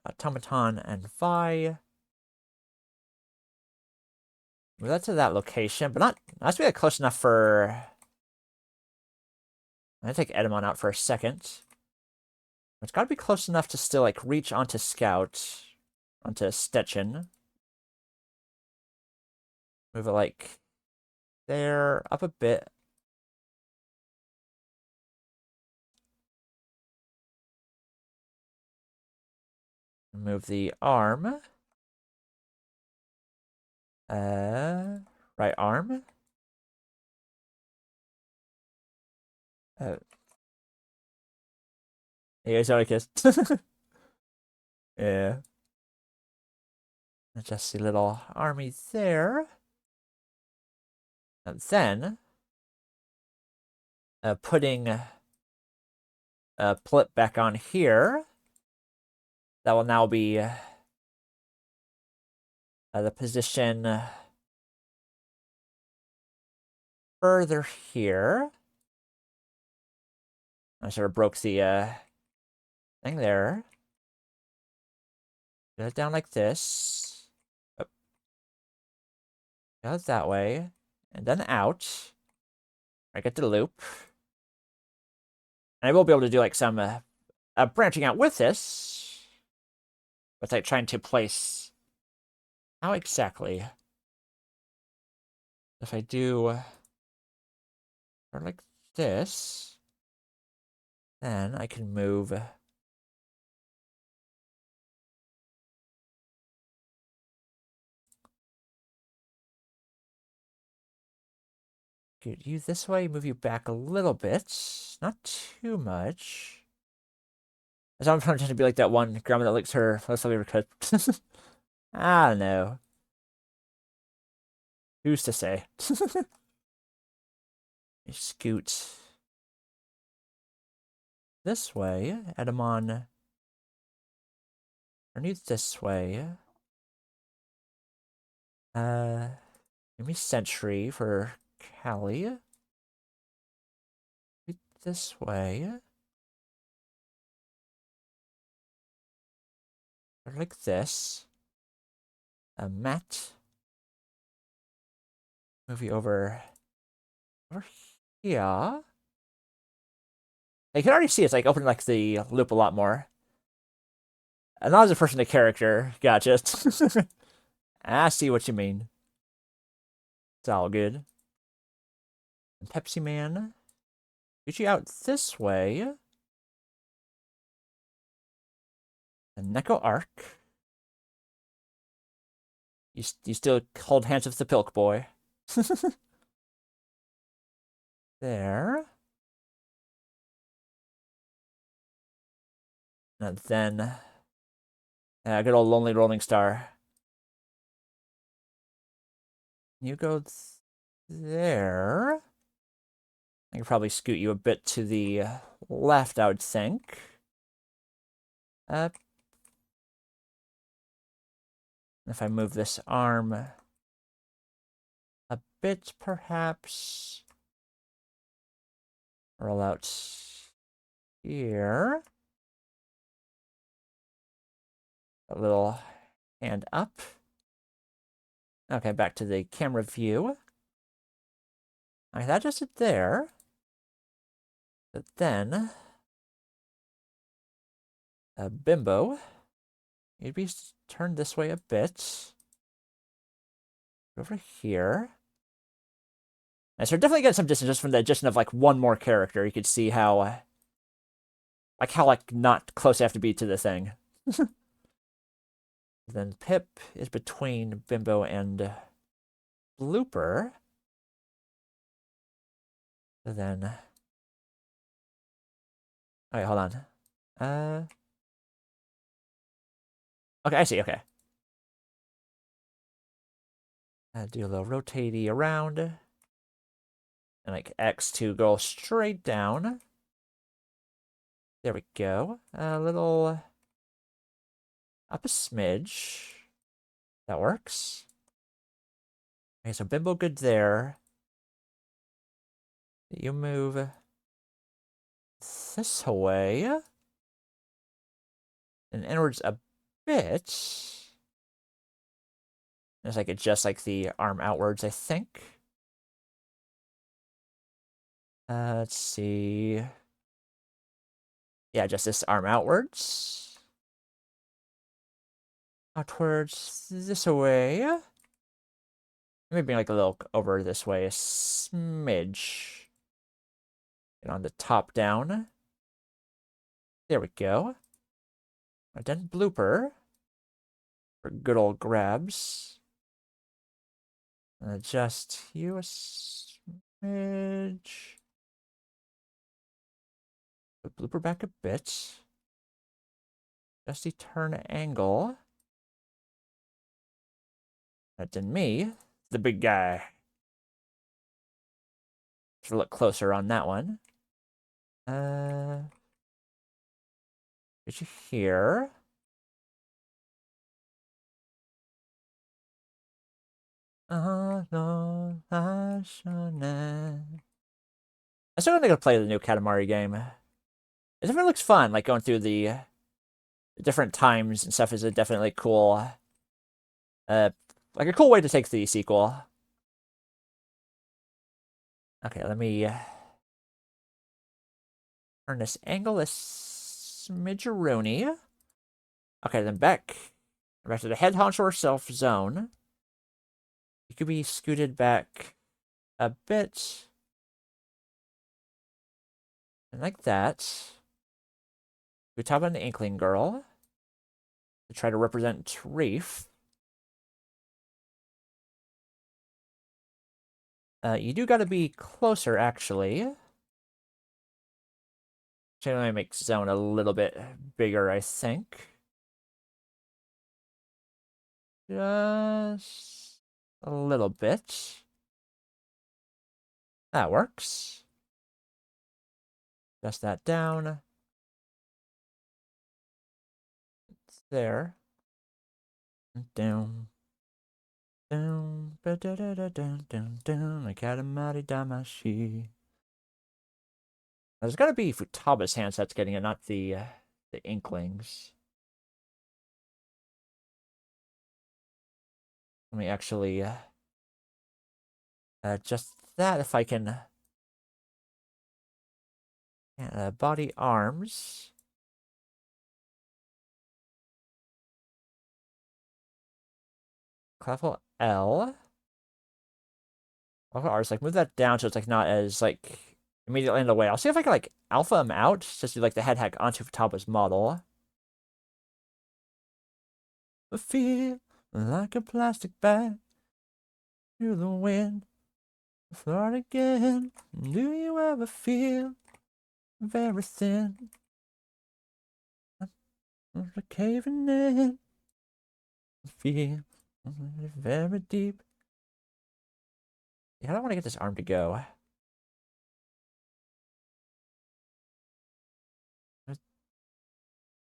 Automaton and Vi. Move that to that location, but not has to be like close enough for... I'm gonna take Edamon out for a second. It's gotta be close enough to still like reach onto Scout, onto Stetchen. Move it like there, up a bit. Move the arm. Right arm. Yeah, sorry, kiss. Yeah. Just the little army there. And then putting Plip back on here. That will now be the position further here. I sort of broke the thing there. Get it down like this. Oh. Go that way. And then out. I get the loop. And I will be able to do like some branching out with this. But like trying to place... How exactly? If I do... Or like this... Then I can move... Get you this way, move you back a little bit. Not too much. As I'm trying to be like that one grandma that licks her most ever cut. I don't know. Who's to say? Scoot this way. Edamon. Underneath this way. Give me Sentry for Callie. This way. Like this. A mat. Move you over here. You can already see it's like opening like the loop a lot more. And not as a person to character. Gotcha. I see what you mean. It's all good. And Pepsi Man. Get you out this way. And Neko Arc. You still hold hands with the Pilk Boy. there. And then good old Lonely Rolling Star. You go there. I could probably scoot you a bit to the left, I would think. If I move this arm a bit, perhaps. Roll out here. A little hand up. Okay, back to the camera view. Alright, that just it there. But then, Bimbo, you'd be turned this way a bit. Over here. And so we're definitely getting some distance just from the addition of, like, one more character. You could see how, not close I have to be to the thing. Then Pip is between Bimbo and Blooper. And then... Alright, hold on. Okay, I see, okay. Do a little rotatey around. And like X to go straight down. There we go. A little... Up a smidge. That works. Okay, so Bimbo good there. You move this way. And inwards a bit. It's like adjust like the arm outwards, I think. Let's see. Yeah, just this arm outwards. Outwards this way. Maybe like a little over this way, a smidge. Get on the top down. There we go. And then Blooper. For good old grabs. Adjust you a smidge. Put Blooper back a bit. Adjust the turn angle. That's in me, the big guy. Should look closer on that one. Get you here. No, I shouldn't. I'm still gonna play the new Katamari game. It definitely looks fun, like going through the different times and stuff is a definitely cool, like a cool way to take the sequel. Okay, let me turn this angle a smidgeroni. Okay, then back to the head honcho self zone. You could be scooted back a bit. And like that. We top on the Inkling Girl. To try to represent Reef. You do gotta be closer, actually. Let me make zone a little bit bigger, I think. Just a little bit. That works. Adjust that down. It's there. Down. Down. Down. Katamari Damacy. There's gotta be Futaba's handsets getting it, not the Inklings. Let me actually adjust that if I can. Body arms. Level L. Level R is like move that down so it's like not as like immediately in the way. I'll see if I can like alpha him out, just do like the head hack onto Futaba's model. I feel like a plastic bag through the wind. Start again. Do you ever feel very thin? Caving in. Feel very deep. Yeah, I don't want to get this arm to go.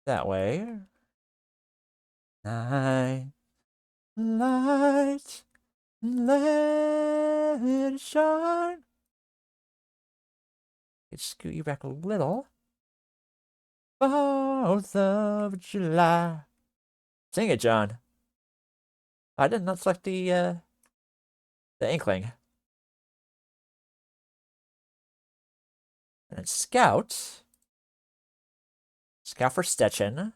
That way. Night light, let it shine. Let's scoot you back a little. 4th of July. Sing it, John. I did not select the Inkling. And then Scout. Scout for Stetchen.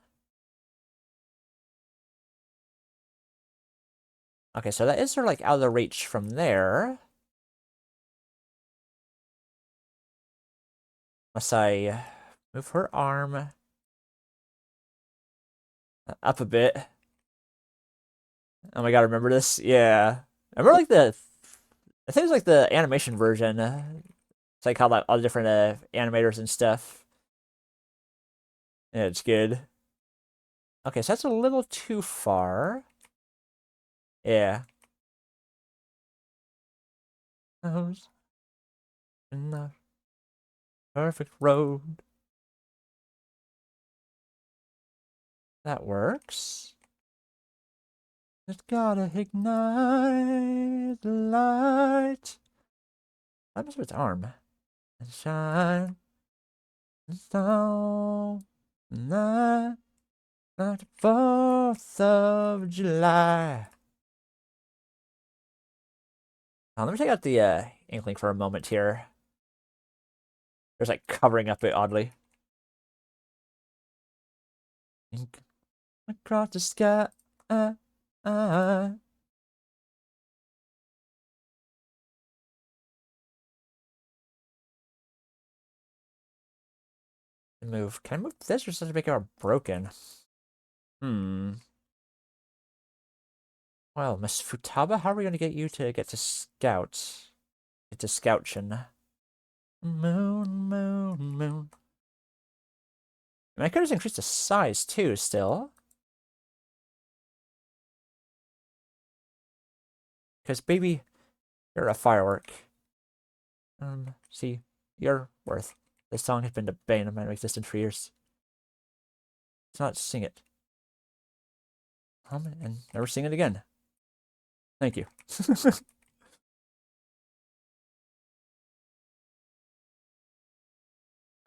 Okay, so that is sort of like out of the reach from there. Unless I move her arm up a bit. Oh my god, remember this? Yeah. I remember like I think it was like the animation version. It's like how like all the different animators and stuff. Yeah, it's good. Okay, so that's a little too far. Yeah. In the perfect road. That works. Just gotta ignite the light. I must have its arm. And shine. And so night. Not the 4th of July. Let me take out the Inkling for a moment here. There's like covering up it oddly. Across the sky. Move. Can I move this or does it make it broken? Well, Miss Futaba, how are we going to get you to get to Scout? Get to Scoutchin. Moon, moon, moon. I mean, I could have increased the size too, still. Because, baby, you're a firework. See, you're worth. This song has been the bane of my existence for years. Let's not sing it. Hum and never sing it again. Thank you.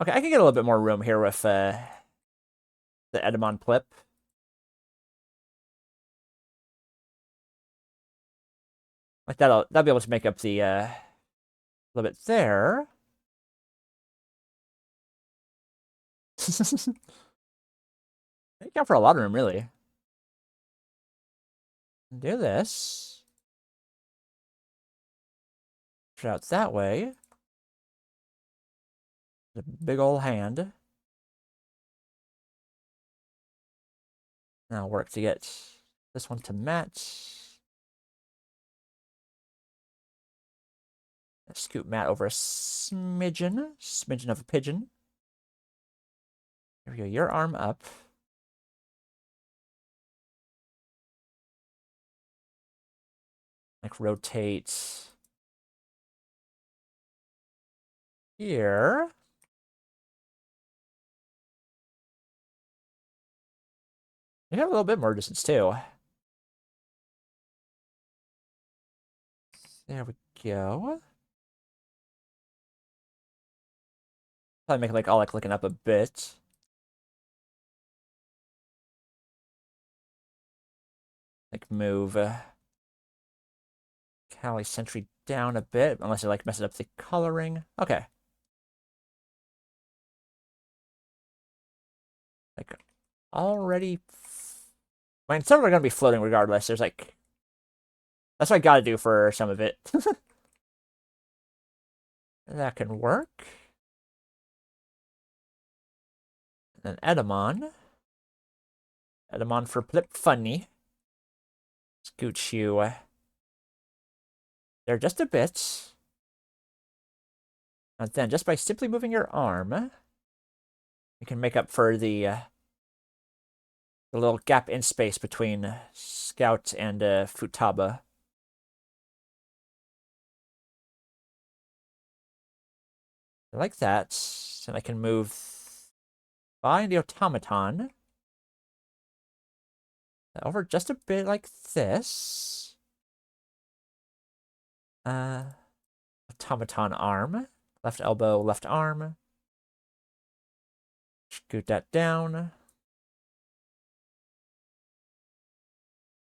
Okay, I can get a little bit more room here with the Edamon Plip. Like that'll be able to make up the little bit there. Make up for a lot of room, really. Do this. Push it out that way. The big old hand. Now work to get this one to match. Scoot Matt over a smidgen of a pigeon. There we go, your arm up. Like rotate here. You have a little bit more distance too. There we go. Probably make it like all like looking up a bit. Like move Cali Sentry down a bit, unless it like messes up the coloring. Okay. Like already. I mean, some are gonna be floating regardless. There's like that's what I gotta do for some of it. That can work. And then Edamon. Edamon for Plip Funny. Scoot you there just a bit. And then, just by simply moving your arm, you can make up for the little gap in space between Scout and Futaba. Like that. And I can move behind the automaton over just a bit like this. Automaton arm. Left elbow, left arm. Scoot that down.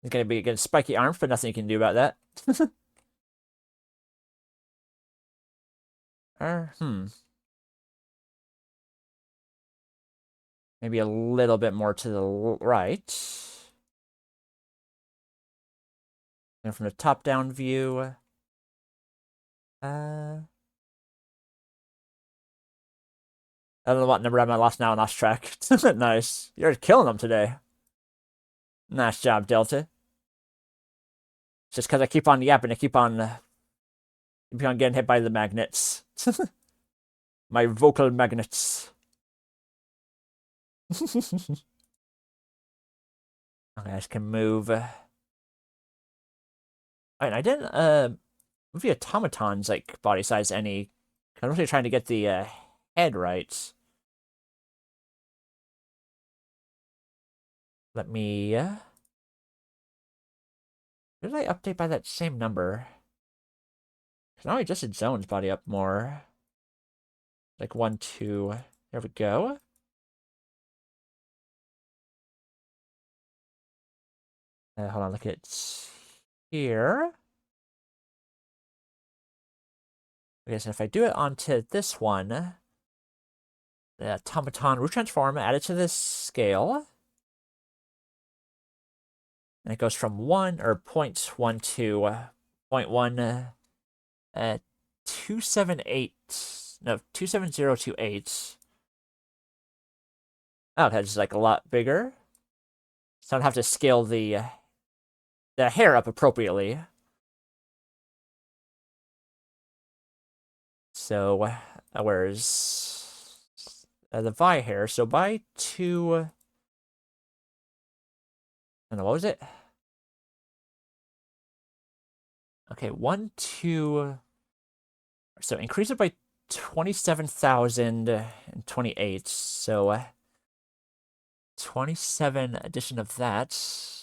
It's going to be against spiky arms, but nothing you can do about that. Maybe a little bit more to the right. And from the top-down view. I don't know what number I'm at lost now and lost track. Nice. You're killing them today. Nice job, Delta. Just because I keep on yapping, I keep on getting hit by the magnets. My vocal magnets. Okay, I just can move. Alright, I didn't move the automaton's like body size any. I'm really trying to get the head right. Let me. Did I update by that same number? Now I adjusted Zone's body up more. Like 1, 2. There we go. Hold on, look at here. Okay, so if I do it onto this one, the automaton root transform added to this scale. And it goes from 1 or 0.1 to 0.1 278. No, 27028. Oh, that's like a lot bigger. So I don't have to scale the hair up appropriately. So, where's the Vi hair? So by 2. I don't know, what was it? Okay, 1, 2. So increase it by 27,028. So 27 addition of that.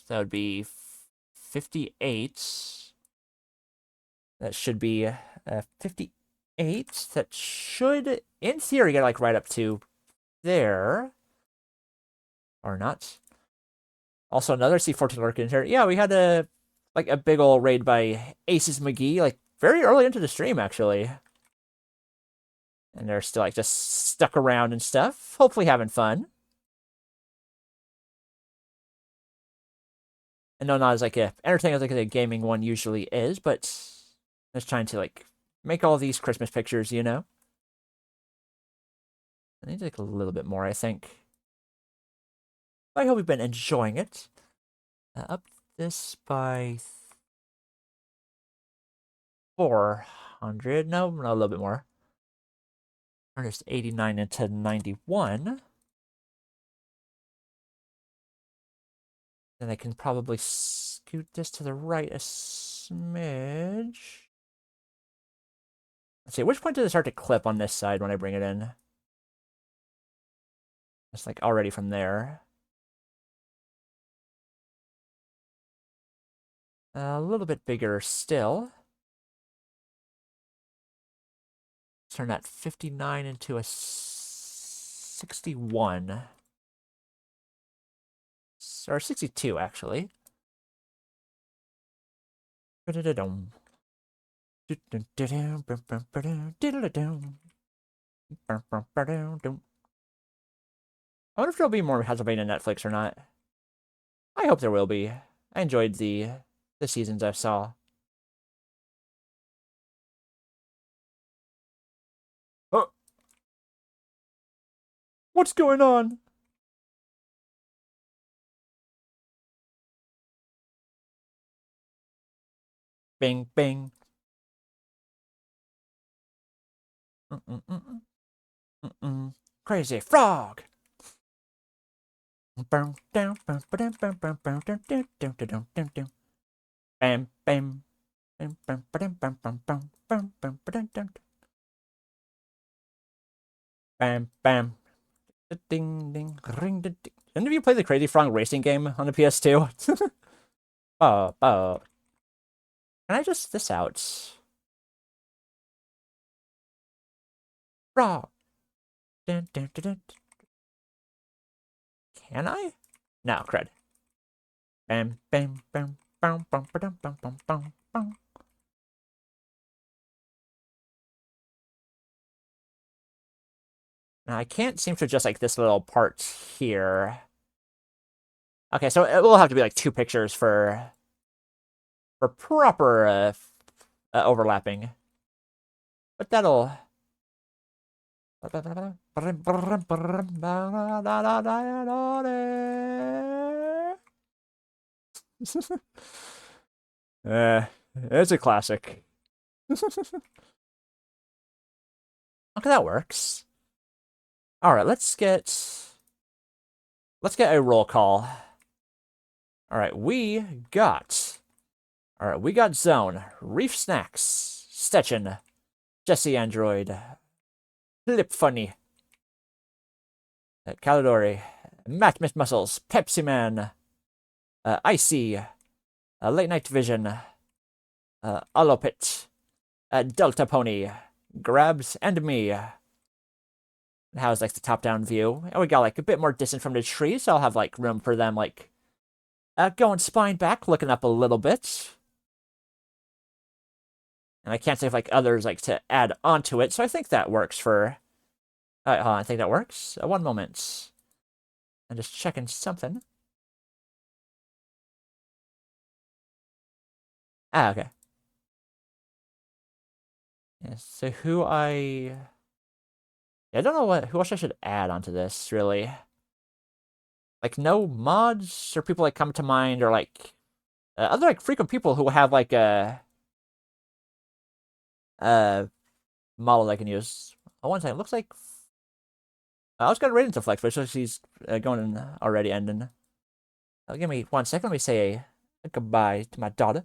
That would be 58. That should be 58. That should, in theory, get like right up to there. Or not. Also, another C14 lurking here. Yeah, we had a big ol' raid by Aces McGee, like very early into the stream, actually. And they're still like just stuck around and stuff. Hopefully having fun. And no, not as like a entertaining as like a gaming one usually is, but just trying to like make all these Christmas pictures, you know? I need like a little bit more, I think. I hope you've been enjoying it. Up this by 400. No, a little bit more. Turn this 89 into 91. Then I can probably scoot this to the right a smidge. Let's see, which point does it start to clip on this side when I bring it in? It's like already from there. A little bit bigger still. Turn that 59 into a 61. Or 62, actually. I wonder if there'll be more Castlevania Netflix or not. I hope there will be. I enjoyed the seasons I saw. Oh! What's going on? Bing, bing. Crazy frog. Bam, bam. Bam, bam. Ding, ding, ring, ding. Any of you play the Crazy Frog racing game on the PS2? Oh. Can I just this out? Frog. Dun, dun, dun, dun. Can I? No, cred. Bam, bam, bam, bam, bam, bam, bam, bam, bam, bam. Now, I can't seem to adjust like this little part here. Okay, so it will have to be like 2 pictures for proper overlapping. But that'll. It's a classic. Okay, that works. All right, let's get a roll call. All right, we got Zone, Reef Snacks, Stetchen, Jesse Android, Flip Funny, Caladori, Matt Miss Muscles, Pepsi Man, Icy, Late Night Vision, Alopit, Delta Pony, Grabs, and me. How's like the top-down view? And we got like a bit more distant from the tree, so I'll have like room for them like going spine back, looking up a little bit. And I can't say if like others like to add onto it, so I think that works for. Hold on, I think that works. One moment. I'm just checking something. Okay. Yeah, so I don't know who else I should add onto this, really. Like, no mods or people like come to mind, or like other like frequent people who have like a model I can use. One second, looks like I was gonna right into Flex, but she's going in already ending. Give me 1 second. Let me say a goodbye to my daughter.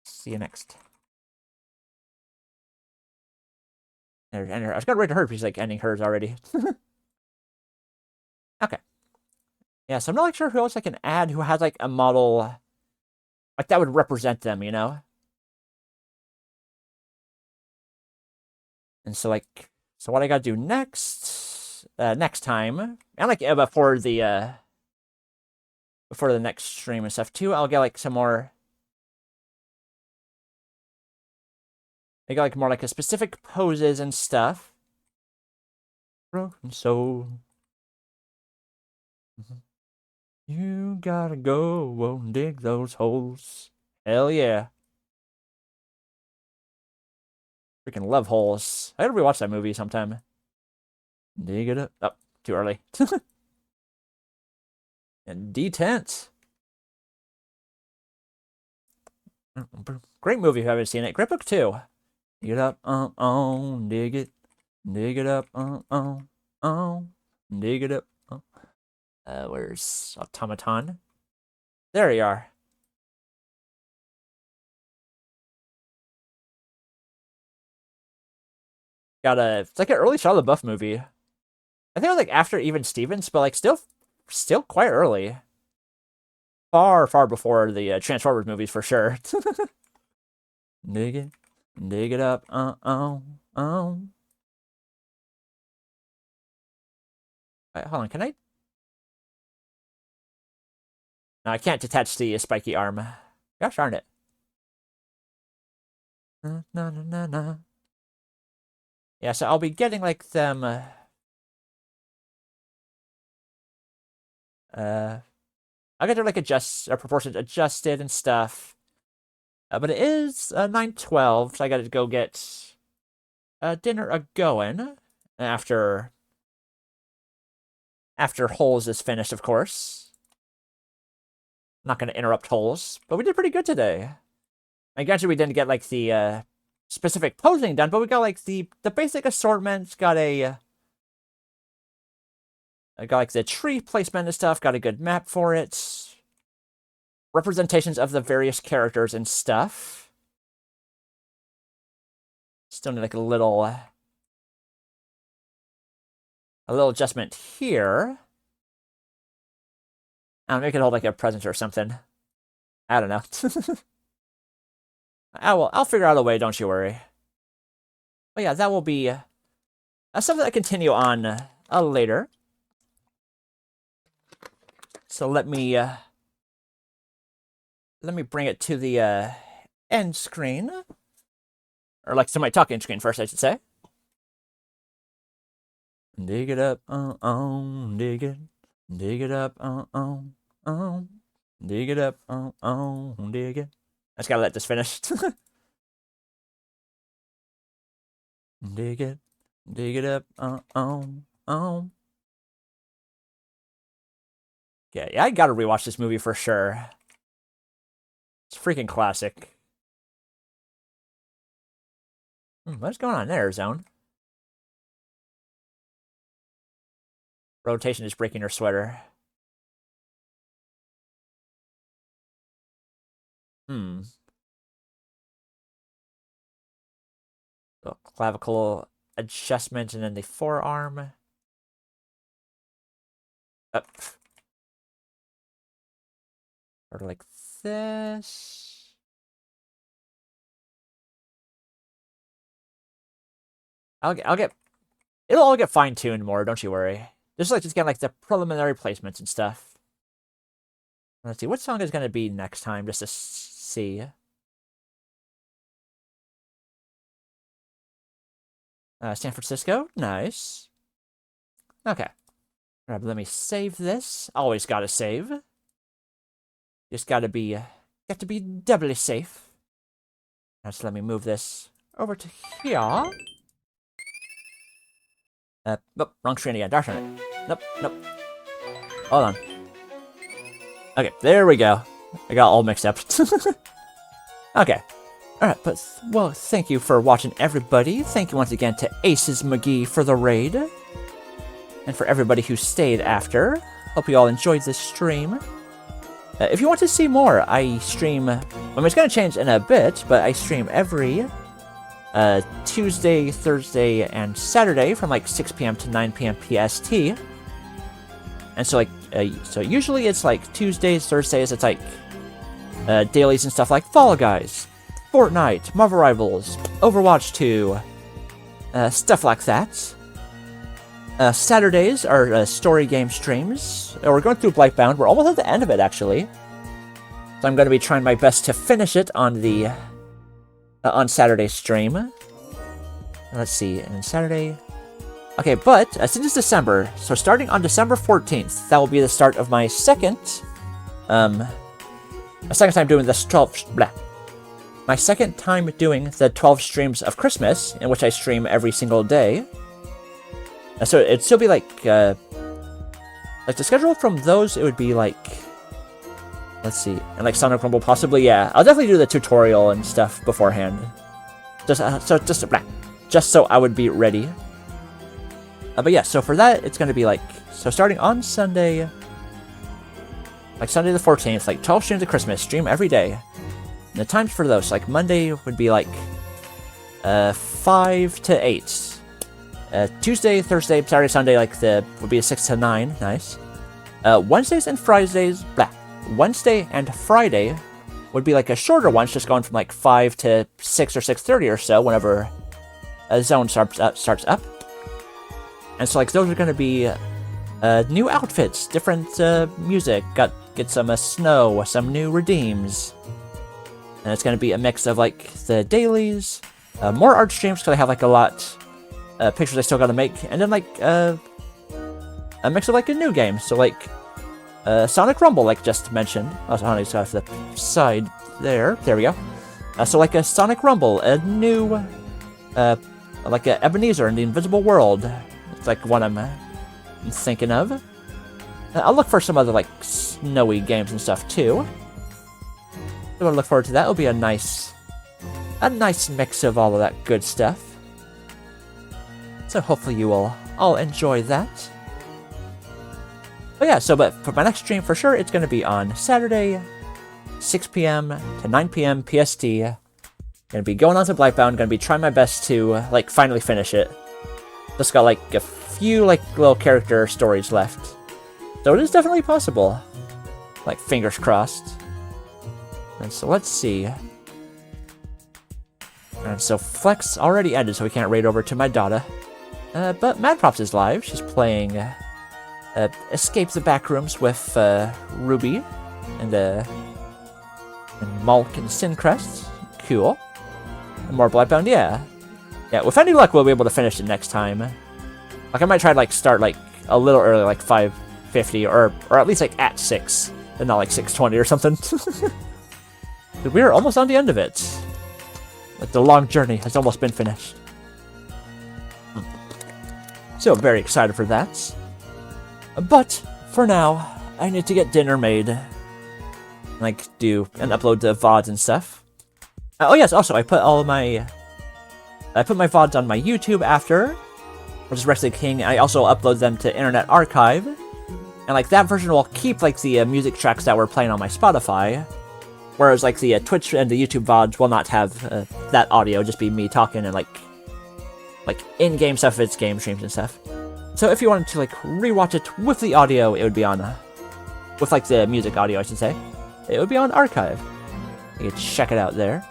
See you next. And I was gonna write to her, she's like ending hers already. Okay. Yeah, so I'm not like sure who else I can add who has like a model like that would represent them, you know? And so like what I gotta do next time, and like before the next stream and stuff too, I'll get like some more. I got like more like a specific poses and stuff. Broken soul. You gotta go and dig those holes. Hell yeah. Freaking love holes. I gotta rewatch that movie sometime. Dig it up. Oh, too early. And D-Tent. Great movie if you haven't seen it. Great book too. Dig it up, dig it. Dig it up, dig it up. Where's Automaton? There you are. It's like an early Shia LaBeouf movie. I think it was like after Even Stevens, but like still quite early. Far before the Transformers movies for sure. Dig it up, Wait, hold on, can I? No, I can't detach the spiky arm. Gosh darn it. Na. Yeah, so I'll be getting like them. I'll get their like proportions adjusted and stuff. But it is 9:12, so I gotta go get dinner a-going after Holes is finished, of course. Not gonna interrupt Holes, but we did pretty good today. I guess we didn't get like the specific posing done, but we got like the basic assortment. Got a I got like the tree placement and stuff. Got a good map for it. Representations of the various characters and stuff. Still need like a little adjustment here. Maybe I could hold like a present or something. I don't know. I'll figure out a way, don't you worry. But yeah, that will be something I continue on later. So let me bring it to the end screen. Or like to my talking screen first, I should say. Dig it up, dig it. Dig it up, dig it up, dig it. I just gotta let this finish. Dig it up, Yeah, I gotta rewatch this movie for sure. It's a freaking classic. What's going on there, Zone? Rotation is breaking her sweater. So clavicle adjustment and then the forearm. Up. Sort of like this. It'll all get fine-tuned more, don't you worry. Just getting like the preliminary placements and stuff. Let's see, what song is going to be next time, just to see. San Francisco, nice. Okay. Alright, let me save this. Always gotta save. Just gotta be doubly safe. Now just let me move this over to here. Nope, wrong screen again. Darn it. Nope. Hold on. Okay, there we go. I got all mixed up. Okay. Alright, but, well, thank you for watching, everybody. Thank you once again to Aces McGee for the raid. And for everybody who stayed after. Hope you all enjoyed this stream. If you want to see more, I stream... I mean, it's going to change in a bit, but I stream every Tuesday, Thursday, and Saturday from like 6 p.m. to 9 p.m. PST. And so, like, so usually it's like Tuesdays, Thursdays, it's like dailies and stuff like Fall Guys, Fortnite, Marvel Rivals, Overwatch 2, stuff like that. Saturdays are story game streams. We're going through Blightbound. We're almost at the end of it, actually. So I'm going to be trying my best to finish it on the on Saturday's stream. Let's see, and Saturday. Okay, but since it's December, so starting on December 14th, that will be the start of my second time doing this 12. My second time doing the 12 streams of Christmas, in which I stream every single day. So it'd still be like the schedule from those, it would be like, let's see, and like Sonic Rumble possibly, yeah. I'll definitely do the tutorial and stuff beforehand. Just so I would be ready. But yeah, so for that, it's going to be like, so starting on Sunday, like Sunday the 14th, like 12 streams of Christmas, stream every day. And the times for those, like Monday would be like 5 to 8. Tuesday, Thursday, Saturday, Sunday, like would be a 6 to 9, nice. Wednesdays and Fridays, Wednesday and Friday would be like a shorter one, just going from like 5 to 6 or 6:30 or so, whenever a zone starts up. And so like those are going to be new outfits, different music, get some snow, some new redeems. And it's going to be a mix of like the dailies, more art streams, because I have like a lot pictures I still got to make, and then like a mix of like a new game. So like Sonic Rumble, like just mentioned. Oh, Sonic's got to the side there. There we go. So like a Sonic Rumble, a new like a Ebenezer in the Invisible World. It's like one I'm thinking of. I'll look for some other like snowy games and stuff too. So I'll look forward to that. It'll be a nice a nice mix of all of that good stuff. So hopefully you will all enjoy that. But yeah, but for my next stream for sure, it's going to be on Saturday, 6 p.m. to 9 p.m. PST. Going to be going on to Blightbound, going to be trying my best to, finally finish it. Just got, a few, little character stories left. So it is definitely possible. Fingers crossed. And so let's see. And so Flex already ended, so we can't raid over to my Dada. But Madprops is live. She's playing Escape the Backrooms with Ruby and Malk and Sincrest. Cool. And more Bloodbound, yeah. Yeah, with any luck, we'll be able to finish it next time. I might try to, start, a little early, 5:50, or at least, at 6, and not, 6:20 or something. We're almost on the end of it. The long journey has almost been finished. So, very excited for that. But, for now, I need to get dinner made. Do and upload the VODs and stuff. Oh yes, also, I put my VODs on my YouTube after, which is Rex the King, and I also upload them to Internet Archive. And, that version will keep, the music tracks that were playing on my Spotify. Whereas, the Twitch and the YouTube VODs will not have that audio, just be me talking and, in-game stuff if it's game streams and stuff. So if you wanted to, rewatch it with the audio, it would be on, with, the music audio, I should say. It would be on Archive. You can check it out there.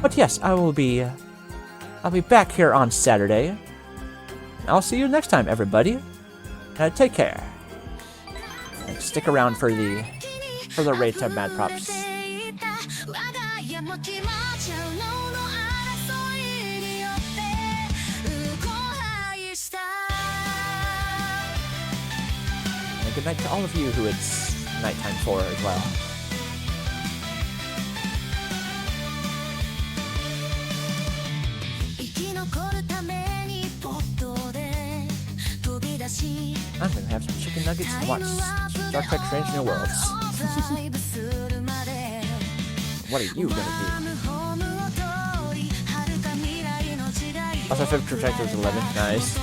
But yes, I'll be back here on Saturday. I'll see you next time, everybody. Take care. And stick around for the raid to Madprops. And good night to all of you who it's nighttime for as well. I'm gonna have some chicken nuggets and watch Star Trek Strange New Worlds. What are you gonna do? Also, favorite projector is 11. Nice.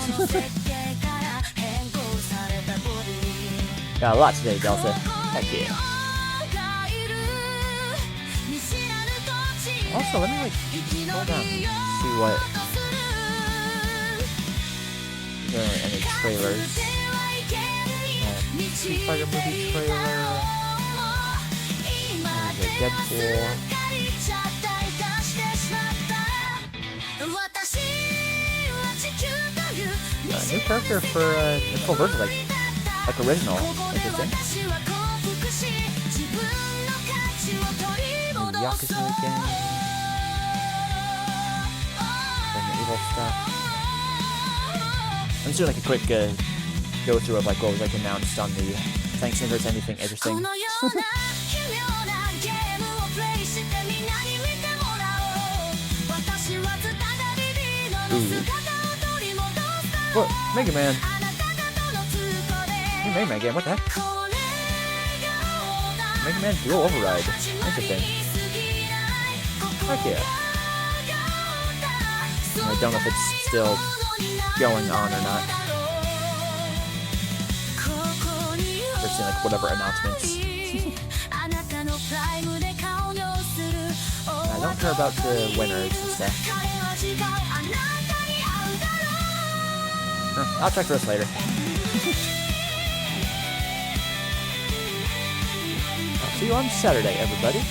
Got a lot today, Delta. Heck yeah. Also, let me hold on. See what. Is there any trailers? Street Fighter movie trailer. There's a Deadpool. New character for full version, like original. Interesting. Yakuza game. And the evil stuff. I'm just doing a quick go through of what was announced on the thanks if there's anything interesting. Ooh. What? Mega Man. New Mega Man game, what the heck? Mega Man Dual Override. Interesting. Heck yeah. I don't know if it's still going on or not. Just seeing whatever announcements. I don't care about the winners and stuff. I'll check for this later. I'll see you on Saturday, everybody.